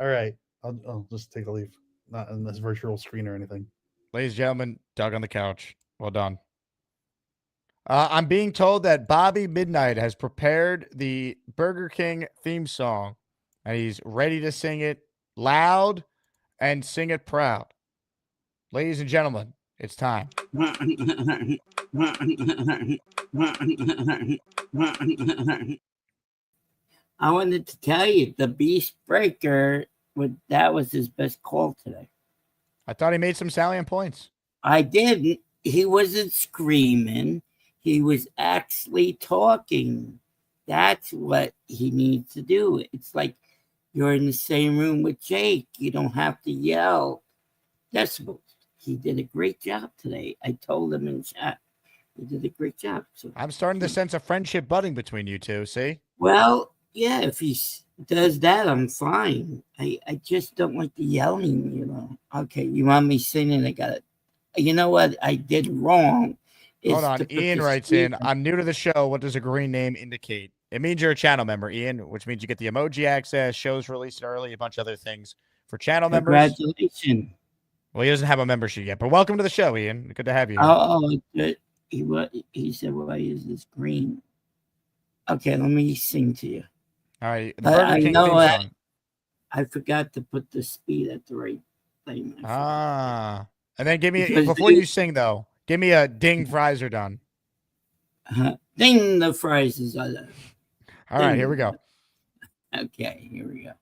right. I'll just take a leave. Not in this virtual screen or anything. Ladies and gentlemen, Doug on the couch. Well done. I'm being told that Bobby Midnight has prepared the Burger King theme song, and he's ready to sing it loud and sing it proud. Ladies and gentlemen, it's time. I wanted to tell you, the Beast Breaker, that was his best call today. I thought he made some salient points. I didn't. He wasn't screaming. He was actually talking. That's what he needs to do. It's like you're in the same room with Jake. You don't have to yell decibels. He did a great job today. I told him in chat. He did a great job. So I'm starting to sense a friendship budding between you two, see? Well, yeah, if he does that, I'm fine. I just don't like the yelling, Okay, you want me singing? I got it. You know what I did wrong? Hold on. Ian writes in, I'm new to the show. What does a green name indicate? It means you're a channel member, Ian, which means you get the emoji access, shows released early, a bunch of other things for channel members. Congratulations. Well, he doesn't have a membership yet, but welcome to the show, Ian. Good to have you. Oh, he said, why is this green? Okay, let me sing to you. All right. The Burger King theme song. I forgot to put the speed at the right thing. And then before you sing, though, give me a ding, fries are done. Ding, the fries is done. All right, here we go. Okay, here we go.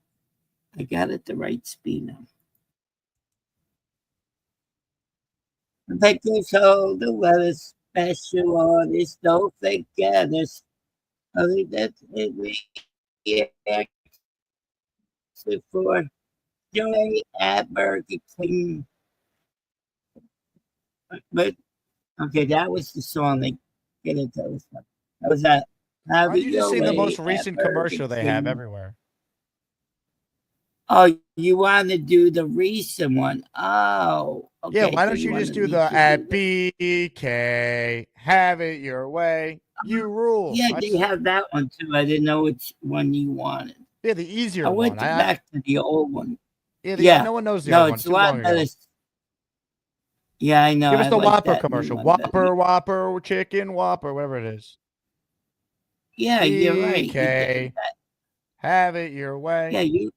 I got it the right speed now. Take this whole the weather special artist. Don't forget us. I think that's it. Yeah. For Joy at Burger King. But okay, that was the song they get into. That was that. Why don't you just sing the most recent commercial they have everywhere? Oh, you want to do the recent one? Oh, okay. Yeah, why so don't you just wanted do me the to at do BK, have it your way, you rule? Yeah, they have that one too. I didn't know which one you wanted. Yeah, the easier I one. went back to the old one. Yeah, Yeah, no one knows the no, old one. it's a Too long lot better. ago. Yeah, I know. Give us I the like Whopper that new commercial. one. Whopper, chicken Whopper, whatever it is. Yeah, you're right. BK, have it your way. Yeah,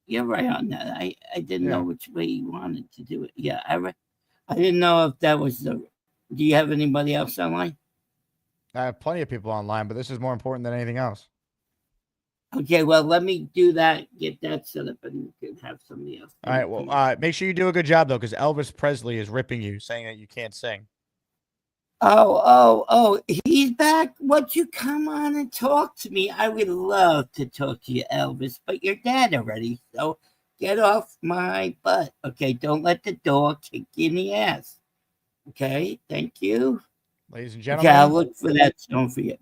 you're right on that. I didn't know which way you wanted to do it. Yeah, I didn't know if that was the. Do you have anybody else online? I have plenty of people online, but this is more important than anything else. Okay, well, let me do that. Get that set up, and you can have somebody else. All right. Well, make sure you do a good job though, because Elvis Presley is ripping you, saying that you can't sing. Oh, he's back. Won't you come on and talk to me? I would love to talk to you, Elvis, but you're dead already, so get off my butt. Okay, don't let the dog kick you in the ass. Okay, thank you. Ladies and gentlemen. Okay, I'll look for that. Don't forget.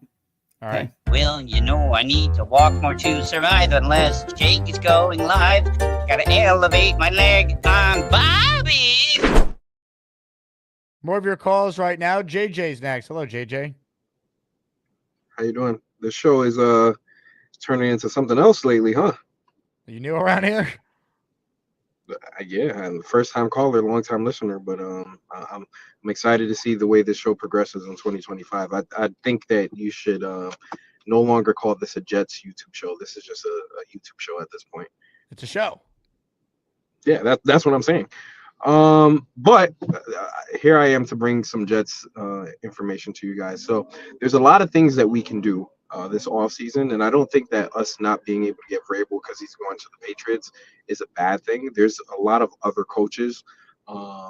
All right. Well, you know I need to walk more to survive unless Jake is going live. Gotta elevate my leg. I'm Bobby. More of your calls right now. JJ's next. Hello, JJ. How you doing? The show is turning into something else lately, huh? You new around here? Yeah, I'm the first time caller, long time listener, but I'm excited to see the way this show progresses in 2025. I think that you should no longer call this a Jets YouTube show. This is just a YouTube show at this point. It's a show. Yeah, that's what I'm saying. But here I am to bring some Jets information to you guys. So there's a lot of things that we can do this off season, and I don't think that us not being able to get Vrabel because he's going to the Patriots is a bad thing. There's a lot of other coaches.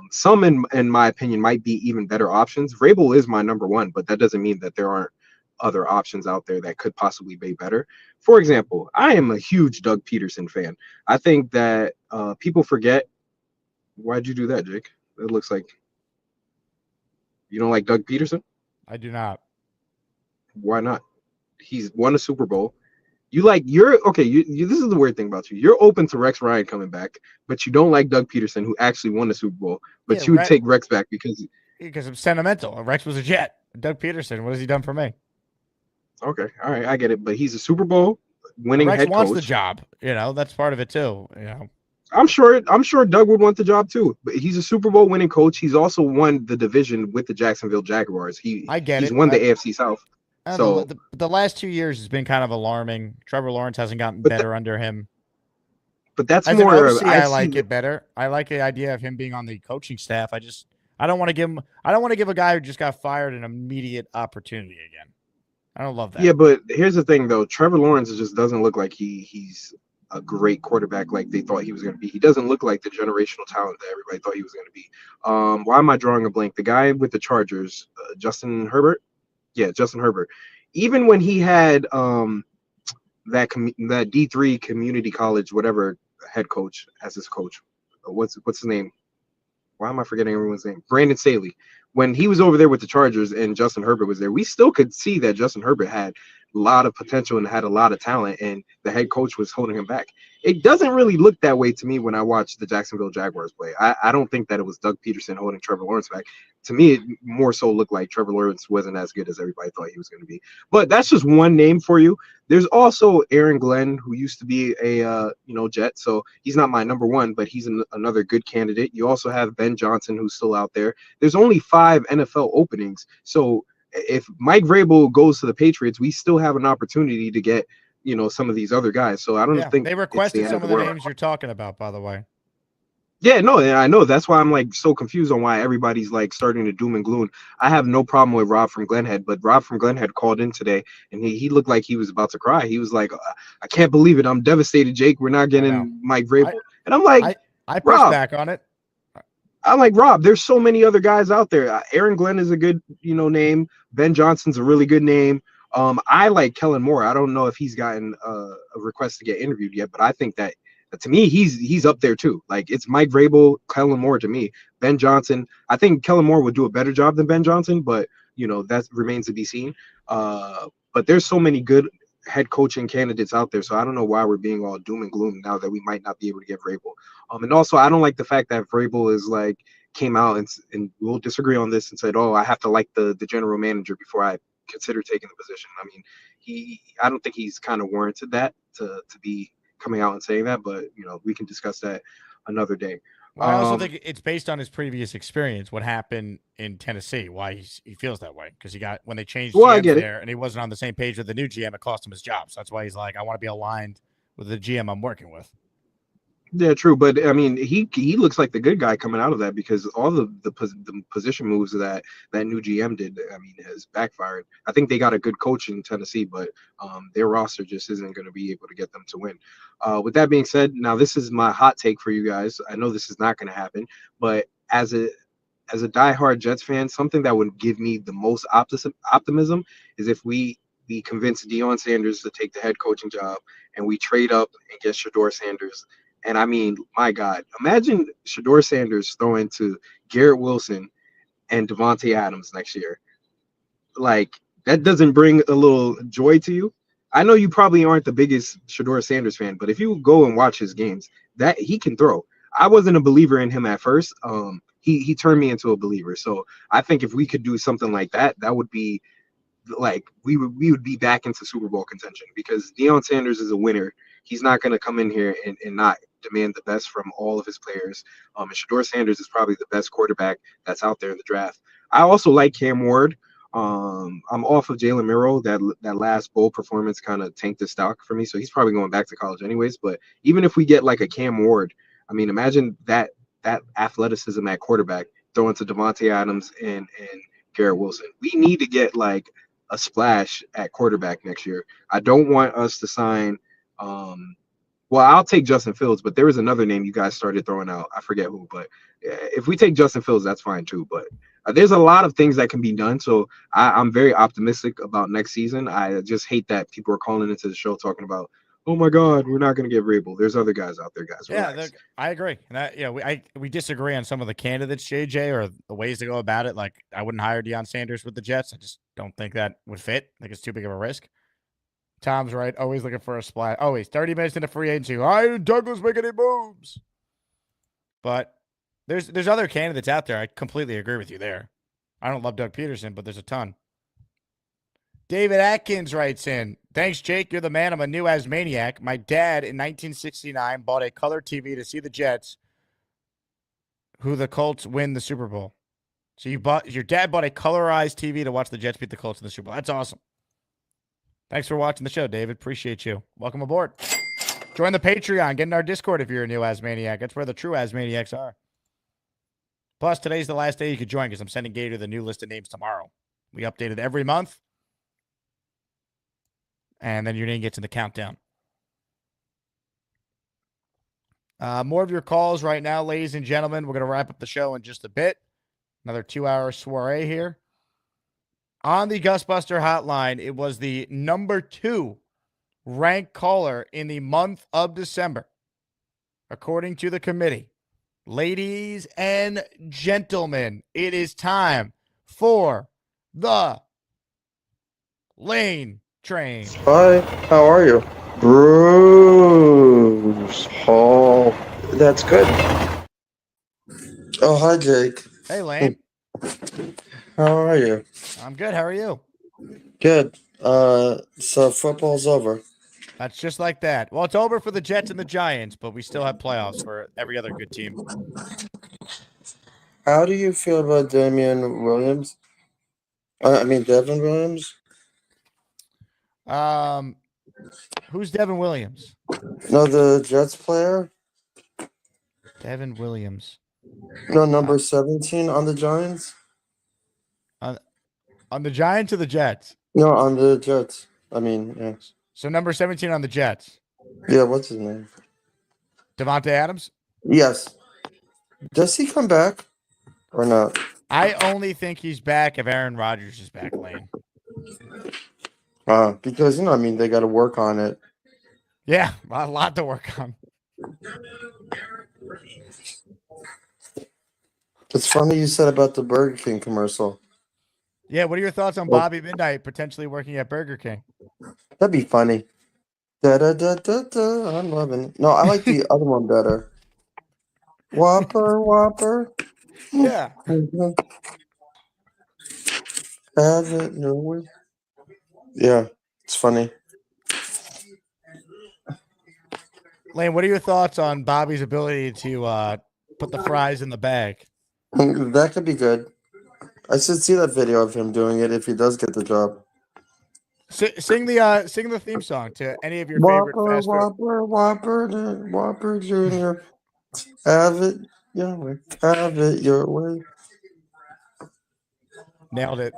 Some, in my opinion, might be even better options. Vrabel is my number one, but that doesn't mean that there aren't other options out there that could possibly be better. For example, I am a huge Doug Peterson fan. I think that people forget. Why'd you do that, Jake? It looks like you don't like Doug Peterson. I do not. Why not? He's won a Super Bowl. You're okay. This is the weird thing about you. You're open to Rex Ryan coming back, but you don't like Doug Peterson, who actually won the Super Bowl. But you would take Rex back because I'm sentimental. Rex was a Jet. Doug Peterson, what has he done for me? Okay, all right, I get it. But he's a Super Bowl winning Rex head coach. wants the job. That's part of it too. I'm sure Doug would want the job too. But he's a Super Bowl winning coach. He's also won the division with the Jacksonville Jaguars. He's won the AFC South. So the last 2 years has been kind of alarming. Trevor Lawrence hasn't gotten better under him. But that's As more. an OC, I like it better. I like the idea of him being on the coaching staff. I don't want to give a guy who just got fired an immediate opportunity again. I don't love that. Yeah, but here's the thing though. Trevor Lawrence just doesn't look like he's a great quarterback like they thought he was going to be. He doesn't look like the generational talent that everybody thought he was going to be. Why am I drawing a blank? The guy with the Chargers, Justin Herbert. Yeah, Justin Herbert. Even when he had that D3 community college, whatever head coach as his coach, what's his name? Why am I forgetting everyone's name? Brandon Staley. When he was over there with the Chargers and Justin Herbert was there, we still could see that Justin Herbert had a lot of potential and had a lot of talent, and the head coach was holding him back. It doesn't really look that way to me when I watch the Jacksonville Jaguars play. I don't think that it was Doug Peterson holding Trevor Lawrence back. To me, it more so looked like Trevor Lawrence wasn't as good as everybody thought he was going to be. But that's just one name for you. There's also Aaron Glenn, who used to be a Jet, so he's not my number one, but he's another good candidate. You also have Ben Johnson, who's still out there. There's only 5 NFL openings, so if Mike Vrabel goes to the Patriots, we still have an opportunity to get some of these other guys. So I don't think they requested some of the names you're talking about, by the way. Yeah, no, I know. That's why I'm like so confused on why everybody's like starting to doom and gloom. I have no problem with Rob from Glenhead, but Rob from Glenhead called in today and he looked like he was about to cry. He was like, I can't believe it. I'm devastated, Jake. We're not getting Mike Vrabel. And I'm like, I pushed back on it. I'm like, Rob, there's so many other guys out there. Aaron Glenn is a good, name. Ben Johnson's a really good name. I like Kellen Moore. I don't know if he's gotten a request to get interviewed yet, but I think that to me, he's up there too. Like it's Mike Vrabel, Kellen Moore to me. Ben Johnson. I think Kellen Moore would do a better job than Ben Johnson, but that remains to be seen. But there's so many good head coaching candidates out there. So I don't know why we're being all doom and gloom now that we might not be able to get Vrabel. And also I don't like the fact that Vrabel is like came out and we'll disagree on this and said, oh, I have to like the general manager before I consider taking the position. I mean, I don't think he's kind of warranted that to be coming out and saying that, but we can discuss that another day. Well, I also think it's based on his previous experience, what happened in Tennessee, why he feels that way. Because when they changed GMs there and he wasn't on the same page with the new GM, it cost him his job. So that's why he's like, I want to be aligned with the GM I'm working with. Yeah, true, but I mean, he looks like the good guy coming out of that because all the position moves that new GM did, I mean, has backfired. I think they got a good coach in Tennessee, but their roster just isn't going to be able to get them to win. With that being said, now this is my hot take for you guys. I know this is not going to happen, but as a diehard Jets fan, something that would give me the most optimism is if we convince Deion Sanders to take the head coaching job and we trade up and get Shedeur Sanders. And I mean, my God, imagine Shedeur Sanders throwing to Garrett Wilson and Devontae Adams next year. Like, that doesn't bring a little joy to you? I know you probably aren't the biggest Shedeur Sanders fan, but if you go and watch his games, that he can throw. I wasn't a believer in him at first. He turned me into a believer. So I think if we could do something like that, that would be like we would be back into Super Bowl contention because Deion Sanders is a winner. He's not going to come in here and not demand the best from all of his players. And Shedeur Sanders is probably the best quarterback that's out there in the draft. I also like Cam Ward. I'm off of Jalen Miro. That last bowl performance kind of tanked the stock for me, so he's probably going back to college anyways. But even if we get like a Cam Ward, I mean, imagine that athleticism at quarterback throwing to Devontae Adams and Garrett Wilson. We need to get like a splash at quarterback next year. I don't want us to sign. Well, I'll take Justin Fields, but there was another name you guys started throwing out. I forget who, but if we take Justin Fields, that's fine too. But there's a lot of things that can be done. So I'm very optimistic about next season. I just hate that people are calling into the show talking about, oh my God, we're not going to get Vrabel. There's other guys out there, guys. Yeah, I agree. And we disagree on some of the candidates, JJ, or the ways to go about it. Like, I wouldn't hire Deion Sanders with the Jets. I just don't think that would fit. I think it's too big of a risk. Tom's right. Always looking for a splash. Always 30 minutes into free agency. Why did Douglas make any moves? But there's other candidates out there. I completely agree with you there. I don't love Doug Peterson, but there's a ton. David Atkins writes in, thanks, Jake. You're the man. I'm a new Asmaniac. My dad in 1969 bought a color TV to see the Jets, who the Colts win the Super Bowl. So your dad bought a colorized TV to watch the Jets beat the Colts in the Super Bowl. That's awesome. Thanks for watching the show, David. Appreciate you. Welcome aboard. Join the Patreon. Get in our Discord if you're a new Asmaniac. That's where the true Asmaniacs are. Plus, today's the last day you could join because I'm sending Gator the new list of names tomorrow. We update it every month. And then your name gets in the countdown. More of your calls right now, ladies and gentlemen. We're going to wrap up the show in just a bit. Another 2-hour soiree here. On the Gusbuster hotline, it was the number 2 ranked caller in the month of December, according to the committee. Ladies and gentlemen, it is time for the Lane Train. Hi, how are you? Bruce Hall. That's good. Oh, hi, Jake. Hey, Lane. How are you? I'm good. How are you? Good. So football's over. That's just like that. Well, it's over for the Jets and the Giants, but we still have playoffs for every other good team. How do you feel about Devin Williams? Who's Devin Williams? No, the Jets player? Devin Williams. No, number 17 on the Giants? On the Giants or the Jets? No, on the Jets. Yeah. So number 17 on the Jets. Yeah, what's his name? Devontae Adams? Yes. Does he come back or not? I only think he's back if Aaron Rodgers is back, Lane. Because, they got to work on it. Yeah, a lot to work on. It's funny you said about the Burger King commercial. Yeah, what are your thoughts on Bobby Midnight potentially working at Burger King? That'd be funny. Da da da da da. I'm loving it. No, I like the other one better. Whopper, Whopper. Yeah. Have it your way. Yeah, it's funny. Lane, what are your thoughts on Bobby's ability to put the fries in the bag? That could be good. I should see that video of him doing it if he does get the job. Sing the theme song to any of your favorite Whopper, fast food. Whopper Jr. Have it your way. Have it your way. Nailed it.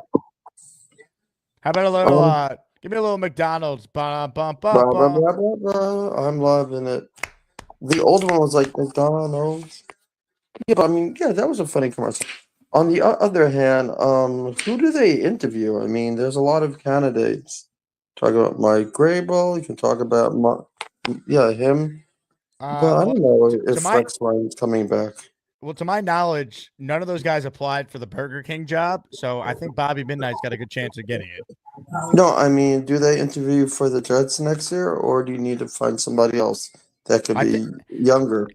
How about a little give me a little McDonald's. Bum, bum, bum, bum. I'm loving it. The old one was like McDonald's. Yeah, but I mean, yeah, that was a funny commercial. On the other hand, who do they interview? I mean, there's a lot of candidates. Talk about Mike Grable. You can talk about him. But I don't know if Rex Ryan's coming back. Well, to my knowledge, none of those guys applied for the Burger King job, so I think Bobby Midnight's got a good chance of getting it. No, I mean, do they interview for the Jets next year, or do you need to find somebody else that could be younger?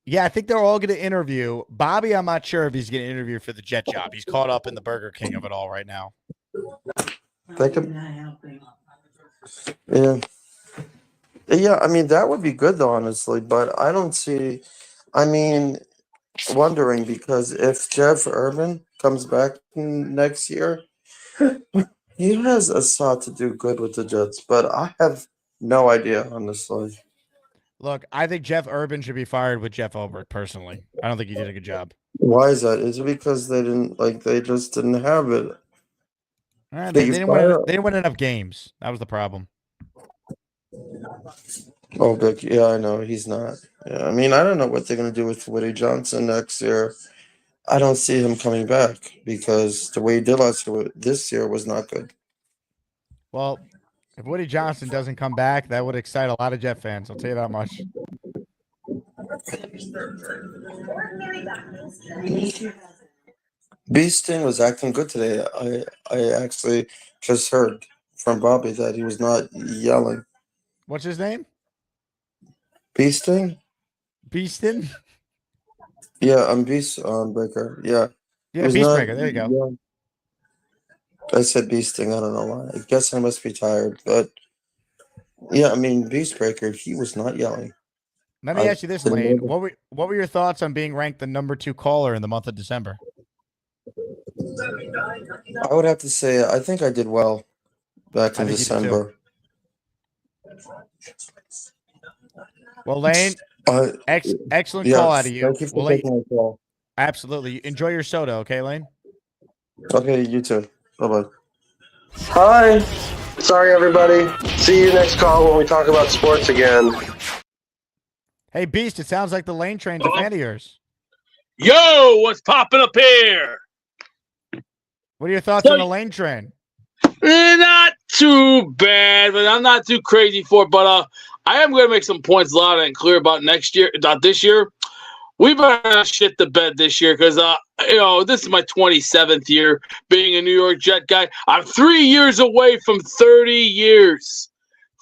Yeah, I think they're all going to interview. Bobby, I'm not sure if he's going to interview for the Jet job. He's caught up in the Burger King of it all right now. Yeah. Yeah, I mean, that would be good, though, honestly, but I don't see, wondering, because if Jeff Urban comes back next year, he has a shot to do good with the Jets, but I have no idea, honestly. Look, I think Jeff Urban should be fired with Jeff Ulbrich, personally. I don't think he did a good job. Why is that? Is it because they just didn't have it? They didn't win enough games. That was the problem. Oh, Vic, yeah, I know. He's not. Yeah, I mean, I don't know what they're going to do with Woody Johnson next year. I don't see him coming back because the way he did this year was not good. Well, if Woody Johnson doesn't come back, that would excite a lot of Jet fans. I'll tell you that much. Beasting was acting good today. I actually just heard from Bobby that he was not yelling. What's his name? Beasting? Beaston? Yeah, I'm Breaker. Yeah. Yeah, Beastbreaker. There you go. Yeah. I said Beasting. I don't know why. I guess I must be tired. But, yeah, I mean, Beastbreaker, he was not yelling. Let me ask you this, Lane. What were your thoughts on being ranked the number 2 caller in the month of December? I would have to say I think I did well back in December. Well, Lane, excellent call out of you. Thank you for taking my call. Absolutely. Enjoy your soda, okay, Lane? Okay, you too. Bye-bye. Hi. Sorry, everybody. See you next call when we talk about sports again. Hey, Beast, it sounds like the Lane train's a fan of yours. Yo, what's popping up here? What are your thoughts on the Lane train? Not too bad, but I'm not too crazy for it. But I am going to make some points loud and clear about this year. We better shit the bed this year because, this is my 27th year being a New York Jet guy. I'm 3 years away from 30 years.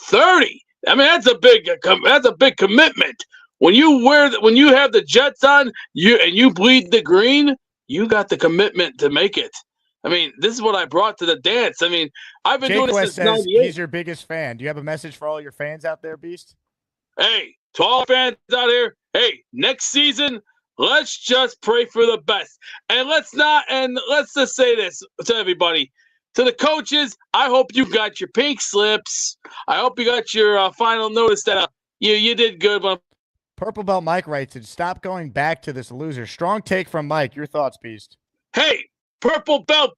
30. I mean, that's a big commitment. When you have the Jets on, you bleed the green, you got the commitment to make it. I mean, this is what I brought to the dance. I mean, I've been doing this since 98. He's your biggest fan. Do you have a message for all your fans out there, Beast? Hey, to all fans out here, hey, next season, let's just pray for the best. And let's just say this to everybody. To the coaches, I hope you got your pink slips. I hope you got your final notice that you did good. Purple Belt Mike writes, stop going back to this loser. Strong take from Mike. Your thoughts, Beast? Hey, Purple Belt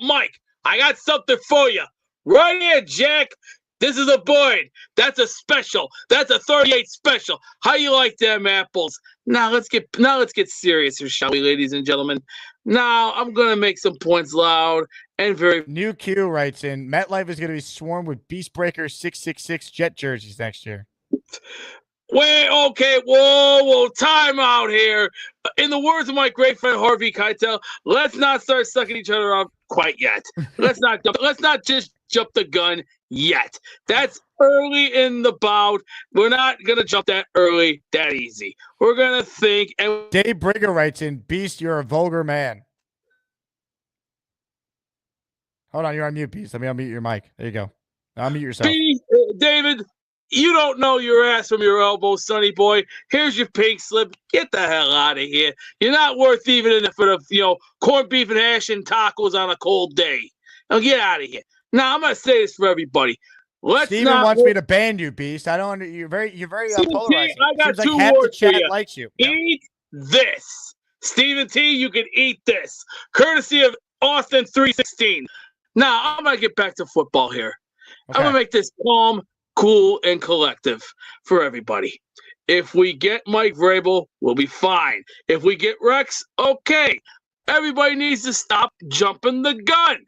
Mike, I got something for you. Right here, Jack. This is a Boyd. That's a special. That's a 38 special. How you like them apples? Now let's get serious here, shall we, ladies and gentlemen? Now I'm gonna make some points loud and very. New Q writes in, MetLife is gonna be swarmed with Beastbreaker 666 Jet jerseys next year. Wait, okay, whoa, time out here. In the words of my great friend Harvey Keitel, let's not start sucking each other up quite yet. Let's not just jump the gun yet. That's early in the bout. We're not going to jump that early, that easy. We're going to think. And Dave Brigger writes in, Beast, you're a vulgar man. Hold on, you're on mute, Beast. Let me unmute your mic. There you go. Now unmute yourself. David, you don't know your ass from your elbow, sonny boy. Here's your pink slip. Get the hell out of here. You're not worth even in for the corned beef and hash and tacos on a cold day. Now get out of here. Now I'm gonna say this for everybody. Steven wants me to ban you, Beast. I don't. You're very polarizing. I got Seems like two half the words for chat you. likes you. Eat this, Stephen T. You can eat this, courtesy of Austin 316. Now I'm gonna get back to football here. Okay. I'm gonna make this calm, cool, and collective for everybody. If we get Mike Vrabel, we'll be fine. If we get Rex, okay. Everybody needs to stop jumping the gun.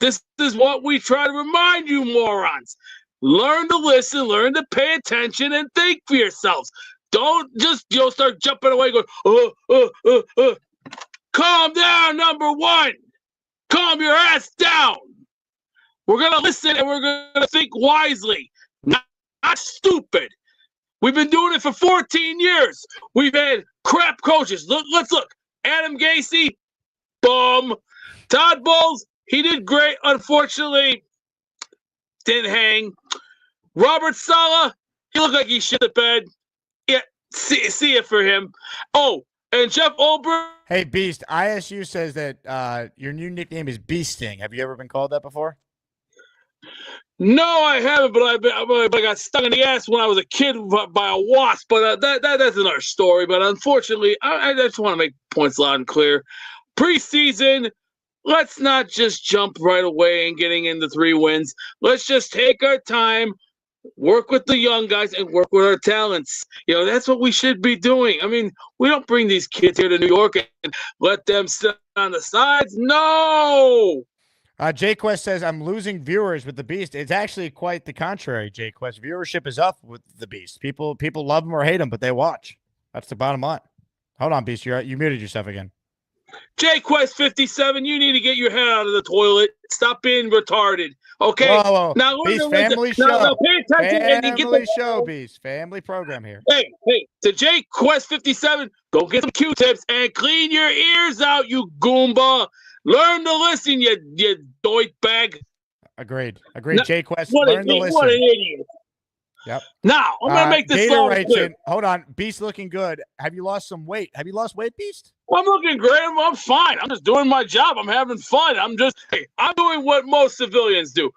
This is what we try to remind you morons. Learn to listen, learn to pay attention, and think for yourselves. Don't just start jumping away going, Calm down, number one. Calm your ass down. We're going to listen and we're going to think wisely, not stupid. We've been doing it for 14 years. We've had crap coaches. Let's look. Adam Gase, bum. Todd Bowles, he did great. Unfortunately, didn't hang. Robert Saleh, he looked like he shit the bed. Yeah, see it for him. Oh, and Jeff Ulbrich. Hey, Beast, ISU says that your new nickname is Beasting. Have you ever been called that before? No, I haven't, but I got stung in the ass when I was a kid by a wasp. But that's another story. But unfortunately, I just want to make points loud and clear. Preseason, let's not just jump right away and getting into 3 wins. Let's just take our time, work with the young guys, and work with our talents. That's what we should be doing. I mean, we don't bring these kids here to New York and let them sit on the sides. No! Jquest says, I'm losing viewers with the Beast. It's actually quite the contrary, Jquest. Viewership is up with the Beast. People love him or hate him, but they watch. That's the bottom line. Hold on, Beast. You muted yourself again. Jquest 57, you need to get your head out of the toilet. Stop being retarded. Okay? Whoa. Now, Beast, family show. Now pay attention and get family show, Beast. Family program here. Hey, to Jquest 57, go get some Q-tips and clean your ears out, you Goomba. Learn to listen, you doit bag. Agreed. Jquest, learn to listen. What an idiot. Yep. Now, I'm going to make this Gator all writes clear. in, hold on. Beast looking good. Have you lost some weight? Have you lost weight, Beast? I'm looking great. I'm fine. I'm just doing my job. I'm having fun. I'm doing what most civilians do.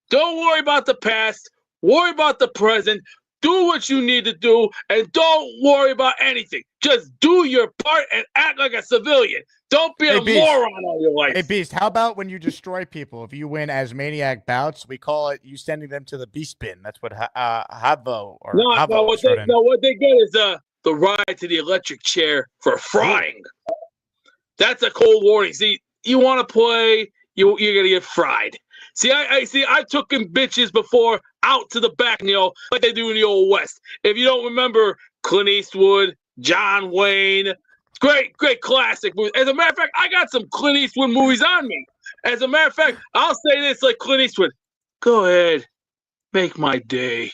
Don't worry about the past. Worry about the present. Do what you need to do, and don't worry about anything. Just do your part and act like a civilian. Don't be a Beast. moron all your life. Hey, Beast, how about when you destroy people? If you win as Maniac bouts, we call it you sending them to the Beast bin. That's what Havo or Havo what they get is the ride to the electric chair for frying. That's a cold warning. See, you want to play, you're going to get fried. See, I took in bitches before out to the back, like they do in the Old West. If you don't remember Clint Eastwood, John Wayne, great classic movies. As a matter of fact, I got some Clint Eastwood movies on me. As a matter of fact, I'll say this like Clint Eastwood. Go ahead, make my day.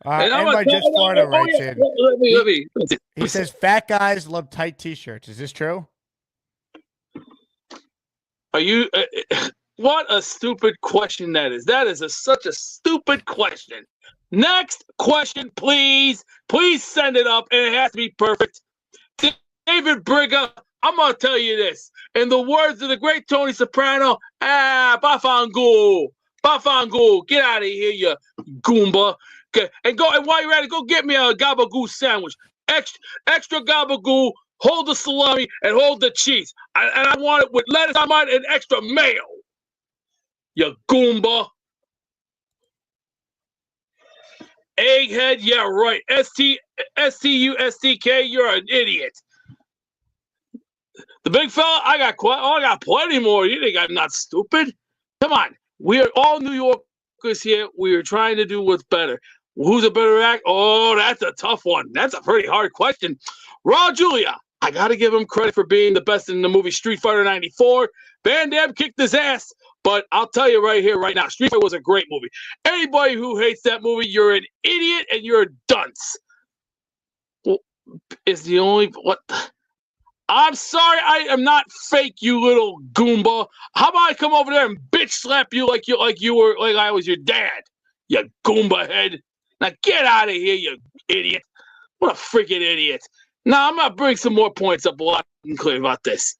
And by Just Florida writes in. Let me. He says, fat guys love tight T-shirts. Is this true? Are you? What a stupid question that is. That is such a stupid question. Next question, please. Please send it up, and it has to be perfect. David Brigger, I'm going to tell you this. In the words of the great Tony Soprano, Bafangu. Get out of here, you Goomba. Okay. And while you're at it, go get me a gabagoo sandwich. Extra gabagoo. Hold the salami and hold the cheese. And I want it with lettuce on mine and extra mayo. You Goomba. Egghead, yeah, right. S-T-U-S-T-K, you're an idiot. The big fella, I got plenty more. You think I'm not stupid? Come on. We are all New Yorkers here. We are trying to do what's better. Who's a better act? Oh, that's a tough one. That's a pretty hard question. Raw Julia, I got to give him credit for being the best in the movie Street Fighter 94. Van Damme kicked his ass, but I'll tell you right here, right now, Street Fighter was a great movie. Anybody who hates that movie, you're an idiot and you're a dunce. Well, is the only what? I'm sorry, I am not fake, you little goomba. How about I come over there and bitch slap you like I was your dad, you goomba head. Now get out of here, you idiot. What a freaking idiot. Now I'm gonna bring some more points up loud and clear about this.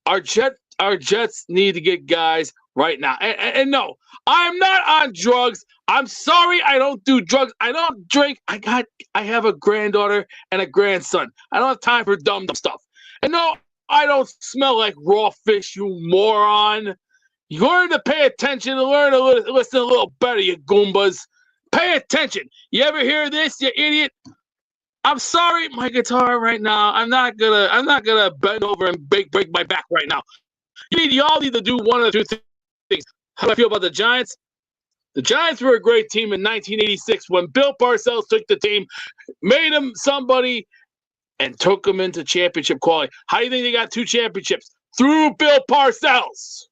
Our Jets need to get guys right now. And no, I'm not on drugs. I'm sorry, I don't do drugs. I don't drink. I have a granddaughter and a grandson. I don't have time for dumb stuff. And no, I don't smell like raw fish, you moron. You learn to pay attention and learn to listen a little better, you goombas. Pay attention. You ever hear this, you idiot? I'm sorry, my guitar right now. I'm not gonna bend over and break my back right now. Y'all need to do one of the two things. How do I feel about the Giants? The Giants were a great team in 1986 when Bill Parcells took the team, made them somebody, and took them into championship quality. How do you think they got 2 championships? Through Bill Parcells.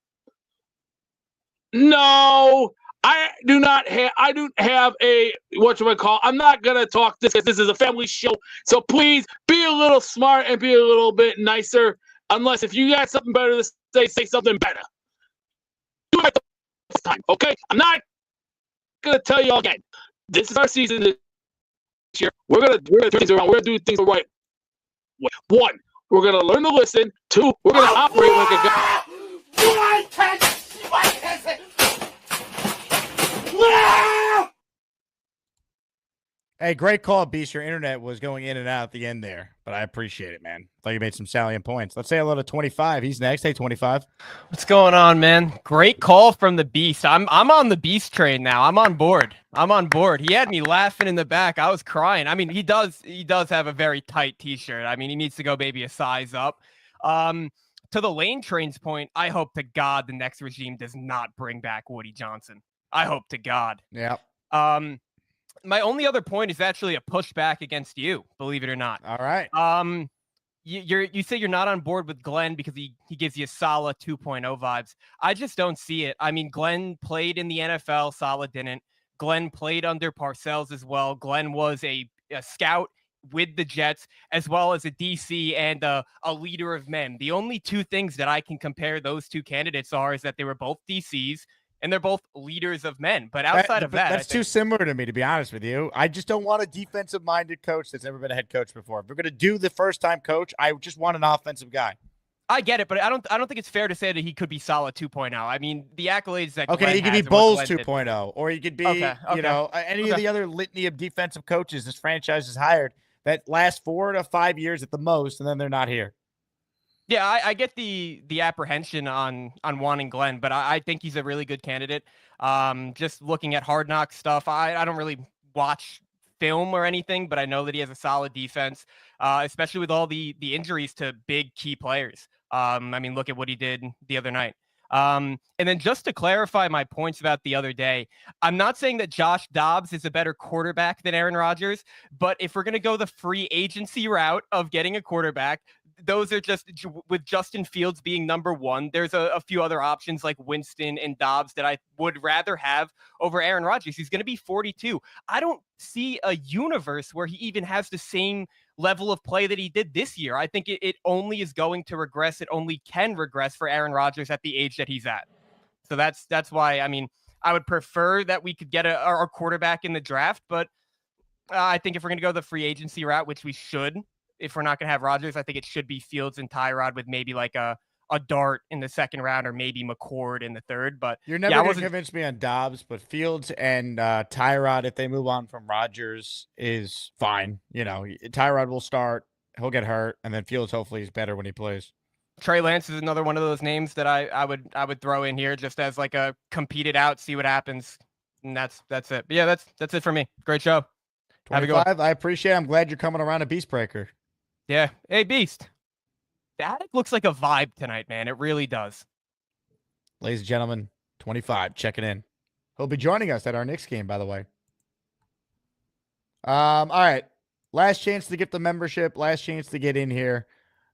No, I do not have a whatchamacall. I'm not gonna talk this because this is a family show. So please be a little smart and be a little bit nicer. Unless if you got something better to say something better. Do it this time, okay? I'm not gonna tell you all again. This is our season this year. We're gonna turn things around. We're gonna do things the right way. 1, we're gonna learn to listen. 2, we're gonna operate like a guy. Hey, great call, Beast. Your internet was going in and out at the end there, but I appreciate it, man. Thought you made some salient points. Let's say hello to 25. He's next. Hey, 25. What's going on, man? Great call from the Beast. I'm on the Beast train now. I'm on board. He had me laughing in the back. I was crying. I mean, he does have a very tight t-shirt. I mean, he needs to go maybe a size up. To the Lane Train's point, I hope to God the next regime does not bring back Woody Johnson. I hope to God. Yeah. My only other point is actually a pushback against you, believe it or not. All right. You say you're not on board with Glenn because he gives you Saleh 2.0 vibes. I just don't see it. I mean, Glenn played in the NFL, Saleh didn't. Glenn played under Parcells as well. Glenn was a scout with the Jets as well as a DC and a leader of men. The only 2 things that I can compare those 2 candidates is that they were both DCs and they're both leaders of men. But outside of that, that's too similar to me, to be honest with you. I just don't want a defensive-minded coach that's never been a head coach before. If we're going to do the first-time coach, I just want an offensive guy. I get it, but I don't think it's fair to say that he could be Saleh 2.0. I mean, the accolades that he could be Bowles 2.0, or he could be, you know, any of the other litany of defensive coaches this franchise has hired that last 4 to 5 years at the most, and then they're not here. Yeah, I get the apprehension on wanting Glenn, but I think he's a really good candidate. Just looking at Hard Knocks stuff, I don't really watch film or anything, but I know that he has a solid defense, especially with all the injuries to big key players. I mean, look at what he did the other night. And then just to clarify my points about the other day, I'm not saying that Josh Dobbs is a better quarterback than Aaron Rodgers, but if we're going to go the free agency route of getting a quarterback, those are just with Justin Fields being number 1. There's a few other options like Winston and Dobbs that I would rather have over Aaron Rodgers. He's going to be 42. I don't see a universe where he even has the same level of play that he did this year. I think it only is going to regress. It only can regress for Aaron Rodgers at the age that he's at. So that's why, I mean, I would prefer that we could get our quarterback in the draft, but I think if we're going to go the free agency route, which we should, if we're not going to have Rodgers, I think it should be Fields and Tyrod with maybe like a Dart in the 2nd round or maybe McCord in the 3rd. But you're never going to convince me on Dobbs, but Fields and Tyrod, if they move on from Rodgers, is fine. You know, Tyrod will start, he'll get hurt, and then Fields hopefully is better when he plays. Trey Lance is another one of those names that I would throw in here just as like a compete it out, see what happens, and that's it. But yeah, that's it for me. Great show. 25, I appreciate it. I'm glad you're coming around a Beast Breaker. Yeah. Hey, Beast. That looks like a vibe tonight, man. It really does. Ladies and gentlemen, 25, checking in. He'll be joining us at our Knicks game, by the way. All right. Last chance to get the membership. Last chance to get in here.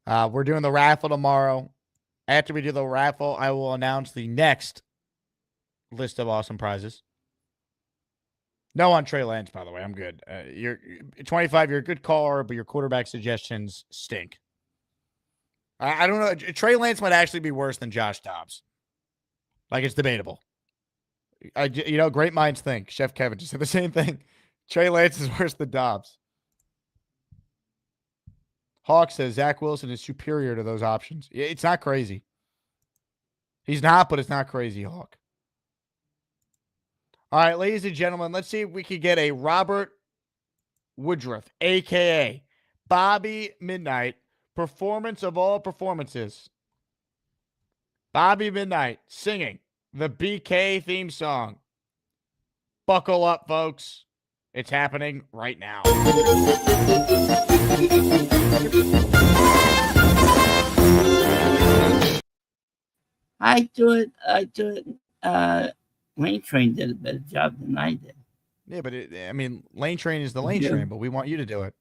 We're doing the raffle tomorrow. After we do the raffle, I will announce the next list of awesome prizes. No on Trey Lance, by the way. I'm good. You're 25. You're a good caller, but your quarterback suggestions stink. I don't know. Trey Lance might actually be worse than Josh Dobbs. Like, it's debatable. Great minds think. Chef Kevin just said the same thing. Trey Lance is worse than Dobbs. Hawk says Zach Wilson is superior to those options. It's not crazy. He's not, but it's not crazy, Hawk. All right, ladies and gentlemen, let's see if we can get a Robert Woodruff, a.k.a. Bobby Midnight, performance of all performances. Bobby Midnight singing the BK theme song. Buckle up, folks. It's happening right now. I do it. Lane Train did a better job than I did. Yeah, but Lane Train is the Lane Train, but we want you to do it.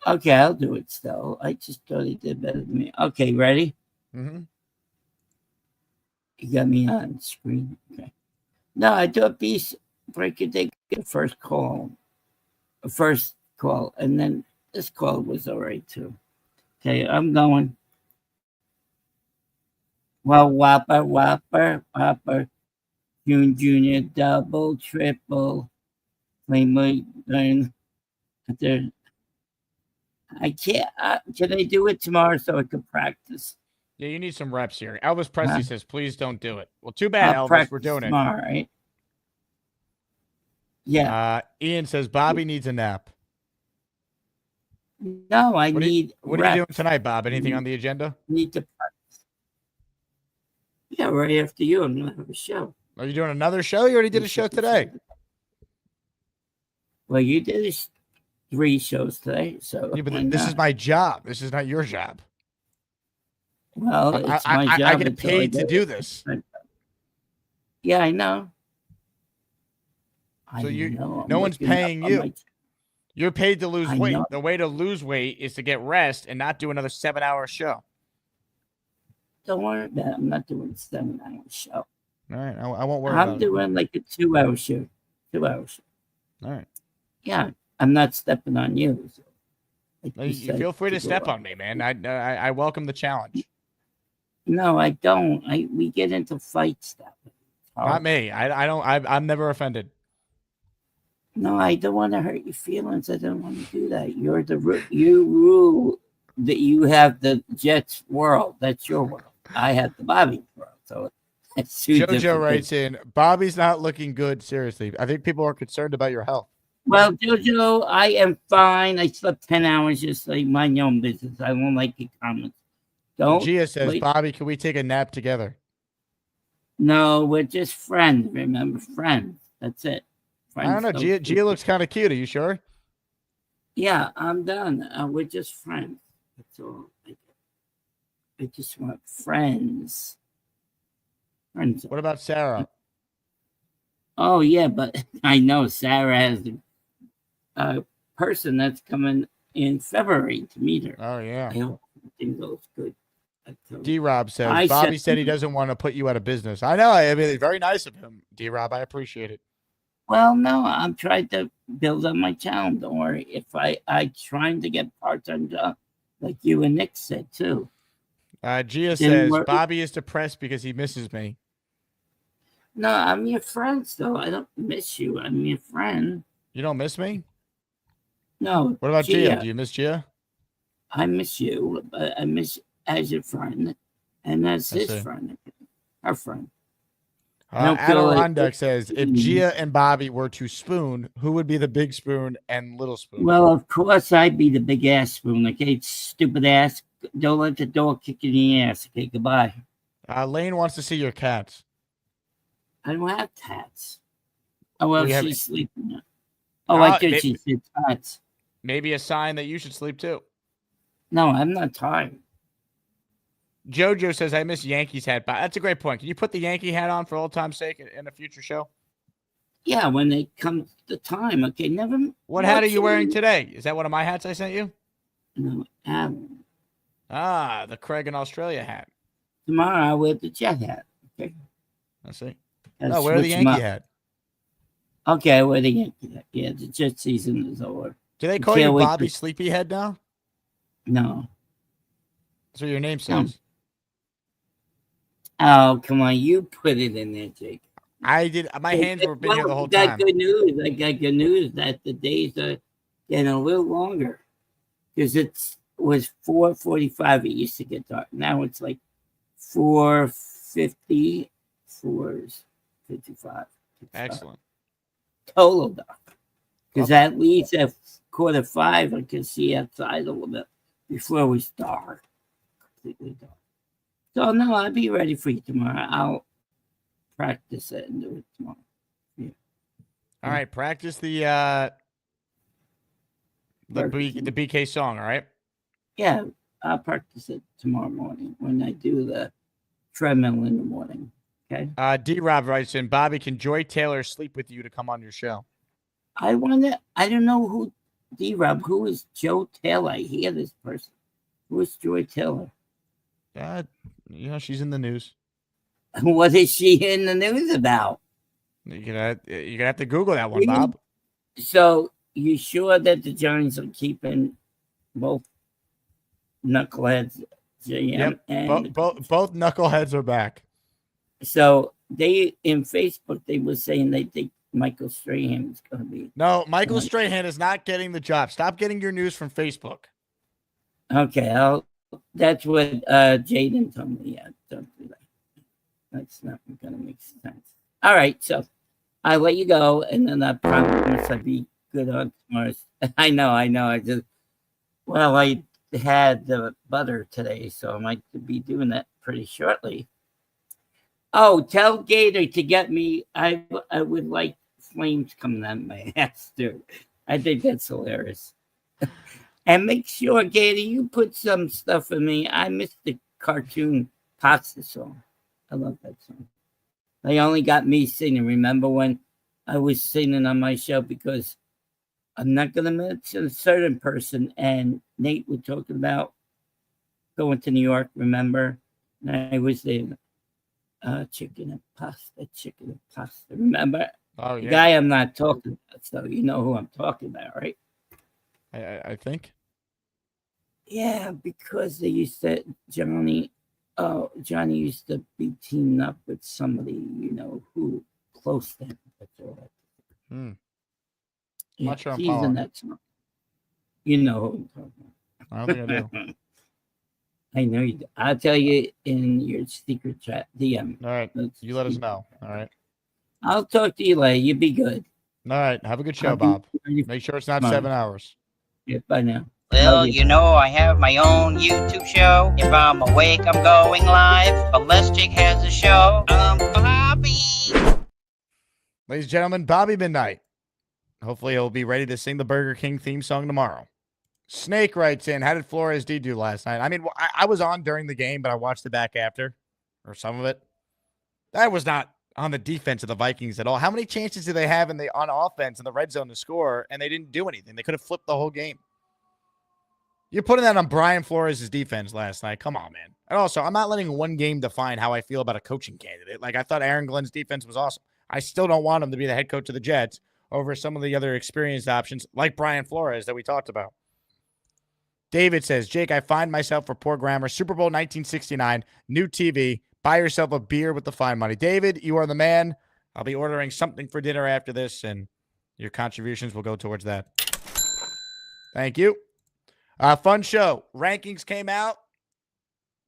Okay, I'll do it still. I just thought he did better than me. Okay, ready? Mm-hmm. You got me on screen. Okay. No, I do a piece break your day first call, and then this call was all right too. Okay, I'm going. Well, Whopper, June Junior, double, triple, I can't. Can I do it tomorrow so I can practice? Yeah, you need some reps here. Elvis Presley says, please don't do it. Well, too bad, Elvis. We're doing tomorrow, it. Right? Yeah. Ian says Bobby needs a nap. No, What are you doing tonight, Bob? Anything on the agenda? Need to practice. Yeah, right after you, I'm going to have a show. Are you doing another show? You already did a show today. Well, you did 3 shows today, so yeah, but this is my job. This is not your job. Well, it's my job. I get paid to do this. Yeah, I know. So no one's paying you. You're paid to lose weight. The way to lose weight is to get rest and not do another 7-hour show. Don't worry about it. I'm not doing a 7-hour show. All right, I won't worry about it. I'm doing like a 2-hour show. 2 hours. All right. Yeah, I'm not stepping on you. So you feel free to step on me, man. I welcome the challenge. No, I don't. We get into fights that way. Not me. I'm never offended. No, I don't want to hurt your feelings. I don't want to do that. You rule that you have the Jets world. That's your world. I have the Bobby world. So that's JoJo writes in, Bobby's not looking good. Seriously, I think people are concerned about your health. Well, JoJo, I am fine. I slept 10 hours yesterday. Mind your own business. I won't like your comments. Don't. Gia says, Bobby, can we take a nap together? No, we're just friends. Remember, friends. That's it. Friends. I don't know. Gia looks kind of cute. Are you sure? Yeah, I'm done. We're just friends. That's all. I just want friends. Friends. What about Sarah? Oh, yeah, but I know Sarah has a person that's coming in February to meet her. Oh, yeah. I hope everything goes good. D-Rob says, Bobby said he doesn't want to put you out of business. I know. I mean, it's very nice of him, D-Rob. I appreciate it. Well, no, I'm trying to build on my channel. Don't worry. If I trying to get part-time job, like you and Nick said, too. Gia says, Bobby is depressed because he misses me. No, I'm your friend, though. I don't miss you. I'm your friend. You don't miss me? No. What about Gia? Do you miss Gia? I miss you, but I miss as your friend, and as his friend, our friend. Adirondack says, if Gia and Bobby were to spoon, who would be the big spoon and little spoon? Well, of course, I'd be the big ass spoon. Okay, stupid ass. Don't let the door kick you in the ass. Okay, goodbye. Lane wants to see your cats. I don't have cats. Oh, well, she's sleeping now. Oh, I thought she said cats. Maybe a sign that you should sleep too. No, I'm not tired. JoJo says, I miss Yankees hat. That's a great point. Can you put the Yankee hat on for old time's sake in a future show? Yeah, when they come the time. Okay, never. What hat are you wearing today? Is that one of my hats I sent you? No, Adam. Ah, the Craig in Australia hat. Tomorrow I wear the Jet hat. Okay. I see. Gotta No, wear the switch 'em Yankee up. hat. Okay, I wear the Yankee hat. Yeah, the Jet season is over. Do they I call can't you wait Bobby to- Sleepyhead now? No. That's what your name No. says. Oh, come on. You put it in there, Jake. I did. My hands were been here the whole I got time. good news. I got good news that the days are getting a little longer because it was 4:45. It used to get dark. Now it's like 4:50, 4:55. Excellent. Total dark. Because at least at 4:45, I could see outside a little bit before it was dark, completely dark. So no, I'll be ready for you tomorrow. I'll practice it and do it tomorrow. Yeah. All right, practice the BK song. All right. Yeah, I'll practice it tomorrow morning when I do the treadmill in the morning. Okay. D Rob writes in, Bobby, can Joy Taylor sleep with you to come on your show? I don't know who D-Rob, who is Joe Taylor? I hear this person. Who is Joy Taylor? She's in the news. What is she in the news about? You're gonna have to Google that one, Bob. So you sure that the Giants are keeping both knuckleheads, JM and both knuckleheads are back. So they in Facebook they were saying they think Michael Strahan is going to be. No, Michael Strahan is not getting the job. Stop getting your news from Facebook. Okay, that's what Jaden told me. Yeah, don't do that. That's not going to make sense. All right, so I let you go, and then I promise I'll be good on tomorrow. I know. I had the butter today, so I might be doing that pretty shortly. Oh, tell Gator to get me. I would like flames coming out of my ass, dude. I think that's hilarious. And make sure, Gator, you put some stuff in me. I missed the cartoon pasta song. I love that song. They only got me singing. Remember when I was singing on my show because I'm not going to mention a certain person, and Nate was talking about going to New York, remember? And I was there. Chicken and pasta. Remember? Oh, yeah. The guy I'm not talking about, so you know who I'm talking about, right? I think. Yeah, because they used to, Johnny used to be teaming up with somebody, who close to him. That's all. Yeah, Not sure I'm he's in following. that song. You know who I'm talking about. I don't think I do. I know you do. I'll tell you in your secret chat DM. All right. You let us know. All right. I'll talk to you later. You be good. All right. Have a good show, I'll be Bob. ready Make sure it's not tomorrow. 7 hours. Yeah, bye now. Well, you know I have my own YouTube show. If I'm awake, I'm going live. Unless Jake has a show, I'm Bobby. Ladies and gentlemen, Bobby Midnight. Hopefully he'll be ready to sing the Burger King theme song tomorrow. Snake writes in, how did Flores D do last night? I mean, I was on during the game, but I watched it back after, or some of it. That was not on the defense of the Vikings at all. How many chances do they have on offense in the red zone to score, and they didn't do anything? They could have flipped the whole game. You're putting that on Brian Flores' defense last night. Come on, man. And also, I'm not letting one game define how I feel about a coaching candidate. Like, I thought Aaron Glenn's defense was awesome. I still don't want him to be the head coach of the Jets over some of the other experienced options, like Brian Flores that we talked about. David says, Jake, I find myself for poor grammar. Super Bowl 1969, new TV. Buy yourself a beer with the fine money. David, you are the man. I'll be ordering something for dinner after this, and your contributions will go towards that. Thank you. Fun show. Rankings came out.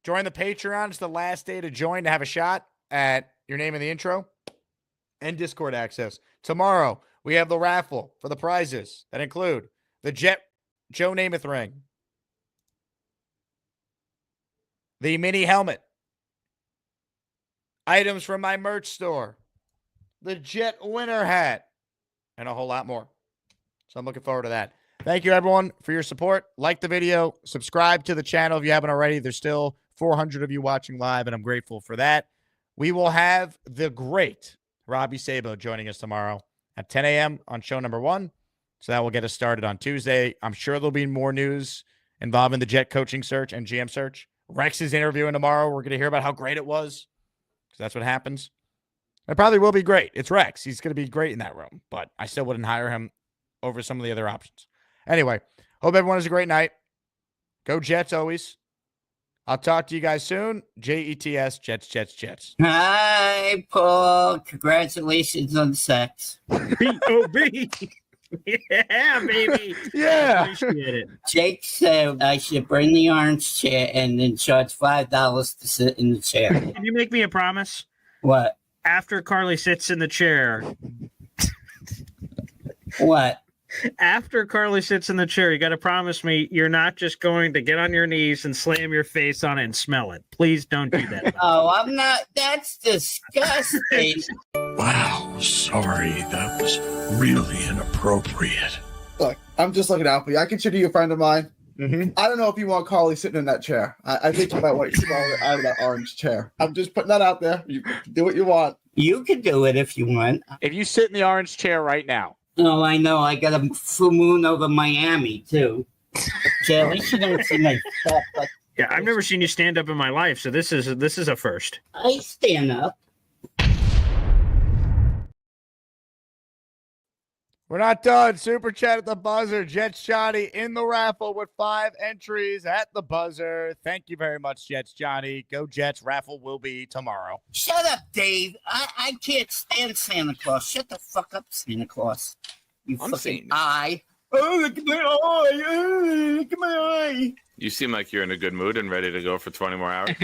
Join the Patreon. It's the last day to join to have a shot at your name in the intro and Discord access. Tomorrow, we have the raffle for the prizes that include the Jet Joe Namath ring, the mini helmet, items from my merch store, the Jet winner hat, and a whole lot more. So I'm looking forward to that. Thank you, everyone, for your support. Like the video. Subscribe to the channel if you haven't already. There's still 400 of you watching live, and I'm grateful for that. We will have the great Robbie Sabo joining us tomorrow at 10 a.m. on show number 1. So that will get us started on Tuesday. I'm sure there'll be more news involving the Jet coaching search and GM search. Rex is interviewing tomorrow. We're going to hear about how great it was, because that's what happens. It probably will be great. It's Rex. He's going to be great in that room, but I still wouldn't hire him over some of the other options. Anyway, hope everyone has a great night. Go Jets always. I'll talk to you guys soon. Jets, Jets. Hi, Paul. Congratulations on sex. B.O.B. Yeah, baby. Yeah. Appreciate it. Jake said I should bring the orange chair and then charge $5 to sit in the chair. Can you make me a promise? What? After Carly sits in the chair. What? After Carly sits in the chair, you got to promise me you're not just going to get on your knees and slam your face on it and smell it. Please don't do that. Oh, I'm not. That's disgusting. Wow, sorry. That was really inappropriate. Look, I'm just looking out for you. I consider you a friend of mine. Mm-hmm. I don't know if you want Carly sitting in that chair. I think you might want to smell it out of that orange chair. I'm just putting that out there. You do what you want. You can do it if you want. If you sit in the orange chair right now. Oh, I know. I got a full moon over Miami, too. So at least you don't see my stuff. But Yeah, I've never seen you stand up in my life, so this is a first. I stand up. We're not done. Super chat at the buzzer. Jets Johnny in the raffle with 5 entries at the buzzer. Thank you very much, Jets Johnny. Go Jets. Raffle will be tomorrow. Shut up, Dave. I can't stand Santa Claus. Shut the fuck up, Santa Claus. You I'm fucking seeing it. eye. Oh, look at my eye. Oh, look at my eye. You seem like you're in a good mood and ready to go for 20 more hours.